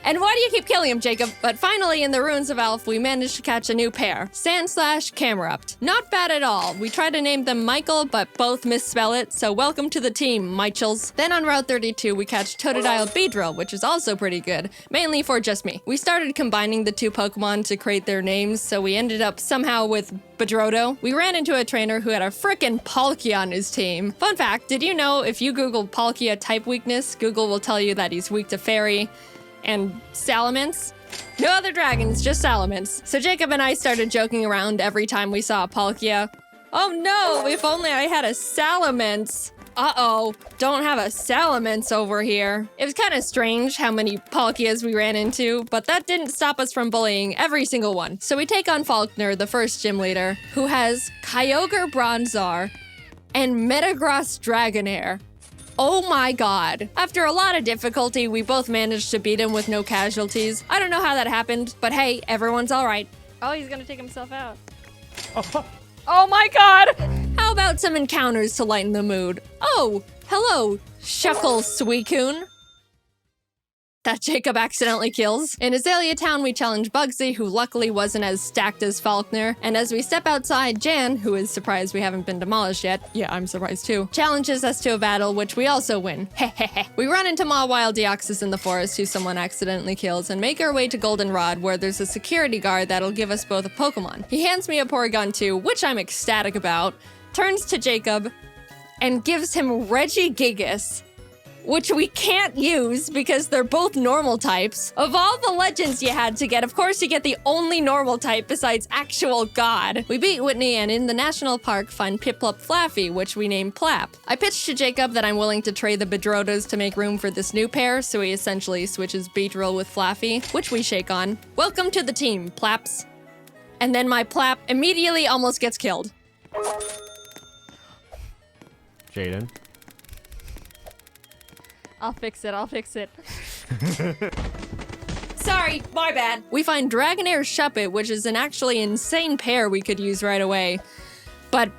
And why do you keep killing him, Jacob? But finally, in the Ruins of Elf, we managed to catch a new pair. Sandslash, Camerupt. Not bad at all. We tried to name them Michael, but both misspell it, so welcome to the team, Michels. Then on Route 32, we catch Totodile Beedrill, which is also pretty good, mainly for just me. We started combining the 2 Pokemon to create their names, so we ended up somehow with Bedrodo. We ran into a trainer who had a frickin' Palkia on his team. Fun fact, did you know if you Google Palkia type weakness, Google will tell you that he's weak to Fairy and Salamence? No other dragons, just Salamence. So Jacob and I started joking around every time we saw a Palkia. Oh no, if only I had a Salamence. Uh-oh, don't have a Salamence over here. It was kind of strange how many Palkias we ran into, but that didn't stop us from bullying every single one. So we take on Faulkner, the first gym leader, who has Kyogre Bronzor and Metagross Dragonair. Oh my god. After a lot of difficulty, we both managed to beat him with no casualties. I don't know how that happened, but hey, everyone's alright. Oh, he's gonna take himself out. Oh my god! How about some encounters to lighten the mood? Oh, hello, Shuckle Suicune. that Jacob accidentally kills. In Azalea Town, we challenge Bugsy, who luckily wasn't as stacked as Faulkner. And as we step outside, Jan, who is surprised we haven't been demolished yet, yeah, I'm surprised too, challenges us to a battle, which we also win. Hehehe. We run into Mawile Deoxys in the forest, who someone accidentally kills, and make our way to Goldenrod, where there's a security guard that'll give us both a Pokemon. He hands me a Porygon 2, which I'm ecstatic about, turns to Jacob, and gives him Regigigas, which we can't use because they're both normal types. Of all the legends you had to get, of course you get the only normal type besides actual God. We beat Whitney and in the national park find Piplup Flaffy, which we name Plap. I pitched to Jacob that I'm willing to trade the Bedrotas to make room for this new pair, so he essentially switches Beedrill with Flaffy, which we shake on. Welcome to the team, Plaps. And then my Plap immediately almost gets killed. Jaden. I'll fix it. Sorry, my bad. We find Dragonair Shuppet, which is an actually insane pair we could use right away. But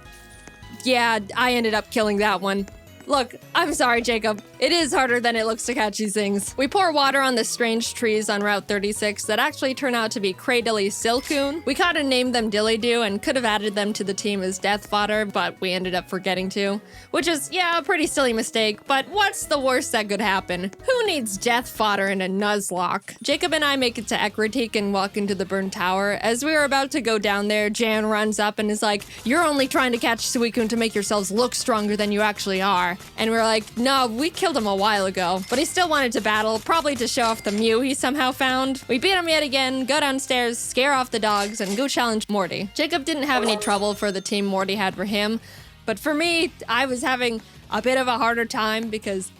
yeah, I ended up killing that one. Look, I'm sorry, Jacob. It is harder than it looks to catch these things. We pour water on the strange trees on Route 36 that actually turn out to be Cradily Silcoon. We kinda named them Dillydoo and could have added them to the team as death fodder, but we ended up forgetting to. Which is, yeah, a pretty silly mistake, but what's the worst that could happen? Who needs death fodder in a Nuzlocke? Jacob and I make it to Ekritik and walk into the burned tower. As we were about to go down there, Jan runs up and is like, "You're only trying to catch Suicune to make yourselves look stronger than you actually are." And we're like, "No, we killed him a while ago." But he still wanted to battle, probably to show off the Mew he somehow found. We beat him yet again, go downstairs, scare off the dogs, and go challenge Morty. Jacob didn't have any trouble for the team Morty had for him, but for me, I was having a bit of a harder time because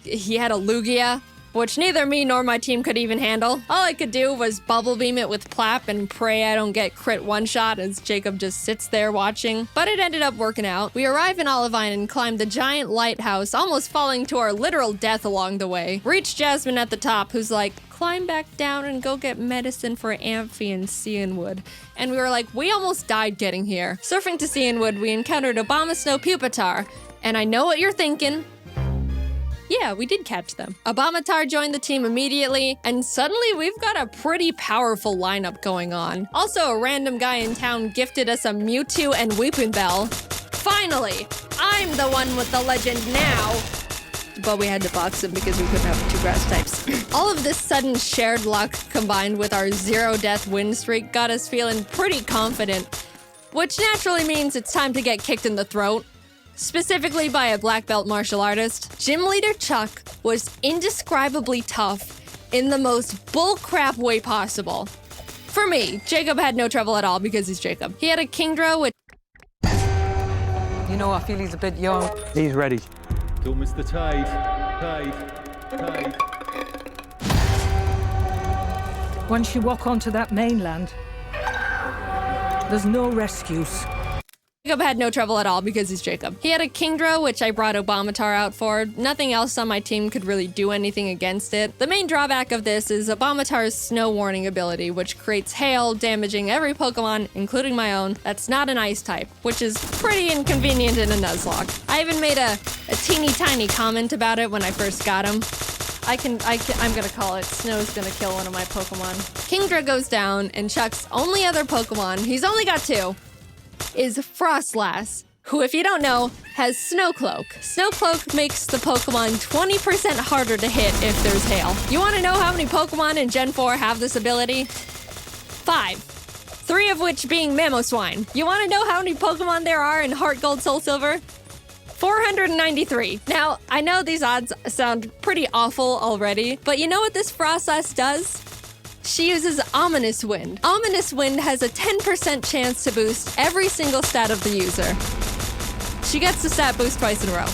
he had a Lugia, which neither me nor my team could even handle. All I could do was bubble beam it with Plap and pray I don't get crit one-shot as Jacob just sits there watching. But it ended up working out. We arrive in Olivine and climb the giant lighthouse, almost falling to our literal death along the way. Reach Jasmine at the top, who's like, "Climb back down and go get medicine for Amphi and Cianwood." And we were like, we almost died getting here. Surfing to Cianwood, we encountered Abomasnow Pupitar. And I know what you're thinking. Yeah, we did catch them. Abomatar joined the team immediately, and suddenly we've got a pretty powerful lineup going on. Also, a random guy in town gifted us a Mewtwo and Weepinbell. Finally, I'm the one with the legend now. But we had to box him because we couldn't have two grass types. All of this sudden shared luck combined with our 0-death win streak got us feeling pretty confident, which naturally means it's time to get kicked in the throat. Specifically by a black belt martial artist. Gym leader Chuck was indescribably tough in the most bullcrap way possible. For me, Jacob had no trouble at all because he's Jacob. He had a Kingdra with... You know, I feel he's a bit young. He's ready. Don't miss the tide. Once you walk onto that mainland, there's no rescues. Jacob had no trouble at all because he's Jacob. He had a Kingdra, which I brought Abomatar out for. Nothing else on my team could really do anything against it. The main drawback of this is Abomatar's Snow Warning ability, which creates hail, damaging every Pokemon, including my own, that's not an ice type, which is pretty inconvenient in a Nuzlocke. I even made a teeny tiny comment about it when I first got him. I'm gonna call it. Snow's gonna kill one of my Pokemon. Kingdra goes down, and Chuck's only other Pokemon, he's only got two, is Frostlass, who, if you don't know, has Snowcloak. Snowcloak makes the Pokemon 20% harder to hit if there's hail. You want to know how many Pokemon in Gen 4 have this ability? 5. 3 of which being Mamoswine. You want to know how many Pokemon there are in Heart Gold, Soul Silver? 493. Now, I know these odds sound pretty awful already, but you know what this Frostlass does? She uses Ominous Wind. Ominous Wind has a 10% chance to boost every single stat of the user. She gets the stat boost twice in a row.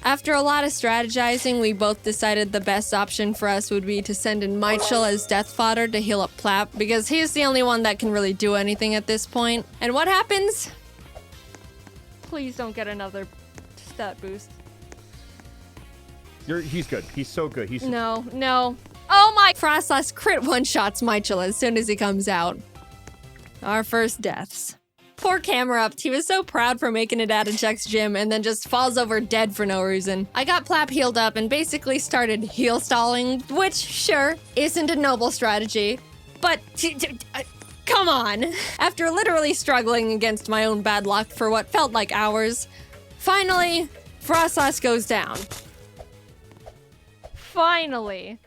After a lot of strategizing, we both decided the best option for us would be to send in Michel as death fodder to heal up Plap, because he's the only one that can really do anything at this point. And what happens? Please don't get another stat boost. He's good. He's so good. No. Oh my! Frostlass crit one-shots Michel as soon as he comes out. Our first deaths. Poor Camerupt, he was so proud for making it out of Jack's gym and then just falls over dead for no reason. I got Plap healed up and basically started heal stalling, which, sure, isn't a noble strategy, but come on. After literally struggling against my own bad luck for what felt like hours, finally, Frostlass goes down. Finally.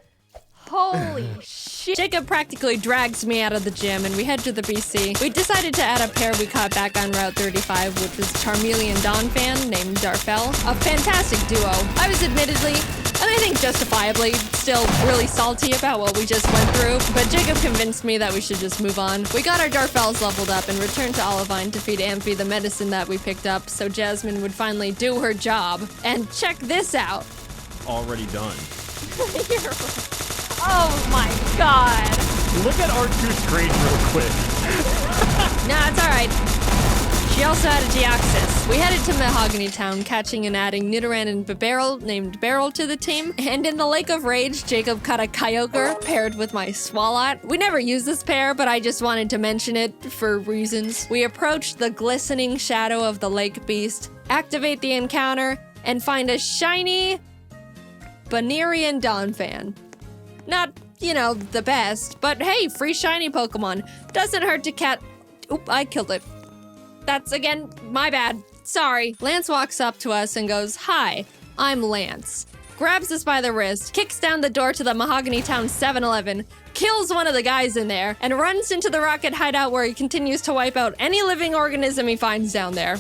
Holy shit. Jacob practically drags me out of the gym and we head to the BC. We decided to add a pair we caught back on Route 35, which was Charmeleon Dawn fan named Darfell. A fantastic duo. I was admittedly, and I think justifiably, still really salty about what we just went through, but Jacob convinced me that we should just move on. We got our Darfells leveled up and returned to Olivine to feed Amphi the medicine that we picked up so Jasmine would finally do her job. And check this out. Already done. Oh my god. Look at R2's screen real quick. Nah, it's alright. She also had a Deoxys. We headed to Mahogany Town, catching and adding Nidoran and Bibarel, named Beryl, to the team. And in the Lake of Rage, Jacob caught a Kyogre paired with my Swalot. We never used this pair, but I just wanted to mention it for reasons. We approached the glistening shadow of the lake beast, activate the encounter, and find a shiny Banerian Donphan. Not, you know, the best, but hey, free shiny Pokemon. Doesn't hurt to Oop, I killed it. That's, again, my bad. Sorry. Lance walks up to us and goes, "Hi, I'm Lance." Grabs us by the wrist, kicks down the door to the Mahogany Town 7-Eleven, kills one of the guys in there, and runs into the rocket hideout where he continues to wipe out any living organism he finds down there.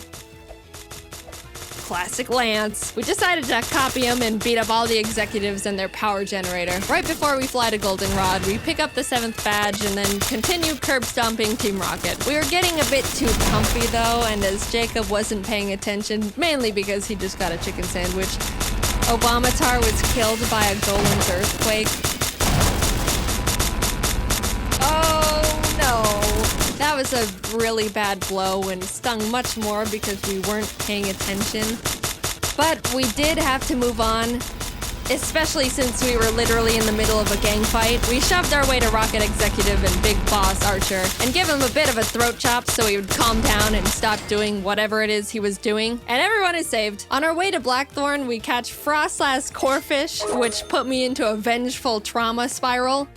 Classic Lance. We decided to copy him and beat up all the executives and their power generator. Right before we fly to Goldenrod, we pick up the 7th badge and then continue curb stomping Team Rocket. We were getting a bit too comfy though, and as Jacob wasn't paying attention, mainly because he just got a chicken sandwich, Obamatar was killed by a Golem's earthquake. Oh no. That was a really bad blow and stung much more because we weren't paying attention. But we did have to move on, especially since we were literally in the middle of a gang fight. We shoved our way to Rocket Executive and Big Boss Archer and give him a bit of a throat chop so he would calm down and stop doing whatever it is he was doing. And everyone is saved. On our way to Blackthorn, we catch Frostlass Corfish, which put me into a vengeful trauma spiral.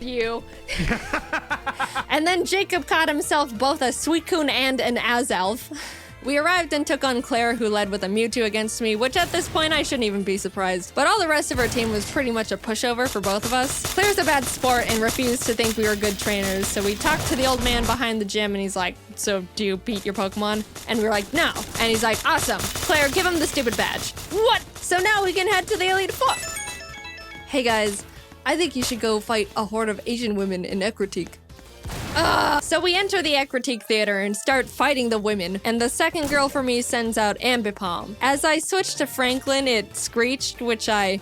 You. And then Jacob caught himself both a Suicune and an Azelf. We arrived and took on Claire, who led with a Mewtwo against me, which at this point I shouldn't even be surprised. But all the rest of our team was pretty much a pushover for both of us. Claire's a bad sport and refused to think we were good trainers, so we talked to the old man behind the gym and he's like, "So do you beat your Pokemon?" And we were like, "No." And he's like, "Awesome. Claire, give him the stupid badge." What? So now we can head to the Elite Four. Hey guys, I think you should go fight a horde of Asian women in Ecruteak. So we enter the Ecruteak Theater and start fighting the women, and the second girl for me sends out Ambipom. As I switched to Franklin, it screeched, which I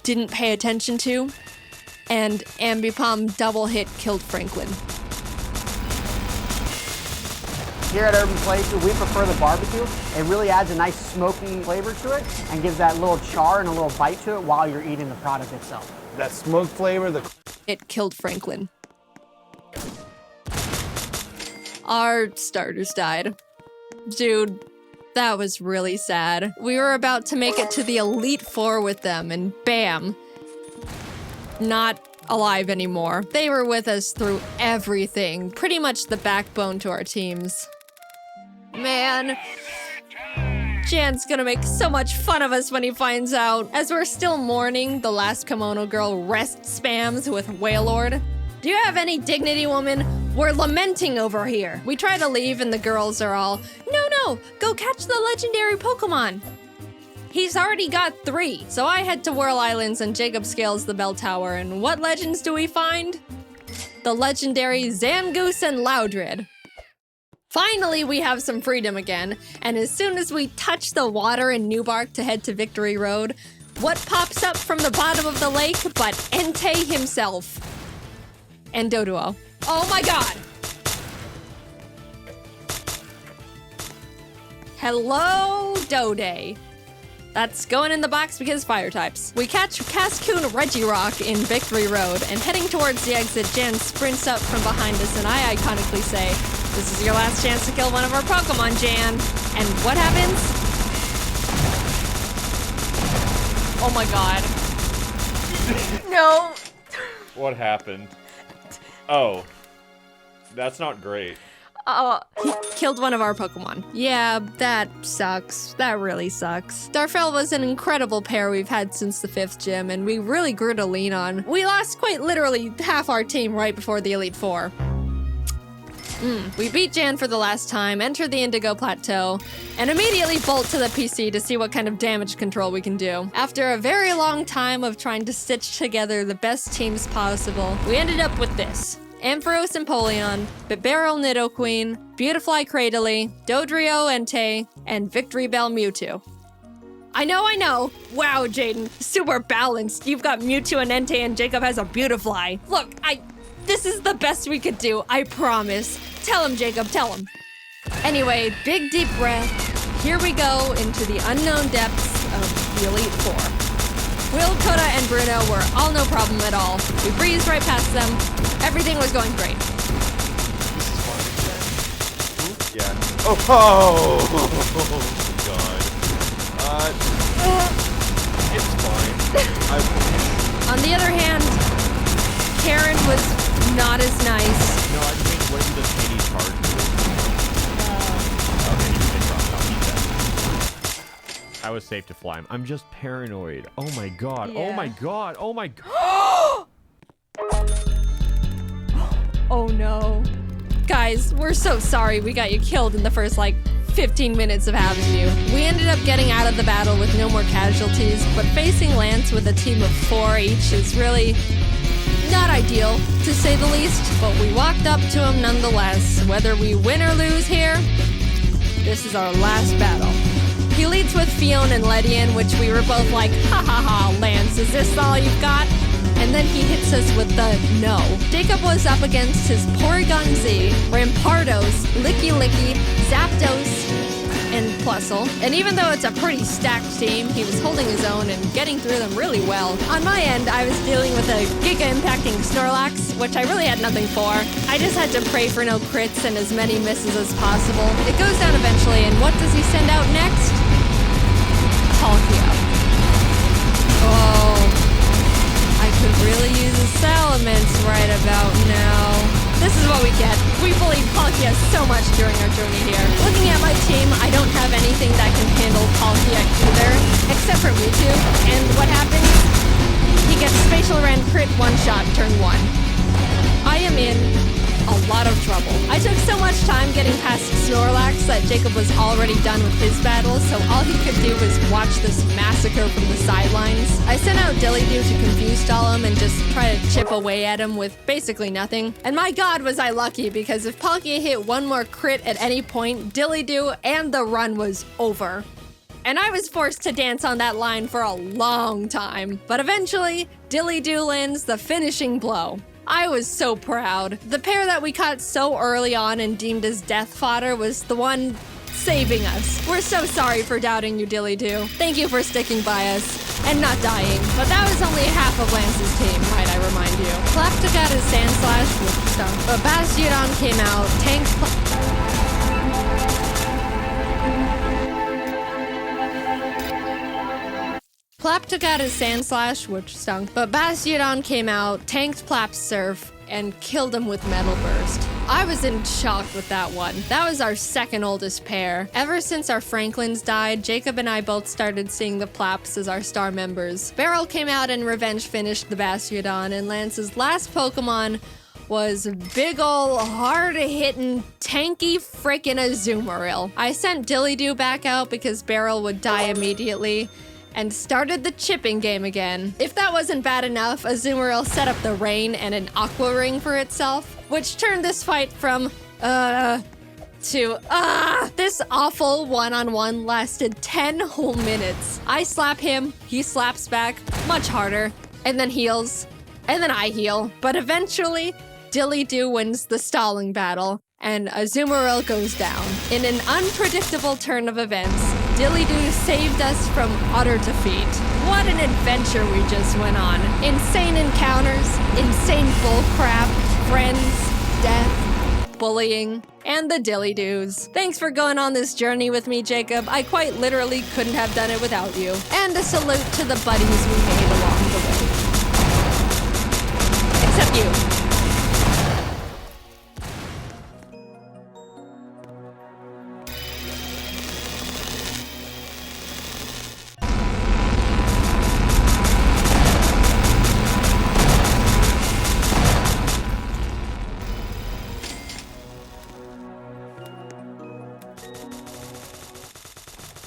didn't pay attention to, and Ambipom double hit killed Franklin. Here at Urban Playthrough, we prefer the barbecue. It really adds a nice smoky flavor to it and gives that little char and a little bite to it while you're eating the product itself. That smoke flavor, It killed Franklin. Our starters died. Dude, that was really sad. We were about to make it to the Elite Four with them, and bam. Not alive anymore. They were with us through everything, pretty much the backbone to our teams. Man, Jan's gonna make so much fun of us when he finds out. As we're still mourning, the last kimono girl rest spams with Wailord. "Do you have any dignity, woman? We're lamenting over here." We try to leave and the girls are all, No, go catch the legendary Pokemon." He's already got 3, so I head to Whirl Islands and Jacob scales the bell tower, and what legends do we find? The legendary Zangoose and Loudred. Finally, we have some freedom again, and as soon as we touch the water in Newbark to head to Victory Road, what pops up from the bottom of the lake but Entei himself? And Doduo. Oh my god! Hello, Dode. That's going in the box because fire types. We catch Cascoon Regirock in Victory Road, and heading towards the exit, Jan sprints up from behind us, and I iconically say, "This is your last chance to kill one of our Pokemon, Jan." And what happens? Oh my god. No. What happened? Oh. That's not great. He killed one of our Pokemon. Yeah, that sucks. That really sucks. Darfell was an incredible pair we've had since the 5th gym, and we really grew to lean on. We lost quite literally half our team right before the Elite Four. We beat Jan for the last time, enter the Indigo Plateau, and immediately bolt to the PC to see what kind of damage control we can do. After a very long time of trying to stitch together the best teams possible, we ended up with this. Ampharos Empoleon, Bibarel Nidoqueen, Beautifly Cradily, Dodrio Entei, and Victory Bell Mewtwo. I know. Wow, Jaden, super balanced. You've got Mewtwo and Entei, and Jacob has a Beautifly. Look, this is the best we could do, I promise. Tell him, Jacob, tell him. Anyway, big deep breath. Here we go into the unknown depths of the Elite Four. Will, Coda, and Bruno were all no problem at all. We breezed right past them. Everything was going great. Yeah. Oh, God. It's fine. On the other hand, Karen was not as nice. No, I mean, what if he does any charge? Okay, you can drop out. He's dead. I was safe to fly him. I'm just paranoid. Oh my god. Yeah. Oh my god. Oh my god. Oh no. Guys, we're so sorry we got you killed in the first, 15 minutes of having you. We ended up getting out of the battle with no more casualties, but facing Lance with a team of 4 each is really not ideal, to say the least, but we walked up to him nonetheless. Whether we win or lose here, this is our last battle. He leads with Fiona and Ledian, which we were both like, ha ha ha, Lance, is this all you've got? And then he hits us with the no. Jacob was up against his Porygon Z, Rampardos, Licky Licky, Zapdos, and Plusle. And even though it's a pretty stacked team, he was holding his own and getting through them really well. On my end, I was dealing with a giga-impacting Snorlax, which I really had nothing for. I just had to pray for no crits and as many misses as possible. It goes down eventually, and what does he send out next? Palkia. Oh, I could really use a Salamence right about now. This is what we get. We bullied Palkia so much during our journey here. Looking at my team, I don't have anything that can handle Palkia either, except for Mewtwo. And what happens? He gets Spatial Rend crit one-shot turn 1. I am in a lot of trouble. I took so much time getting past Snorlax that Jacob was already done with his battle, so all he could do was watch this massacre from the sidelines. I sent out Dillydoo to confuse stall him and just try to chip away at him with basically nothing. And my god was I lucky, because if Palkia hit one more crit at any point, Dillydoo and the run was over. And I was forced to dance on that line for a long time. But eventually, Dillydoo lands the finishing blow. I was so proud. The pair that we caught so early on and deemed as death fodder was the one saving us. We're so sorry for doubting you, Dillydoo. Thank you for sticking by us and not dying. But that was only half of Lance's team, might I remind you. Clapta got his Sand Slash with stunk, but Bastiodon came out, tanked Plapta got his Sand Slash, which stunk, but Bastiodon came out, tanked Plap's Surf, and killed him with Metal Burst. I was in shock with that one. That was our second oldest pair. Ever since our Franklins died, Jacob and I both started seeing the Plaps as our star members. Beryl came out and revenge finished the Bastiodon, and Lance's last Pokemon was big ol' hard-hitting, tanky frickin' Azumarill. I sent Dillydoo back out because Beryl would die immediately, and started the chipping game again. If that wasn't bad enough, Azumarill set up the rain and an Aqua Ring for itself, which turned this fight from, to, this awful one-on-one lasted 10 whole minutes. I slap him, he slaps back, much harder, and then heals, and then I heal. But eventually, Dillydoo wins the stalling battle, and Azumarill goes down. In an unpredictable turn of events, Dilly-Doo saved us from utter defeat. What an adventure we just went on. Insane encounters, insane bullcrap, friends, death, bullying, and the Dilly-Doos. Thanks for going on this journey with me, Jacob. I quite literally couldn't have done it without you. And a salute to the buddies we made along the way. Except you.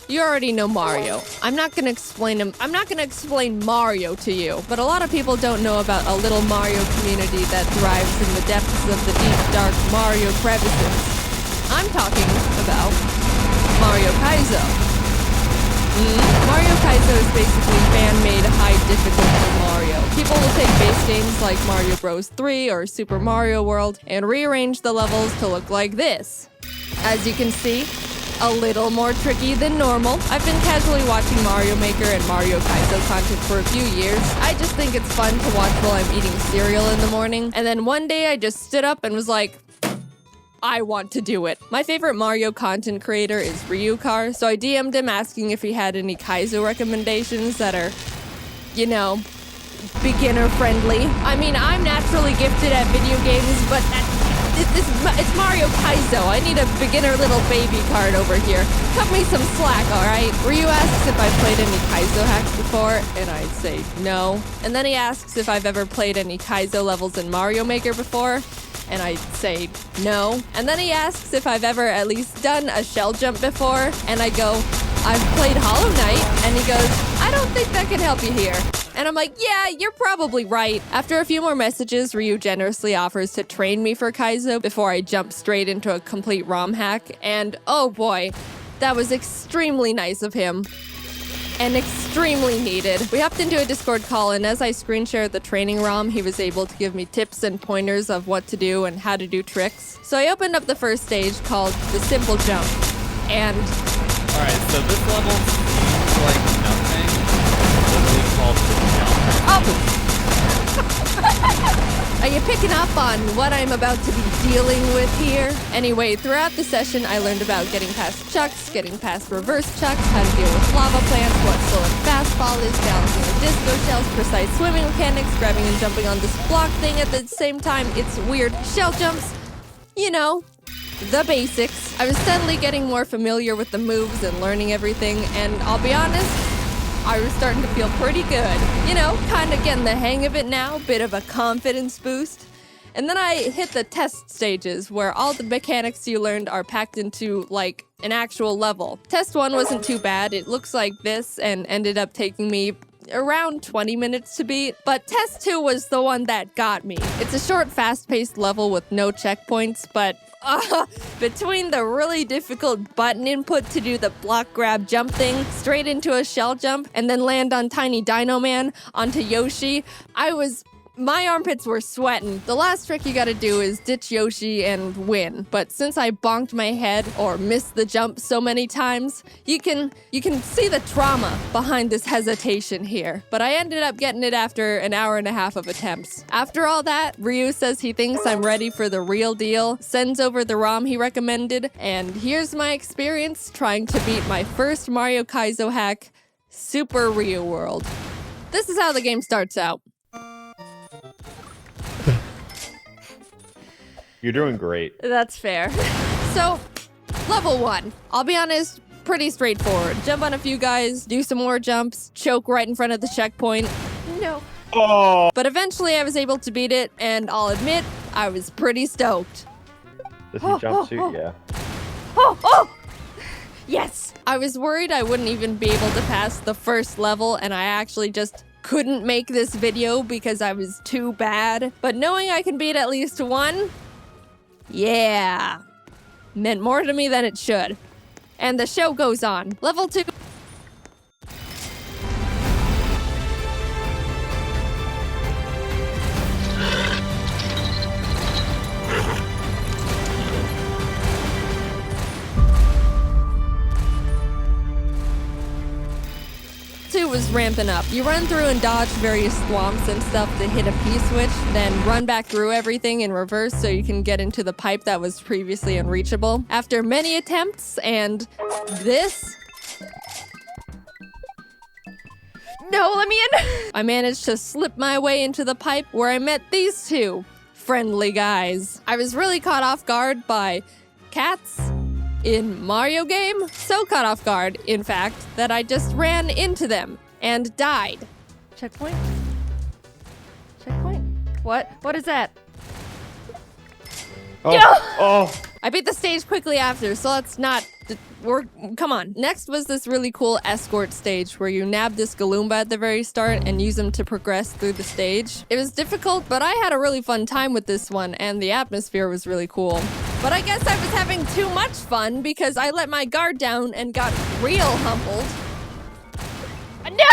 You already know Mario. I'm not gonna explain Mario to you, but a lot of people don't know about a little Mario community that thrives in the depths of the deep, dark Mario crevices. I'm talking about Mario Kaizo. Mario Kaizo is basically fan-made high difficulty Mario. People will take base games like Mario Bros. 3 or Super Mario World and rearrange the levels to look like this. As you can see, a little more tricky than normal. I've been casually watching Mario Maker and Mario Kaizo content for a few years. I just think it's fun to watch while I'm eating cereal in the morning. And then one day I just stood up and was like, I want to do it. My favorite Mario content creator is Ryukar, so I DM'd him asking if he had any Kaizo recommendations that are, you know, beginner friendly. I mean, I'm naturally gifted at video games, but it's Mario Kaizo. I need a beginner little baby card over here. Cut me some slack, alright? Ryu asks if I've played any Kaizo hacks before, and I'd say no. And then he asks if I've ever played any Kaizo levels in Mario Maker before, and I'd say no. And then he asks if I've ever at least done a shell jump before, and I go, I've played Hollow Knight, and he goes, I don't think that can help you here. And I'm like, yeah, you're probably right. After a few more messages, Ryu generously offers to train me for Kaizo before I jump straight into a complete ROM hack. And oh boy, that was extremely nice of him. And extremely needed. We hopped into a Discord call, and as I screen shared the training ROM, he was able to give me tips and pointers of what to do and how to do tricks. So I opened up the first stage called the Simple Jump. And alright, so this level seems like nothing. Are you picking up on what I'm about to be dealing with here? Anyway, throughout the session, I learned about getting past chucks, getting past reverse chucks, how to deal with lava plants, what slow and fastball is, balancing the disco shells, precise swimming mechanics, grabbing and jumping on this block thing at the same time. It's weird. Shell jumps, you know, the basics. I was steadily getting more familiar with the moves and learning everything, and I'll be honest, I was starting to feel pretty good. You know, kind of getting the hang of it now, bit of a confidence boost. And then I hit the test stages where all the mechanics you learned are packed into, like, an actual level. Test 1 wasn't too bad. It looks like this and ended up taking me around 20 minutes to beat. But Test 2 was the one that got me. It's a short, fast-paced level with no checkpoints, but between the really difficult button input to do the block grab jump thing, straight into a shell jump, and then land on Tiny Dino Man onto Yoshi, my armpits were sweating. The last trick you gotta do is ditch Yoshi and win. But since I bonked my head or missed the jump so many times, you can see the trauma behind this hesitation here. But I ended up getting it after an hour and a half of attempts. After all that, Ryu says he thinks I'm ready for the real deal, sends over the ROM he recommended, and here's my experience trying to beat my first Mario Kaizo hack, Super Ryu World. This is how the game starts out. You're doing great. That's fair. So, level 1. I'll be honest, pretty straightforward. Jump on a few guys, do some more jumps, choke right in front of the checkpoint. No. Oh. But eventually I was able to beat it, and I'll admit, I was pretty stoked. This is jumpsuit, yeah. Oh! Yes! I was worried I wouldn't even be able to pass the first level, and I actually just couldn't make this video because I was too bad. But knowing I can beat at least one, yeah, meant more to me than it should. And the show goes on. Level 2. was ramping up. You run through and dodge various swamps and stuff to hit a P-switch, then run back through everything in reverse so you can get into the pipe that was previously unreachable. After many attempts and this... No, let me in! I managed to slip my way into the pipe where I met these two friendly guys. I was really caught off guard by cats in Mario game. So caught off guard, in fact, that I just ran into them and died. Checkpoint? Checkpoint? What? What is that? Oh, No! oh. I beat the stage quickly after, so let's not... Come on. Next was this really cool escort stage where you nab this Galoomba at the very start and use him to progress through the stage. It was difficult, but I had a really fun time with this one, and the atmosphere was really cool. But I guess I was having too much fun because I let my guard down and got real humbled. No!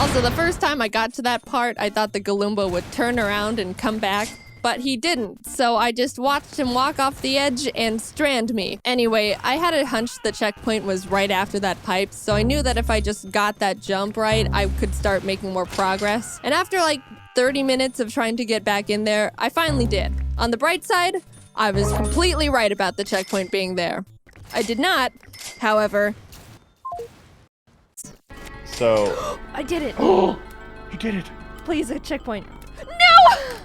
Also, the first time I got to that part, I thought the Galoomba would turn around and come back. But he didn't, so I just watched him walk off the edge and strand me. Anyway, I had a hunch the checkpoint was right after that pipe, so I knew that if I just got that jump right, I could start making more progress. And after like 30 minutes of trying to get back in there, I finally did. On the bright side, I was completely right about the checkpoint being there. I did not, however... So... I did it! Oh! You did it! Please, a checkpoint. No!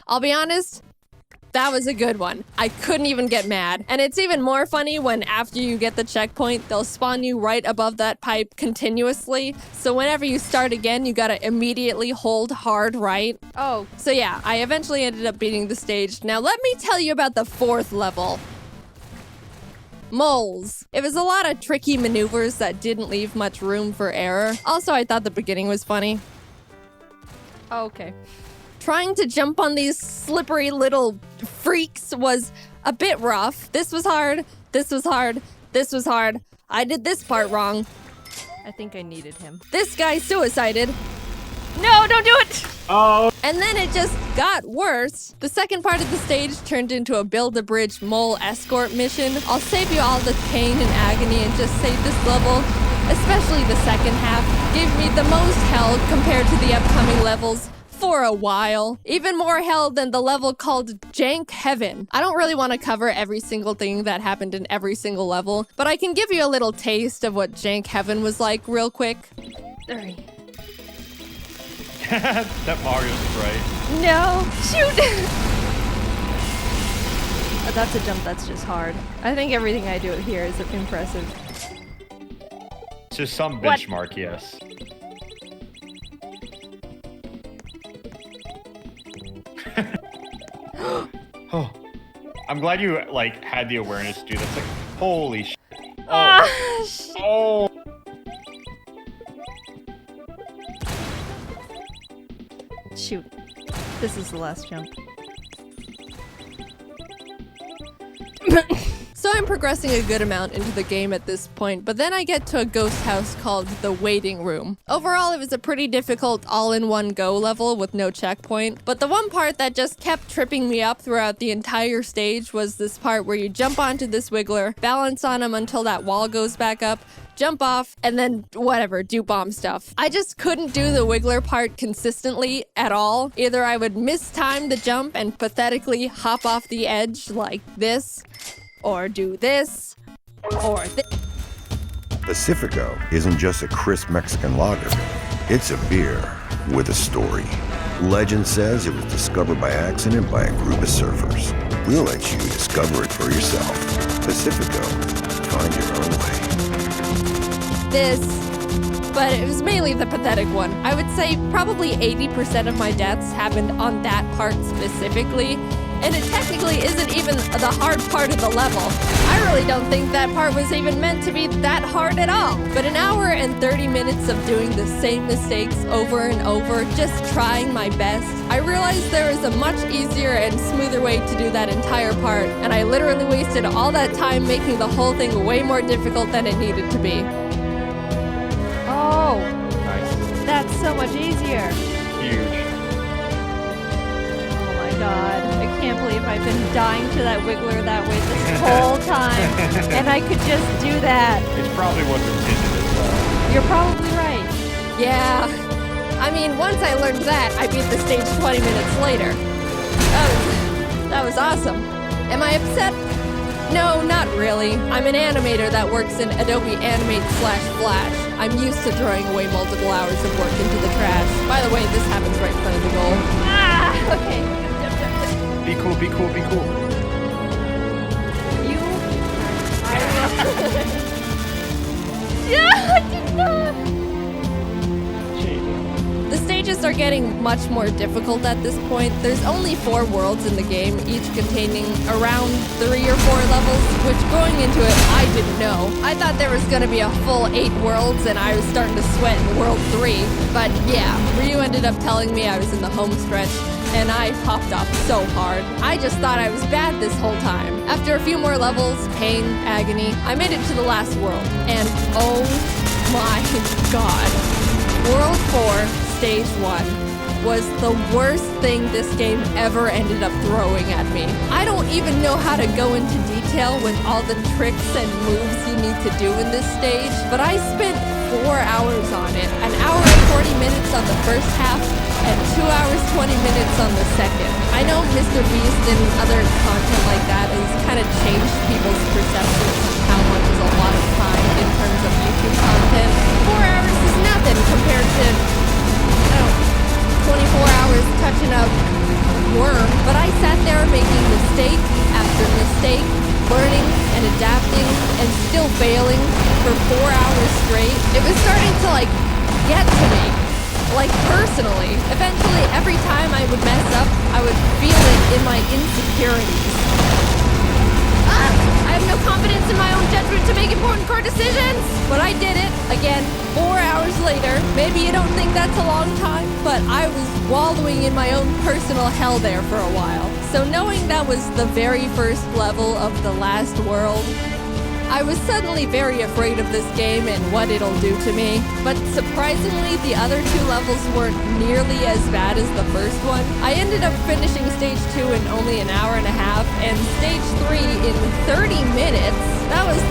I'll be honest, that was a good one. I couldn't even get mad. And it's even more funny when after you get the checkpoint, they'll spawn you right above that pipe continuously. So whenever you start again, you gotta immediately hold hard right. Oh. So yeah, I eventually ended up beating the stage. Now let me tell you about the 4th level. Moles. It was a lot of tricky maneuvers that didn't leave much room for error. Also, I thought the beginning was funny. Oh, okay. Trying to jump on these slippery little freaks was a bit rough. This was hard. This was hard. This was hard. I did this part wrong. I think I needed him. This guy suicided. No, don't do it! Oh. And then it just got worse. The second part of the stage turned into a build-a-bridge mole escort mission. I'll save you all the pain and agony and just say this level, especially the second half, gave me the most hell compared to the upcoming levels for a while. Even more hell than the level called Jank Heaven. I don't really want to cover every single thing that happened in every single level, but I can give you a little taste of what Jank Heaven was like real quick. Sorry. That Mario's right. No! Shoot! Oh, that's a jump that's just hard. I think everything I do here is impressive. To some What? benchmark, yes. Oh, I'm glad you like had the awareness to do this. Like, holy shit! Oh, oh. Shoot. This is the last jump. So I'm progressing a good amount into the game at this point, but then I get to a ghost house called the Waiting Room. Overall, it was a pretty difficult all-in-one go level with no checkpoint, but the one part that just kept tripping me up throughout the entire stage was this part where you jump onto this wiggler, balance on him until that wall goes back up, jump off, and then whatever, do bomb stuff. I just couldn't do the wiggler part consistently at all. Either I would mistime the jump and pathetically hop off the edge like this, or do this, or this. Pacifico isn't just a crisp Mexican lager. It's a beer with a story. Legend says it was discovered by accident by a group of surfers. We'll let you discover it for yourself. Pacifico, find your own way. This, but it was mainly the pathetic one. I would say probably 80% of my deaths happened on that part specifically, and it technically isn't even the hard part of the level. I really don't think that part was even meant to be that hard at all. But an hour and 30 minutes of doing the same mistakes over and over, just trying my best, I realized there is a much easier and smoother way to do that entire part, and I literally wasted all that time making the whole thing way more difficult than it needed to be. Oh! Nice. That's so much easier. Huge. Oh my god. I can't believe I've been dying to that wiggler that way this whole time. And I could just do that. It's probably what's intended as well. You're probably right. Yeah. I mean, once I learned that, I beat the stage 20 minutes later. That was awesome. Am I upset? No, not really. I'm an animator that works in Adobe Animate/Flash. I'm used to throwing away multiple hours of work into the trash. By the way, this happens right in front of the goal. Ah, okay. Be cool, be cool, be cool. You yeah, I did not. The stages are getting much more difficult at this point. There's only 4 worlds in the game, each containing around 3 or 4 levels, which going into it, I didn't know. I thought there was gonna be a full 8 worlds and I was starting to sweat in World 3. But yeah, Ryu ended up telling me I was in the home stretch, and I popped off so hard. I just thought I was bad this whole time. After a few more levels, pain, agony, I made it to the last world. And oh my god. World 4, Stage 1 was the worst thing this game ever ended up throwing at me. I don't even know how to go into detail with all the tricks and moves you need to do in this stage, but I spent 4 hours on it. An hour and 40 minutes on the first half, and 2 hours 20 minutes on the second. I know Mr. Beast and other content like that has kind of changed people's perceptions of how much is a lot of time in terms of YouTube content. 4 hours is nothing compared to 24 hours touching a worm, but I sat there making mistake after mistake, learning and adapting and still failing for 4 hours straight. It was starting to get to me, personally. Eventually, every time I would mess up, I would feel it in my insecurities. I have no confidence in my own judgment to make important core decisions, but I did it again 4 hours later. Maybe you don't think that's a long time, but I was wallowing in my own personal hell there for a while. So knowing that was the very first level of the last world, I was suddenly very afraid of this game and what it'll do to me. But surprisingly, the other 2 levels weren't nearly as bad as the first one. I ended up finishing stage 2 in only an hour and a half, and stage 3 in 30 minutes. That was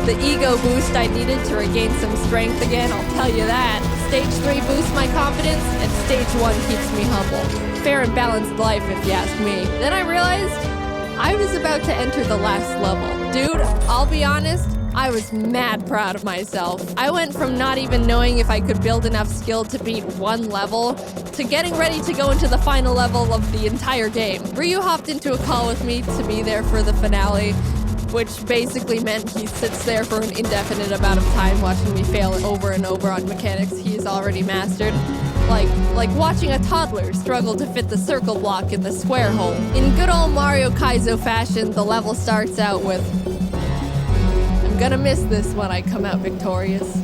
the ego boost I needed to regain some strength again, I'll tell you that. Stage 3 boosts my confidence, and stage 1 keeps me humble. Fair and balanced life, if you ask me. Then I realized I was about to enter the last level. Dude, I'll be honest, I was mad proud of myself. I went from not even knowing if I could build enough skill to beat 1 level to getting ready to go into the final level of the entire game. Ryu hopped into a call with me to be there for the finale, which basically meant he sits there for an indefinite amount of time watching me fail over and over on mechanics he's already mastered. Like watching a toddler struggle to fit the circle block in the square hole. In good old Mario Kaizo fashion, the level starts out with, I'm gonna miss this when I come out victorious.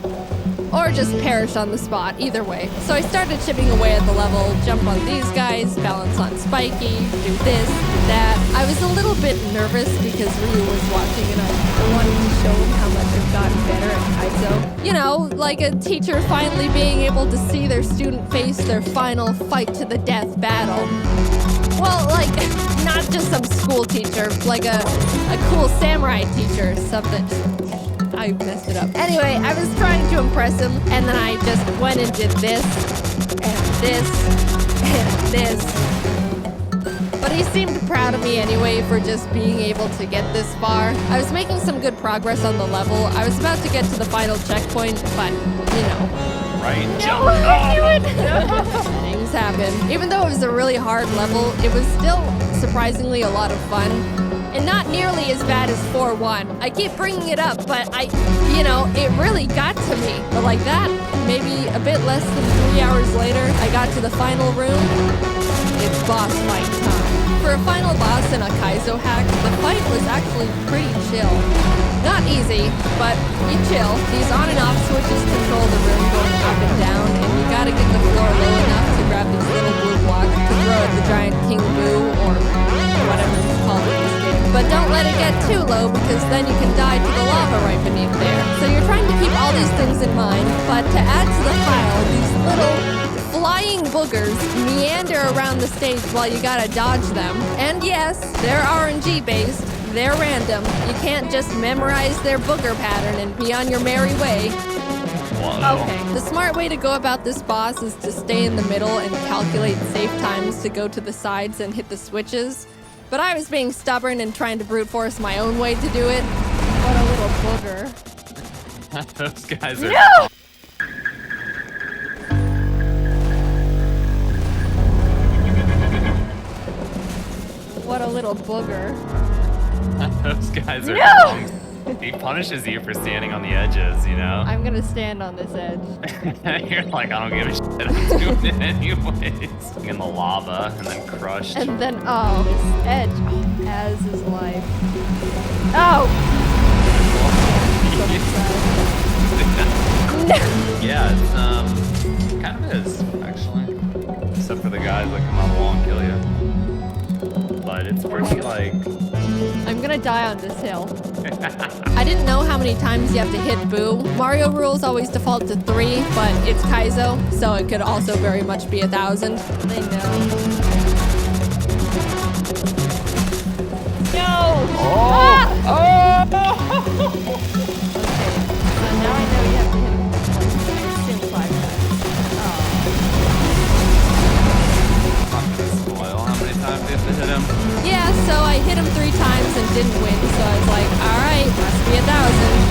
Or just perish on the spot, either way. So I started chipping away at the level, jump on these guys, balance on Spiky, do this, do that. I was a little bit nervous because Ryu was watching and I wanted to show him how much I've gotten better at Kaizo. You know, like a teacher finally being able to see their student face their final fight to the death battle. Well, not just some school teacher, like a cool samurai teacher or something. I messed it up. Anyway, I was trying to impress him, and then I just went and did this, and this, and this. But he seemed proud of me anyway for just being able to get this far. I was making some good progress on the level. I was about to get to the final checkpoint, but, you know. Right. No, I knew it! Things happen. Even though it was a really hard level, it was still surprisingly a lot of fun. And not nearly as bad as 4-1. I keep bringing it up, but it really got to me. But like that, maybe a bit less than 3 hours later, I got to the final room. It's boss fight time. For a final boss in a Kaizo hack, the fight was actually pretty chill. Not easy, but you chill. These on and off switches control the room going up and down, and you gotta get the floor low enough to grab these little blue blocks to throw at the giant King Boo, or whatever it's called in this game. But don't let it get too low, because then you can die to the lava right beneath there. So you're trying to keep all these things in mind, but to add to the pile, these little flying boogers meander around the stage while you gotta dodge them. And yes, they're RNG based. They're random. You can't just memorize their booger pattern and be on your merry way. Okay, the smart way to go about this boss is to stay in the middle and calculate safe times to go to the sides and hit the switches. But I was being stubborn and trying to brute force my own way to do it. What a little booger. Those guys are. No! What a little booger. Those guys are. No! He punishes you for standing on the edges, you know? I'm gonna stand on this edge. You're like, I don't give a shit. I'm doing it anyways. In the lava and then crushed. And then, oh, this edge. Oh, as is life. Oh! Yeah, it's kind of is, actually. Except for the guys that come on the wall and kill you. But it's pretty like... I'm gonna die on this hill. I didn't know how many times you have to hit Boo. Mario rules always default to 3, but it's Kaizo, so it could also very much be 1,000. They know. No! Oh! Ah! Oh! Okay, so now I know you have to hit him like 5 times. Spoil how many times you have to hit him? Yeah, so I hit him 3 times and didn't win, so I was like, alright, must be 1,000.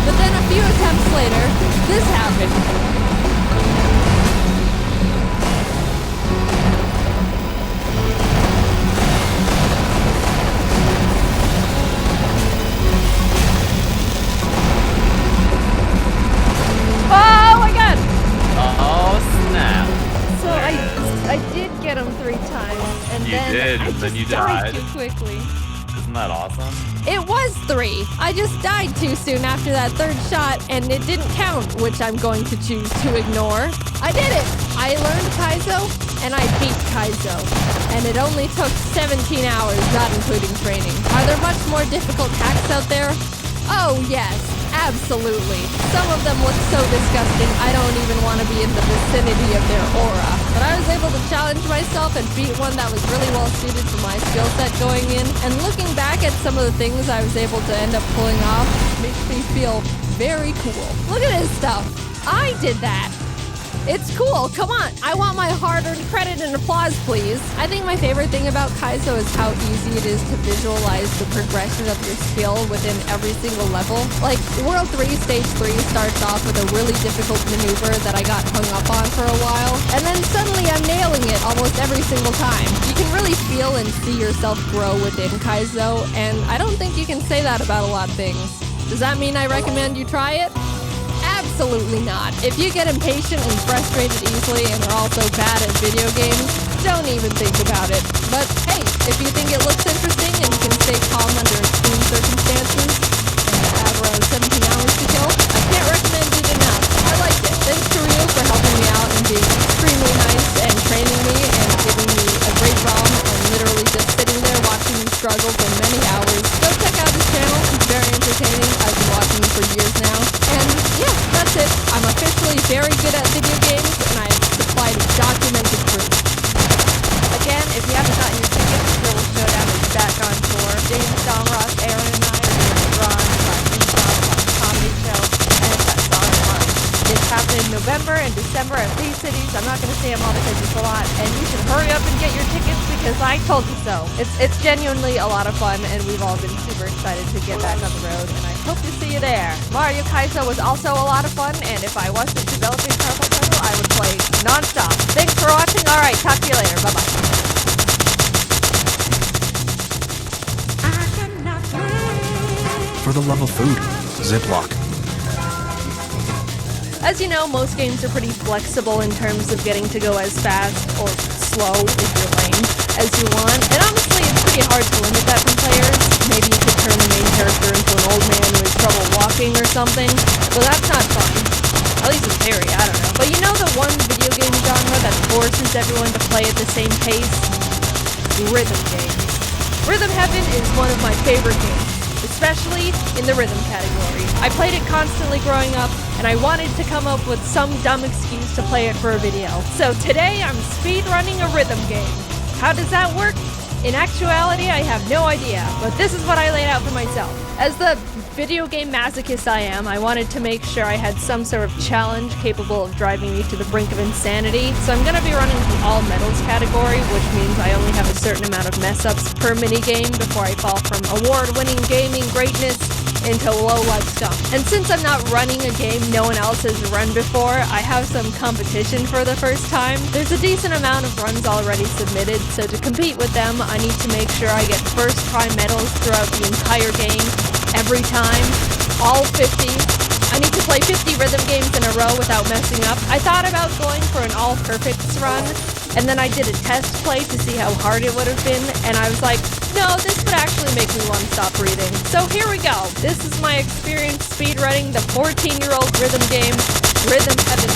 But then a few attempts later, this happened. Oh my god! Oh snap. So I did get him 3 times, and You then did, I and then just you died died. too quickly. Isn't that awesome? It was 3. I just died too soon after that 3rd shot, and it didn't count, which I'm going to choose to ignore. I did it! I learned Kaizo, and I beat Kaizo. And it only took 17 hours, not including training. Are there much more difficult hacks out there? Oh, yes. Absolutely. Some of them look so disgusting, I don't even want to be in the vicinity of their aura. But I was able to challenge myself and beat one that was really well suited for my skill set going in. And looking back at some of the things I was able to end up pulling off makes me feel very cool. Look at this stuff. I did that. It's cool. Come on. I want my hard-earned credit and applause, please. I think my favorite thing about Kaizo is how easy it is to visualize the progression of your skill within every single level. Like, World 3, Stage 3 starts off with a really difficult maneuver that I got hung up on for a while, and then suddenly I'm nailing it almost every single time. You can really feel and see yourself grow within Kaizo, and I don't think you can say that about a lot of things. Does that mean I recommend you try it? Absolutely not. If you get impatient and frustrated easily and are also bad at video games, don't even think about it. But hey, if you think it looks interesting and you can stay calm under extreme circumstances and have around 17 hours to kill, I can't recommend it enough. I liked it. Thanks to Ryu for helping me out and being extremely nice and training me and giving me a great ROM and literally just sitting there watching me struggle for many hours. Go check out his channel. It's very entertaining. I've been watching him for years now. And yeah, that's it. I'm officially very good at video games, and I've supplied documented proof. Again, if you haven't gotten your tickets, Triple Showdown is back on tour. James, Dom, Ross, Aaron, and I are doing comedy show, and it's at Star Wars. It's happening in November and December at these cities. I'm not going to say them all because it's a lot, and you should hurry up and get your tickets because I told you so. It's genuinely a lot of fun, and we've all been super excited to get back on the road, and I hope to see you there. Mario Kaizo was also a lot of fun, and if I wasn't developing carpal tunnel, I would play non-stop. Thanks for watching. All right, talk to you later. Bye-bye. For the love of food, Ziploc. As you know, most games are pretty flexible in terms of getting to go as fast or slow, if you're lame, as you want. And honestly, it's pretty hard to limit that from players. Maybe you could turn the main character into an old man who has trouble walking or something. Well, that's not fun. At least in theory, I don't know. But you know the one video game genre that forces everyone to play at the same pace? Rhythm games. Rhythm Heaven is one of my favorite games. especially in the rhythm category. I played it constantly growing up, and I wanted to come up with some dumb excuse to play it for a video. So today I'm speedrunning a rhythm game. How does that work? In actuality, I have no idea, but this is what I laid out for myself. As the video game masochist I am, I wanted to make sure I had some sort of challenge capable of driving me to the brink of insanity, so I'm gonna be running the all medals category, which means I only have a certain amount of mess-ups per minigame before I fall from award-winning gaming greatness into low-life scum. And since I'm not running a game no one else has run before, I have some competition for the first time. There's a decent amount of runs already submitted, so to compete with them, I need to make sure I get first try medals throughout the entire game, every time, all 50. I need to play 50 rhythm games in a row without messing up. I thought about going for an all perfects run, and then I did a test play to see how hard it would have been, and I was like, no, this would actually make me want to stop breathing. So here we go. This is my experience speedrunning the 14-year-old rhythm game, Rhythm Heaven.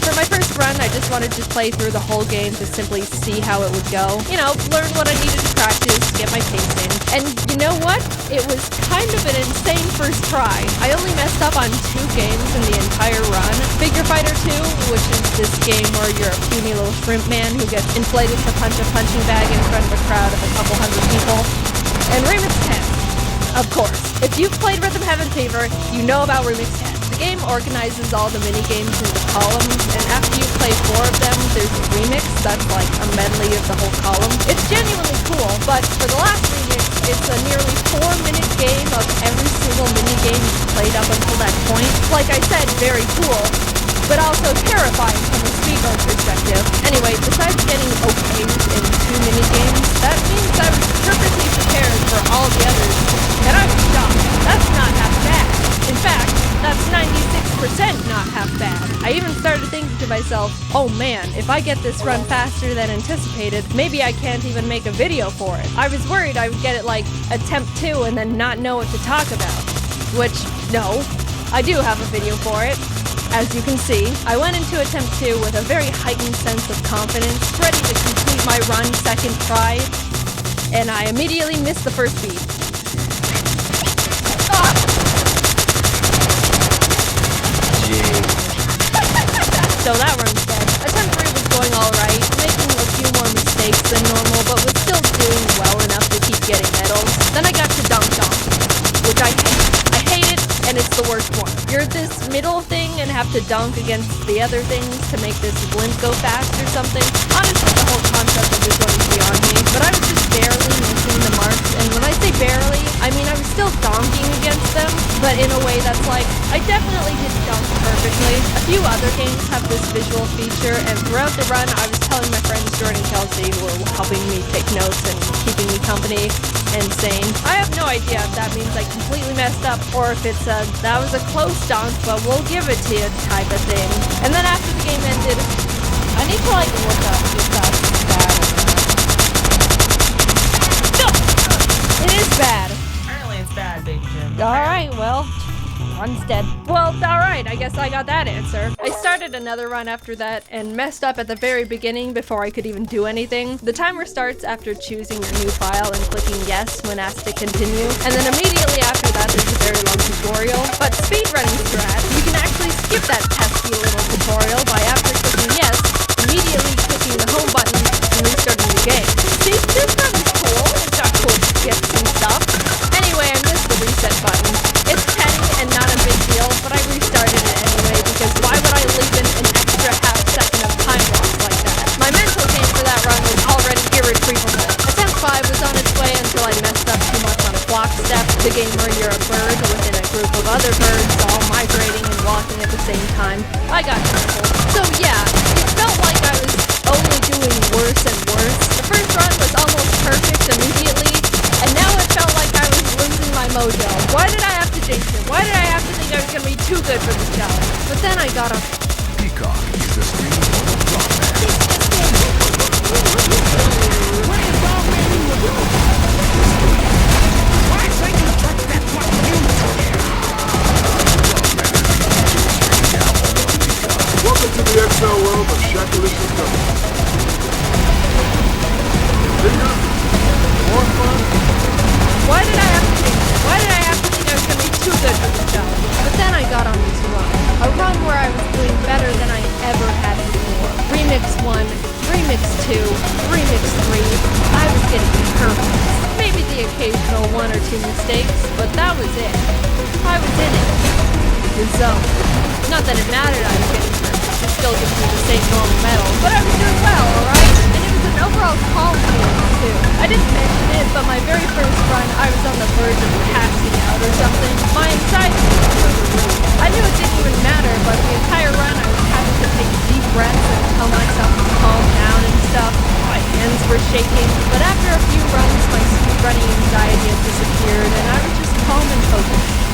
For my first run, I just wanted to play through the whole game to simply see how it would go. You know, learn what I needed to practice, get my pace in. And you know what? It was kind of an insane first try. I only messed up on 2 games in the entire run. Figure Fighter 2, which is this game where you're a puny little shrimp man who gets inflated to punch a punching bag in front of a crowd of a couple hundred people. And Remix 10. Of course. If you've played Rhythm Heaven Fever, you know about Remix 10. The game organizes all the mini-games into columns, and after you play 4 of them, there's a remix that's like a medley of the whole column. It's genuinely cool, but for the last remix, it's a nearly 4-minute game of every single mini-game you've played up until that point. Like I said, very cool, but also terrifying from a speedrun perspective. Anyway, besides getting okays in 2 mini-games, that means I was perfectly prepared for all the others, and I was shocked. That's not half bad. In fact, that's 96% not half bad. I even started thinking to myself, oh man, if I get this run faster than anticipated, maybe I can't even make a video for it. I was worried I would get it like attempt 2 and then not know what to talk about. Which, no, I do have a video for it. As you can see, I went into attempt 2 with a very heightened sense of confidence, ready to complete my run second try, and I immediately missed the first beat. So that run's dead. Attempt 3 was going alright, making a few more mistakes than normal, but was still doing well enough to keep getting medals. Then I got to Dunk Dunk, which I hate. I hate it, and it's the worst one. You're this middle thing and have to dunk against the other things to make this blimp go fast or something. Honestly, the whole concept of this one is beyond me, but I was just barely missing the marks, and when I say barely, I mean I was still donking against them, but in a way that's like, I definitely didn't dunk perfectly. A few other games have this visual feature, and throughout the run, I was telling my friends Jordan and Kelsey, who were helping me take notes and keeping me company, and saying, I have no idea if that means I completely messed up, or if it's a, that was a close dunk, but we'll give it to you type of thing. And then after the game ended, I need to like look up if that's bad or not. No! It is bad. Apparently it's bad, Big Jim. Alright, well, run's dead. Well, alright, I guess I got that answer. I started another run after that and messed up at the very beginning before I could even do anything. The timer starts after choosing your new file and clicking yes when asked to continue, and then immediately after that there's a very long tutorial. But speedrunning strat, you can actually skip that pesky little tutorial by after clicking yes, immediately clicking the home button and restarting the game. See, this run is cool. It's got cool skips and stuff. Anyway, I missed the reset button. It's petty and not a big deal, but I restarted it anyway because why would I leave in an extra half second of time loss like that? My mental game for that run was already irretrievable. Attempt 5 was on its way until I messed up too much on Flock Step, the game where you're a bird within a group of other birds all migrating and walking at the same time. I got trampled. So yeah, it felt like I was only doing worse and worse. The first run was almost perfect immediately, and now it felt like I was losing my mojo. Why did I have to jinx it? Why did I have to think I was gonna be too good for this challenge? But then I got a Peacock is a streaming Welcome to the XL world of Shakalicious Government. Bigger, more fun. Why did I have to jinx it? Why did I have 2, Remix 3, I was getting perfect. Maybe the occasional 1 or 2 mistakes, but that was it. I was in it. The zone. Not that it mattered I was getting perfect, it still gives me the same normal medal, but I was doing well, alright? And it was an overall calm feeling, too. I didn't mention it, but my very first run, I was on the verge of passing out or something. My anxiety was through the roof. I knew it didn't even matter, but the entire run I was having to take deep breaths and tell myself to calm down and stuff. My hands were shaking, but after a few runs, my speedrunning anxiety had disappeared, and I was just calm and focused.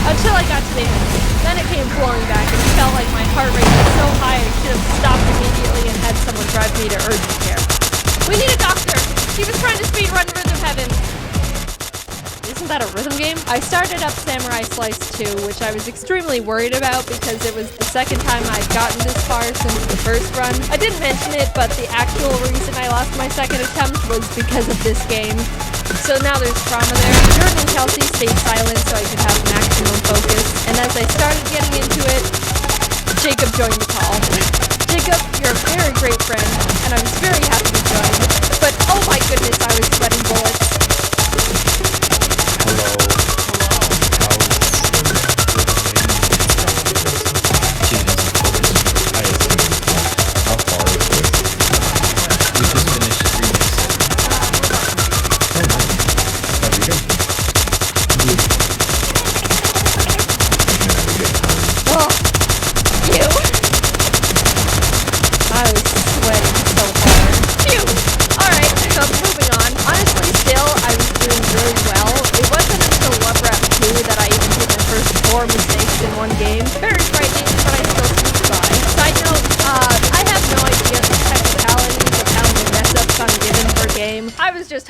Until I got to the end. Then it came flowing back, and it felt like my heart rate was so high I should have stopped immediately and had someone drive me to urgent care. We need a doctor! He was trying to speedrun Rhythm Heaven! Isn't that a rhythm game? I started up Samurai Slice 2, which I was extremely worried about because it was the second time I'd gotten this far since the first run. I didn't mention it, but the actual reason I lost my second attempt was because of this game. So now there's trauma there. Jordan and Kelsey stayed silent so I could have maximum focus. And as I started getting into it, Jacob joined the call. Jacob, you're a very great friend, and I was very happy to join. But oh my goodness, I was sweating bullets.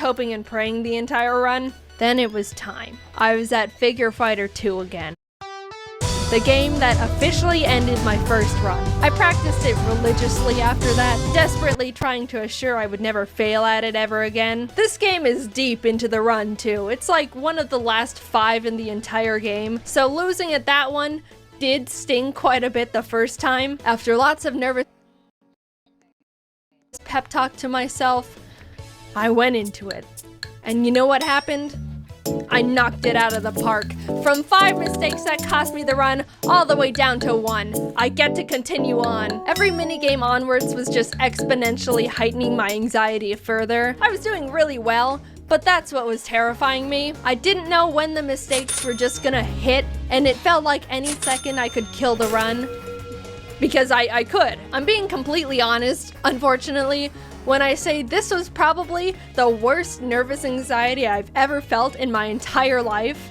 Hoping and praying the entire run. Then it was time. I was at Figure Fighter 2 again. The game that officially ended my first run. I practiced it religiously after that, desperately trying to assure I would never fail at it ever again. This game is deep into the run too. It's like one of the last 5 in the entire game, so losing at that one did sting quite a bit the first time. After lots of nervous pep talk to myself, I went into it. And you know what happened? I knocked it out of the park. From 5 mistakes that cost me the run, all the way down to 1. I get to continue on. Every minigame onwards was just exponentially heightening my anxiety further. I was doing really well, but that's what was terrifying me. I didn't know when the mistakes were just gonna hit, and it felt like any second I could kill the run. Because I could. I'm being completely honest, unfortunately, when I say this was probably the worst nervous anxiety I've ever felt in my entire life.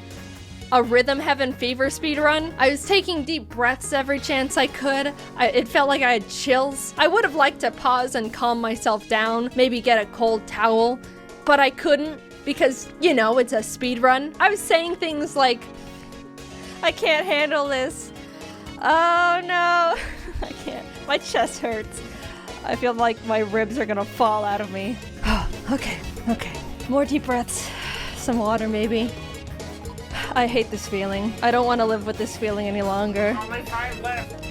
A Rhythm Heaven fever speedrun. I was taking deep breaths every chance I could. It felt like I had chills. I would have liked to pause and calm myself down, maybe get a cold towel, but I couldn't because, you know, it's a speedrun. I was saying things like, I can't handle this. Oh no, I can't. My chest hurts. I feel like my ribs are gonna fall out of me. Okay. More deep breaths. Some water, maybe. I hate this feeling. I don't want to live with this feeling any longer.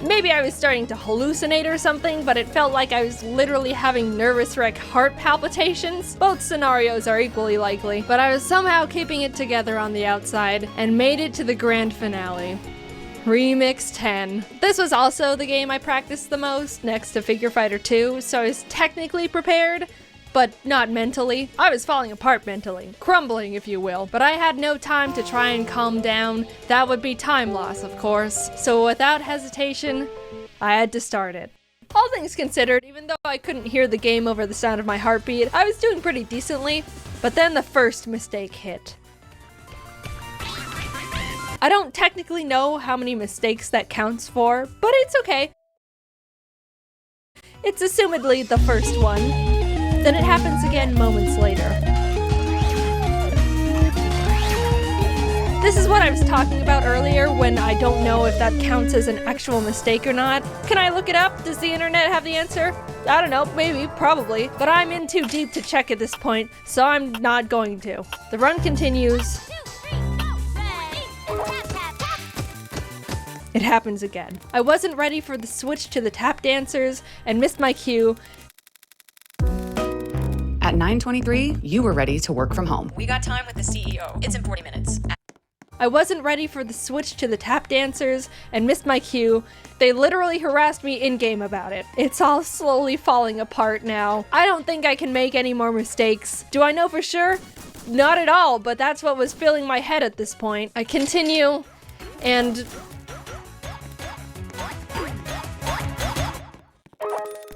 Maybe I was starting to hallucinate or something, but it felt like I was literally having nervous wreck heart palpitations. Both scenarios are equally likely, but I was somehow keeping it together on the outside and made it to the grand finale. Remix 10. This was also the game I practiced the most, next to Figure Fighter 2, so I was technically prepared, but not mentally. I was falling apart mentally, crumbling if you will, but I had no time to try and calm down. That would be time loss, of course, so without hesitation, I had to start it. All things considered, even though I couldn't hear the game over the sound of my heartbeat, I was doing pretty decently, but then the first mistake hit. I don't technically know how many mistakes that counts for, but it's okay. It's assumedly the first one. Then it happens again moments later. This is what I was talking about earlier when I don't know if that counts as an actual mistake or not. Can I look it up? Does the internet have the answer? I don't know, maybe, probably. But I'm in too deep to check at this point, so I'm not going to. The run continues. It happens again. I wasn't ready for the switch to the tap dancers and missed my cue. At 9:23, you were ready to work from home. We got time with the CEO. It's in 40 minutes. I wasn't ready for the switch to the tap dancers and missed my cue. They literally harassed me in-game about it. It's all slowly falling apart now. I don't think I can make any more mistakes. Do I know for sure? Not at all, but that's what was filling my head at this point. I continue, and...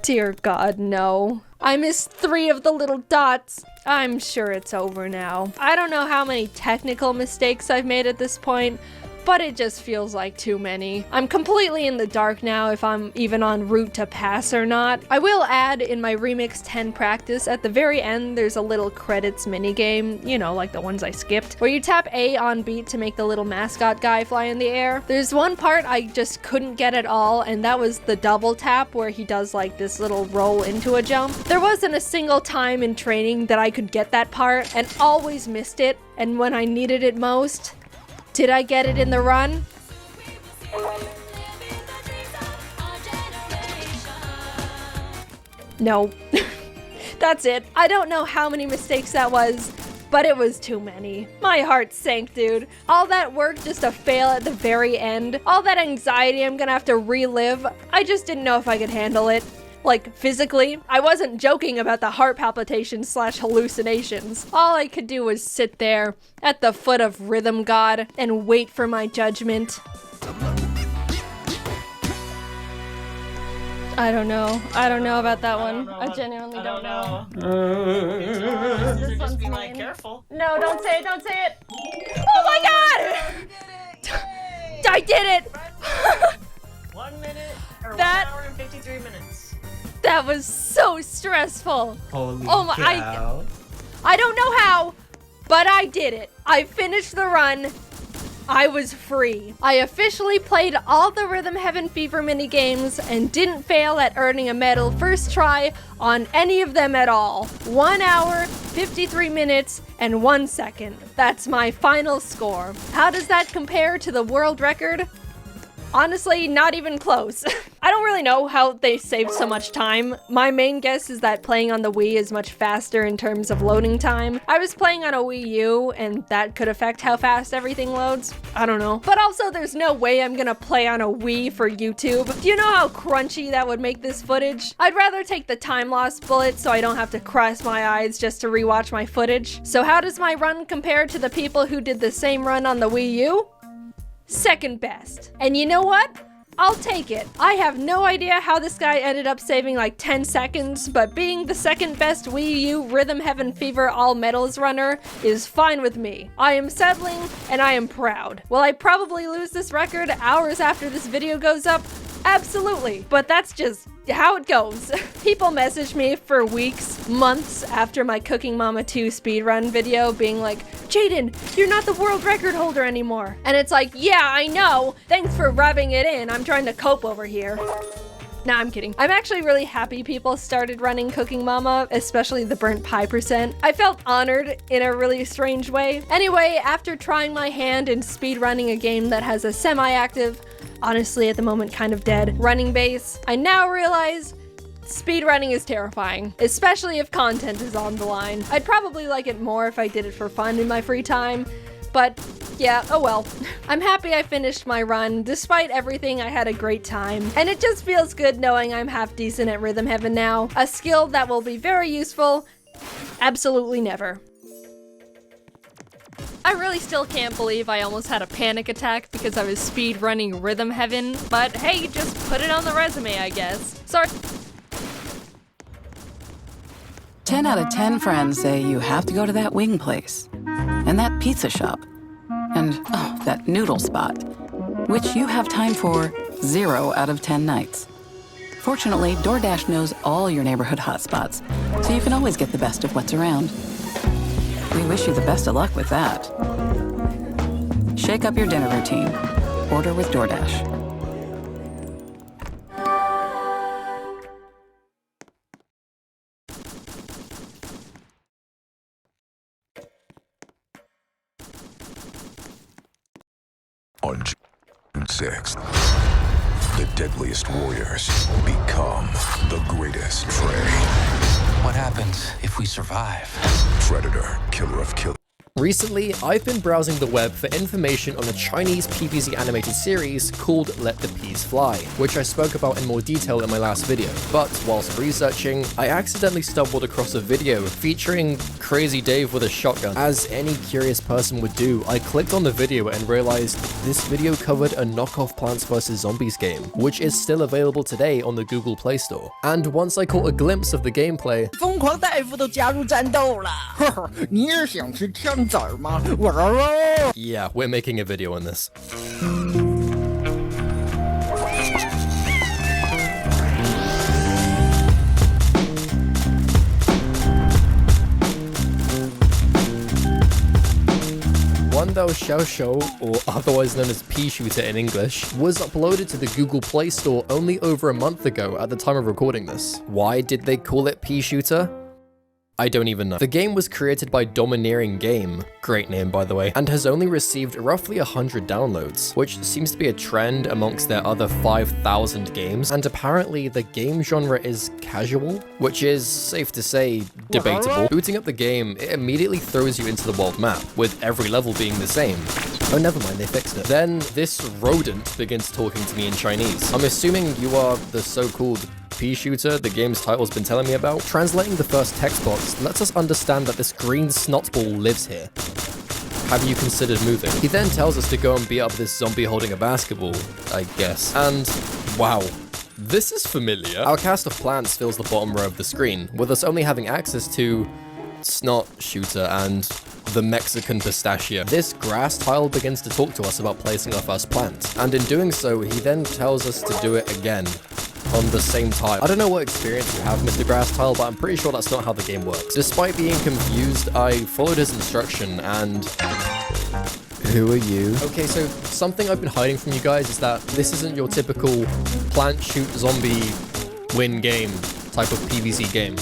Dear God, no. I missed 3 of the little dots. I'm sure it's over now. I don't know how many technical mistakes I've made at this point, but it just feels like too many. I'm completely in the dark now if I'm even en route to pass or not. I will add in my Remix 10 practice, at the very end there's a little credits minigame, you know, like the ones I skipped, where you tap A on beat to make the little mascot guy fly in the air. There's one part I just couldn't get at all, and that was the double tap where he does like this little roll into a jump. There wasn't a single time in training that I could get that part, and always missed it, and when I needed it most, did I get it in the run? No. That's it. I don't know how many mistakes that was, but it was too many. My heart sank, dude. All that work just to fail at the very end. All that anxiety I'm gonna have to relive. I just didn't know if I could handle it. Like, physically. I wasn't joking about the heart palpitations / hallucinations. All I could do was sit there at the foot of Rhythm God and wait for my judgment. I don't know. I don't know about that one. I genuinely don't know. This one's mean. Careful. No, don't say it, don't say it. Oh my God! I did it! 1 minute, or that, 1 hour and 53 minutes. That was so stressful. Holy cow. I don't know how, but I did it. I finished the run. I was free. I officially played all the Rhythm Heaven Fever minigames and didn't fail at earning a medal first try on any of them at all. 1 hour, 53 minutes, and 1 second. That's my final score. How does that compare to the world record? Honestly, not even close. I don't really know how they saved so much time. My main guess is that playing on the Wii is much faster in terms of loading time. I was playing on a Wii U, and that could affect how fast everything loads. I don't know. But also, there's no way I'm gonna play on a Wii for YouTube. Do you know how crunchy that would make this footage? I'd rather take the time loss bullet so I don't have to cross my eyes just to rewatch my footage. So how does my run compare to the people who did the same run on the Wii U? Second best. And you know what? I'll take it. I have no idea how this guy ended up saving like 10 seconds, but being the second best Wii U Rhythm Heaven Fever All Medals runner is fine with me. I am settling and I am proud. Will I probably lose this record hours after this video goes up? Absolutely, but that's just how it goes. People message me for weeks, months after my Cooking Mama 2 speedrun video being like, Jaden, you're not the world record holder anymore. And it's like, yeah, I know. Thanks for rubbing it in. I'm trying to cope over here. Nah, I'm kidding. I'm actually really happy people started running Cooking Mama, especially the burnt pie %. I felt honored in a really strange way. Anyway, after trying my hand in speedrunning a game that has a semi-active, honestly at the moment kind of dead, running base, I now realize speedrunning is terrifying, especially if content is on the line. I'd probably like it more if I did it for fun in my free time, but yeah, oh well. I'm happy I finished my run. Despite everything, I had a great time. And it just feels good knowing I'm half decent at Rhythm Heaven now. A skill that will be very useful, absolutely never. I really still can't believe I almost had a panic attack because I was speed running Rhythm Heaven, but hey, just put it on the resume, I guess. Sorry. 10 out of 10 friends say you have to go to that wing place, and that pizza shop, and oh, that noodle spot, which you have time for 0 out of 10 nights. Fortunately, DoorDash knows all your neighborhood hotspots, so you can always get the best of what's around. We wish you the best of luck with that. Shake up your dinner routine. Order with DoorDash. On June 6th, the deadliest warriors become the greatest prey. What happens if we survive? Predator, killer of killers. Recently, I've been browsing the web for information on a Chinese PVZ animated series called Let the Peas Fly, which I spoke about in more detail in my last video. But whilst researching, I accidentally stumbled across a video featuring Crazy Dave with a shotgun. As any curious person would do, I clicked on the video and realized this video covered a knockoff Plants vs. Zombies game, which is still available today on the Google Play Store. And once I caught a glimpse of the gameplay, 疯狂大夫都加入战斗了，呵呵，你也想吃枪子儿吗？玩儿 yeah, we're making a video on this. Wandao Xiaoxiu, or otherwise known as Pea Shooter in English, was uploaded to the Google Play Store only over a month ago at the time of recording this. Why did they call it Pea Shooter? I don't even know. The game was created by Domineering Game, great name by the way, and has only received roughly 100 downloads, which seems to be a trend amongst their other 5,000 games, and apparently the game genre is casual, which is, safe to say, debatable. Booting up the game, it immediately throws you into the world map, with every level being the same. Oh, never mind, they fixed it. Then this rodent begins talking to me in Chinese. I'm assuming you are the so-called Pea Shooter the game's title's been telling me about. Translating the first text box lets us understand that this green snotball lives here. Have you considered moving? He then tells us to go and beat up this zombie holding a basketball, I guess. And wow, this is familiar. Our cast of plants fills the bottom row of the screen, with us only having access to Snot Shooter and the Mexican Pistachio. This grass tile begins to talk to us about placing our first plant, and in doing so, he then tells us to do it again on the same tile. I don't know what experience you have, Mr. Grass Tile, but I'm pretty sure that's not how the game works. Despite being confused, I followed his instruction and... Who are you? Okay, so something I've been hiding from you guys is that this isn't your typical plant shoot zombie win game type of PvZ game.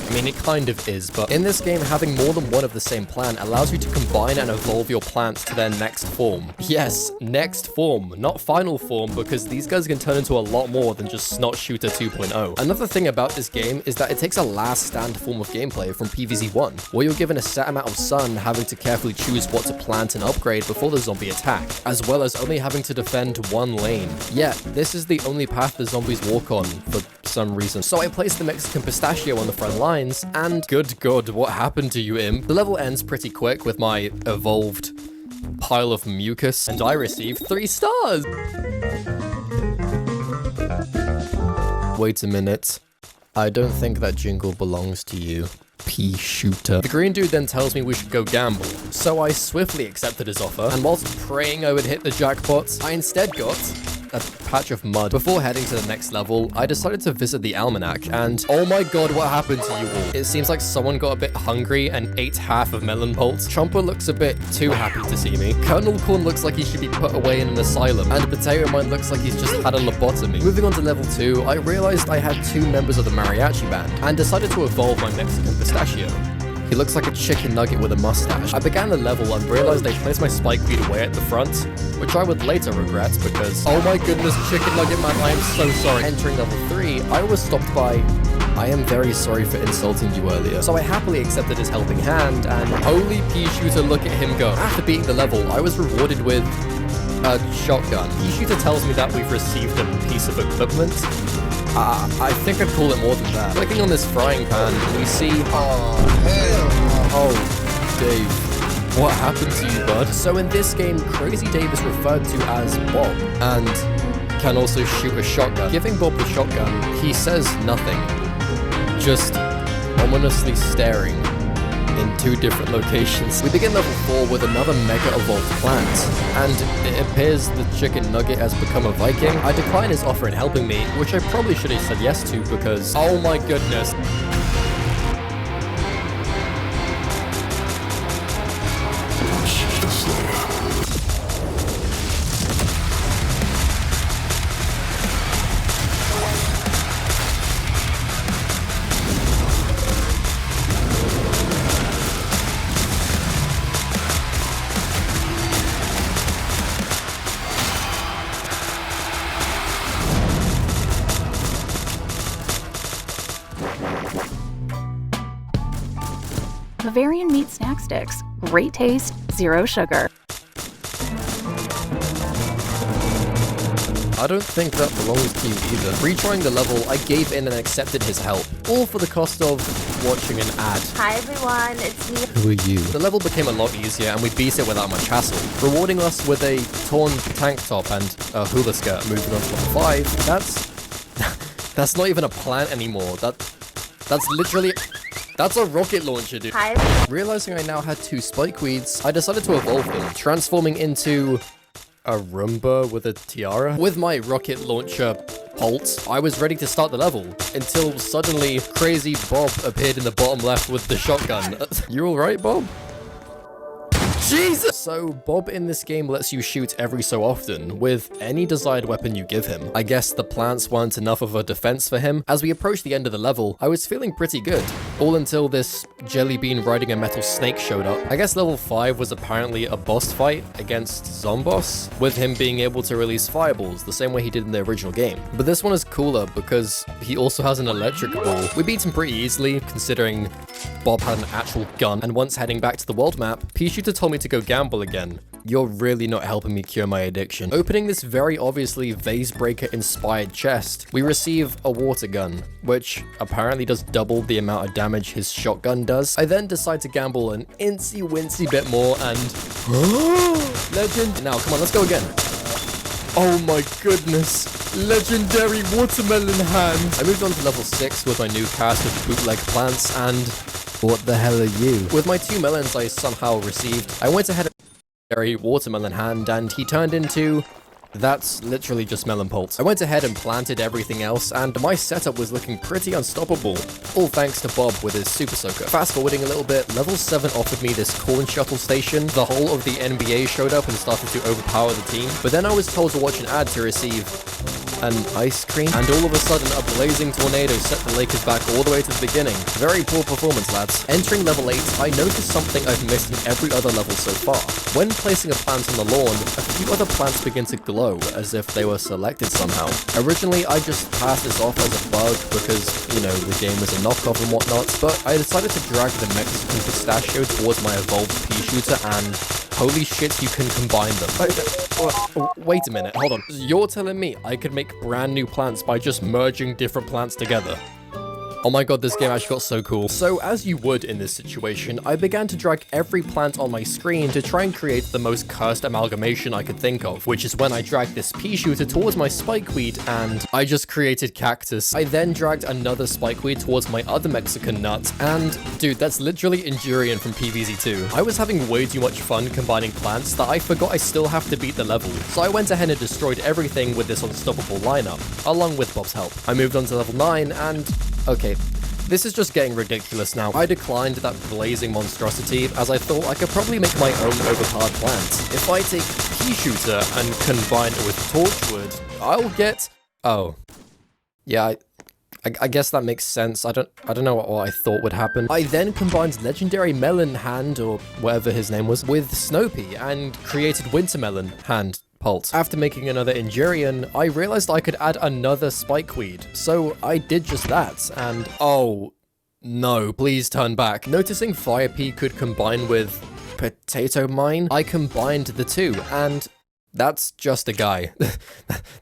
I mean, it kind of is, but in this game, having more than one of the same plant allows you to combine and evolve your plants to their next form. Yes, next form, not final form, because these guys can turn into a lot more than just Snot Shooter 2.0. Another thing about this game is that it takes a last stand form of gameplay from PvZ1, where you're given a set amount of sun, having to carefully choose what to plant and upgrade before the zombie attack, as well as only having to defend one lane. Yet, this is the only path the zombies walk on, for some reason. So I placed the Mexican Pistachio on the front line, and good god, what happened to you, imp? The level ends pretty quick with my evolved pile of mucus, and I receive 3 stars! Wait a minute. I don't think that jingle belongs to you, Pea Shooter. The green dude then tells me we should go gamble, so I swiftly accepted his offer, and whilst praying I would hit the jackpot, I instead got a patch of mud. Before heading to the next level, I decided to visit the almanac, and oh my god, what happened to you all? It seems like someone got a bit hungry and ate half of Melon Bolt. Chomper looks a bit too happy to see me. Colonel Corn looks like he should be put away in an asylum, and Potato Mine looks like he's just had a lobotomy. Moving on to level 2, I realized I had 2 members of the mariachi band, and decided to evolve my Mexican Pistachio. He looks like a chicken nugget with a mustache. I began the level and realized I placed my spike bead away at the front, which I would later regret because, oh my goodness, chicken nugget man, I am so sorry. Entering level 3, I was stopped by, I am very sorry for insulting you earlier. So I happily accepted his helping hand, and holy Pea Shooter, look at him go. After beating the level, I was rewarded with a shotgun. Pea Shooter tells me that we've received a piece of equipment. I think I'd call it more than that. Clicking on this frying pan, we see... Oh, Dave. What happened to you, bud? So in this game, Crazy Dave is referred to as Bob, and can also shoot a shotgun. Giving Bob the shotgun, he says nothing. Just ominously staring in 2 different locations. We begin level 4 with another mega evolved plant, and it appears the chicken nugget has become a Viking. I decline his offer in helping me, which I probably should have said yes to because, oh my goodness. Bavarian meat snack sticks. Great taste, zero sugar. I don't think that belongs to you either. Retrying the level, I gave in and accepted his help, all for the cost of watching an ad. Hi everyone, it's me. Who are you? The level became a lot easier and we beat it without much hassle, rewarding us with a torn tank top and a hula skirt. Moving on to level 5, that's not even a plant anymore. That's literally... That's a rocket launcher, dude. Hi. Realizing I now had 2 spikeweeds, I decided to evolve them, transforming into a Roomba with a tiara. With my rocket launcher pulse, I was ready to start the level, until suddenly Crazy Bob appeared in the bottom left with the shotgun. You alright, Bob? Jesus! So, Bob in this game lets you shoot every so often, with any desired weapon you give him. I guess the plants weren't enough of a defense for him. As we approached the end of the level, I was feeling pretty good. All until this jelly bean riding a metal snake showed up. I guess level 5 was apparently a boss fight against Zomboss, with him being able to release fireballs, the same way he did in the original game. But this one is cooler because he also has an electric ball. We beat him pretty easily, considering Bob had an actual gun, and once heading back to the world map, P-Shooter told me to go gamble again. You're really not helping me cure my addiction. Opening this very obviously vase breaker inspired chest, we receive a water gun, which apparently does double the amount of damage his shotgun does. I then decide to gamble an incy wincy bit more and... Legend! Now, come on, let's go again. Oh my goodness. Legendary watermelon hand. I moved on to level 6 with my new cast of bootleg plants and... What the hell are you? With my 2 melons I somehow received, I went ahead and legendary watermelon hand and he turned into... That's literally just melon pulse. I went ahead and planted everything else, and my setup was looking pretty unstoppable, all thanks to Bob with his super soaker. Fast forwarding a little bit, level 7 offered me this corn shuttle station. The whole of the NBA showed up and started to overpower the team, but then I was told to watch an ad to receive an ice cream, and all of a sudden a blazing tornado set the Lakers back all the way to the beginning. Very poor performance, lads. Entering level 8, I noticed something I've missed in every other level so far. When placing a plant on the lawn, a few other plants begin to glow as if they were selected somehow. Originally, I just passed this off as a bug because, you know, the game was a knockoff and whatnot, but I decided to drag the Mexican pistachio towards my evolved pea-shooter and holy shit, you can combine them. Wait a minute, hold on. You're telling me I could make brand new plants by just merging different plants together? Oh my god, this game actually got so cool. So, as you would in this situation, I began to drag every plant on my screen to try and create the most cursed amalgamation I could think of, which is when I dragged this pea-shooter towards my spikeweed, and I just created cactus. I then dragged another spikeweed towards my other Mexican nut, and dude, that's literally Injurian from PvZ2. I was having way too much fun combining plants that I forgot I still have to beat the level, so I went ahead and destroyed everything with this unstoppable lineup, along with Bob's help. I moved on to level 9, and... okay, this is just getting ridiculous now. I declined that blazing monstrosity as I thought I could probably make my own overpowered plant. If I take pea-shooter and combine it with torchwood, I'll get... oh. Yeah, I guess that makes sense. I don't know what I thought would happen. I then combined legendary melon hand, or whatever his name was, with Snopey and created wintermelon hand. Pulse. After making another Injurian, I realized I could add another spikeweed, so I did just that, and oh no, please turn back. Noticing Fire Pea could combine with Potato Mine, I combined the two, and that's just a guy.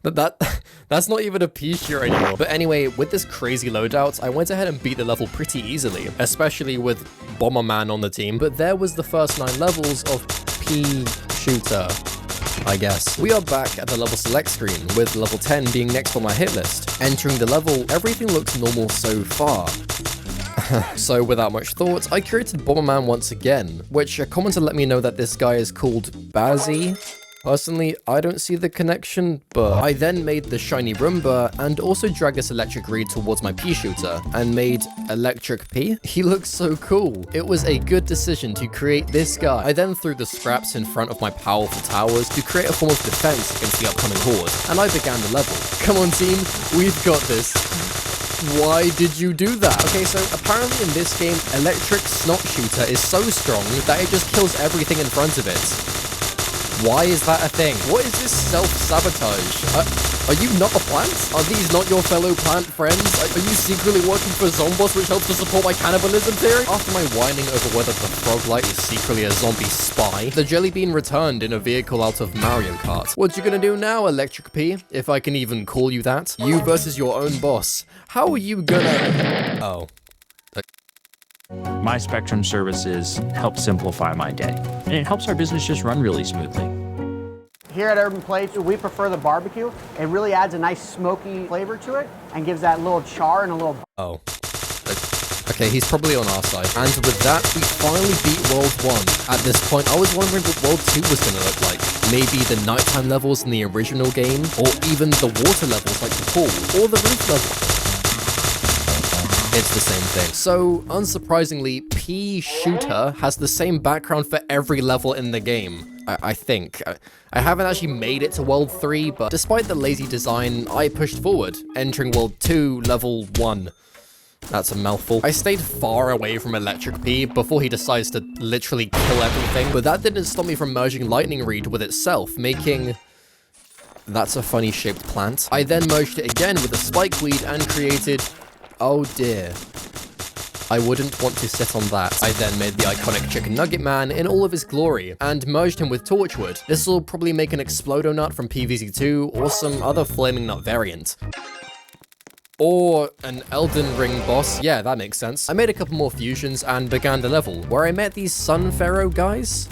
That's not even a pea-shooter anymore. But anyway, with this crazy loadout, I went ahead and beat the level pretty easily, especially with Bomberman on the team, but there was the first 9 levels of pea-shooter, I guess. We are back at the level select screen, with level 10 being next on my hit list. Entering the level, everything looks normal so far. So without much thought, I created Bomberman once again, which a commenter let me know that this guy is called Bazzy. Personally, I don't see the connection, but I then made the shiny Roomba and also dragged this electric reed towards my pea-shooter and made Electric Pea. He looks so cool. It was a good decision to create this guy. I then threw the scraps in front of my powerful towers to create a form of defense against the upcoming horde, and I began the level. Come on team, we've got this. Why did you do that? Okay, so apparently in this game, Electric Snot Shooter is so strong that it just kills everything in front of it. Why is that a thing? What is this self-sabotage? Are you not a plant? Are these not your fellow plant friends? Are you secretly working for Zomboss, which helps to support my cannibalism theory? After my whining over whether the frog light is secretly a zombie spy, the jelly bean returned in a vehicle out of Mario Kart. What you gonna do now, Electric P? If I can even call you that? You versus your own boss. How are you gonna... Oh. My Spectrum services help simplify my day, and it helps our business just run really smoothly. Here at Urban Plates, we prefer the barbecue. It really adds a nice smoky flavor to it and gives that little char and a little... Oh. Okay, he's probably on our side. And with that, we finally beat World 1. At this point, I was wondering what World 2 was gonna look like. Maybe the nighttime levels in the original game, or even the water levels like the pool, or the roof level. It's the same thing. So, unsurprisingly, Pea Shooter has the same background for every level in the game. I think. I haven't actually made it to World 3, but despite the lazy design, I pushed forward, entering World 2, Level 1. That's a mouthful. I stayed far away from Electric P before he decides to literally kill everything, but that didn't stop me from merging Lightning Reed with itself, making... That's a funny shaped plant. I then merged it again with a Spikeweed and created... Oh dear. I wouldn't want to sit on that. I then made the iconic Chicken Nugget Man in all of his glory, and merged him with Torchwood. This will probably make an Explodo Nut from PVZ2, or some other Flaming Nut variant. Or an Elden Ring boss. Yeah, that makes sense. I made a couple more fusions and began the level, where I met these Sun Pharaoh guys.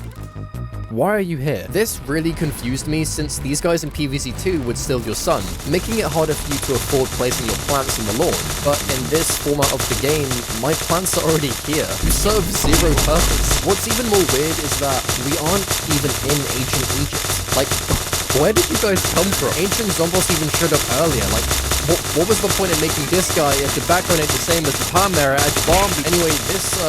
Why are you here? This really confused me since these guys in PVZ2 would steal your sun, making it harder for you to afford placing your plants on the lawn. But in this format of the game, my plants are already here, who serve zero purpose. What's even more weird is that we aren't even in ancient Egypt. Like, where did you guys come from? Ancient Zomboss even showed up earlier. Like, what was the point in making this guy if the background ain't the same as the palm mirror at the bomb? Anyway, this,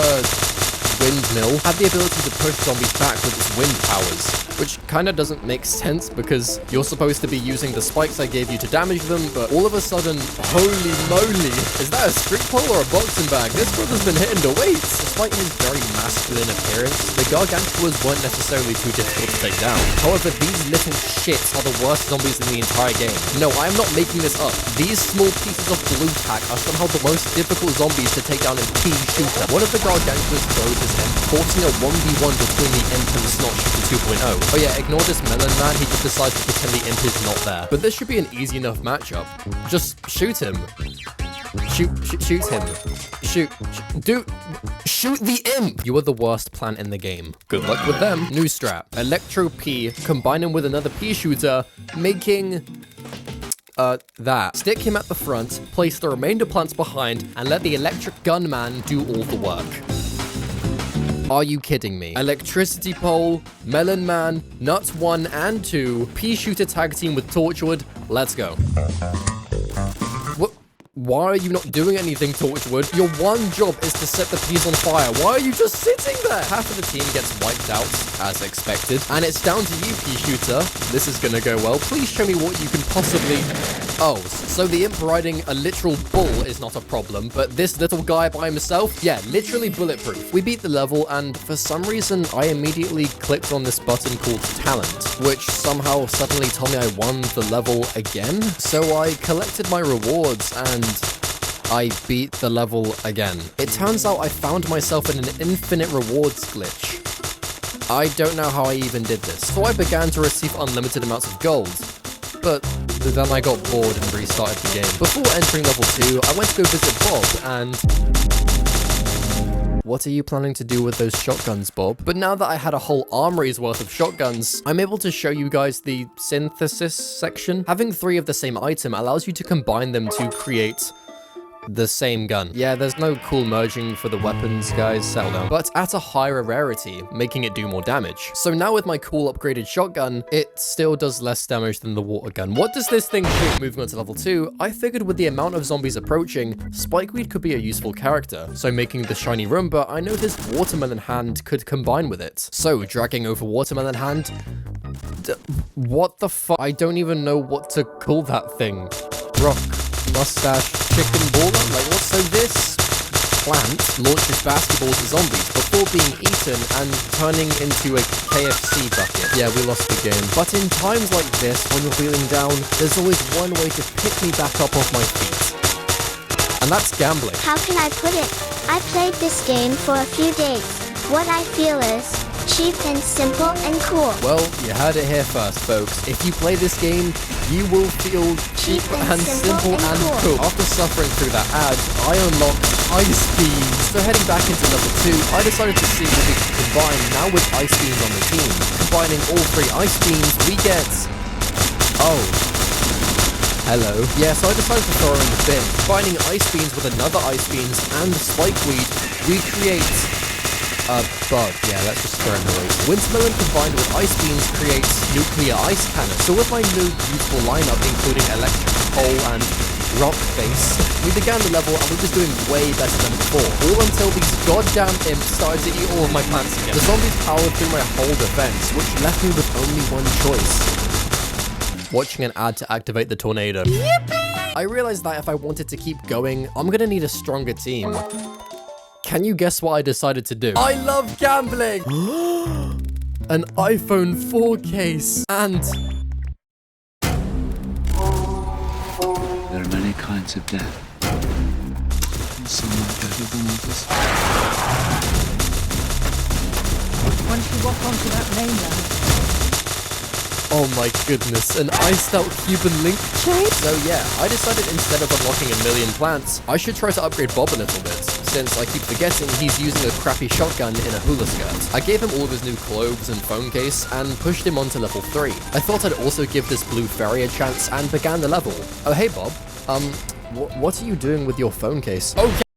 windmill had the ability to push zombies back with its wind powers, which kinda doesn't make sense because you're supposed to be using the spikes I gave you to damage them, but all of a sudden, holy moly, is that a street pole or a boxing bag? This brother's been hitting the weights! Despite his very masculine appearance, the Gargantuas weren't necessarily too difficult to take down. However, these little shits are the worst zombies in the entire game. No, I am not making this up. These small pieces of blue tack are somehow the most difficult zombies to take down in Pea Shooter. One of the Gargantuas throws is him, forcing a 1v1 between the Imp and the Snot Shooter 2.0. Oh yeah, ignore this melon man, he just decides to pretend the Imp is not there. But this should be an easy enough matchup. Just shoot him. Shoot him. Shoot the Imp! You are the worst plant in the game. Good luck with them. New strat. Electro P, combine him with another Pea Shooter, making... that. Stick him at the front, place the remainder plants behind, and let the Electric Gunman do all the work. Are you kidding me? Electricity Pole, Melon Man, Nuts 1 and 2, Pea Shooter tag team with Torchwood, let's go. What? Why are you not doing anything, Torchwood? Your one job is to set the peas on fire. Why are you just sitting there? Half of the team gets wiped out, as expected. And it's down to you, Pea Shooter. This is gonna go well. Please show me what you can possibly... Oh, so the Imp riding a literal bull is not a problem, but this little guy by himself? Yeah, literally bulletproof. We beat the level, and for some reason, I immediately clicked on this button called Talent, which somehow suddenly told me I won the level again. So I collected my rewards, and I beat the level again. It turns out I found myself in an infinite rewards glitch. I don't know how I even did this. So I began to receive unlimited amounts of gold, but then I got bored and restarted the game. Before entering level 2, I went to go visit Bob, and... What are you planning to do with those shotguns, Bob? But now that I had a whole armory's worth of shotguns, I'm able to show you guys the synthesis section. Having 3 of the same item allows you to combine them to create the same gun. Yeah, there's no cool merging for the weapons, guys, settle down. But at a higher rarity, making it do more damage. So now with my cool upgraded shotgun, it still does less damage than the water gun. What does this thing shoot? Moving on to level 2, I figured with the amount of zombies approaching, Spikeweed could be a useful character. So making the shiny Roomba, I noticed Watermelon Hand could combine with it. So dragging over Watermelon Hand, what the fuck? I don't even know what to call that thing. Rock. Mustache, chicken baller? Like, what's so this? plant launches basketballs at zombies before being eaten and turning into a KFC bucket. Yeah, we lost the game. But in times like this, when you're feeling down, there's always one way to pick me back up off my feet. And that's gambling. How can I put it? I played this game for a few days. What I feel is cheap and simple and cool. Well, you heard it here first, folks. If you play this game, you will feel cheap and simple and cool. After suffering through that ad, I unlocked Ice Beams. So heading back into level 2, I decided to see what we could combine now with Ice Beams on the team. Combining all 3 Ice Beams, we get... Oh. Hello. Yeah, so I decided to throw her in the bin. Combining Ice Beams with another Ice Beams and Spikeweed, we create... a bug. Yeah, let's just throw him away. Wintermelon combined with Ice Beams creates Nuclear Ice Cannon. So with my new beautiful lineup, including Electric Pole and Rock Face, we began the level and we were doing way better than before. All until these goddamn imps started to eat all of my plants again. The zombies powered through my whole defense, which left me with only one choice. Watching an ad to activate the tornado. Yippee! I realized that if I wanted to keep going, I'm gonna need a stronger team. Can you guess what I decided to do? I love gambling! An iPhone 4 case and... There are many kinds of death. Some are better than others. Once you walk onto that mainland, oh my goodness, an iced out Cuban link chain? So yeah, I decided instead of unlocking a million plants, I should try to upgrade Bob a little bit, since I keep forgetting he's using a crappy shotgun in a hula skirt. I gave him all of his new clothes and phone case, and pushed him onto level 3. I thought I'd also give this blue fairy a chance, and began the level. Oh hey Bob, what are you doing with your phone case? Okay.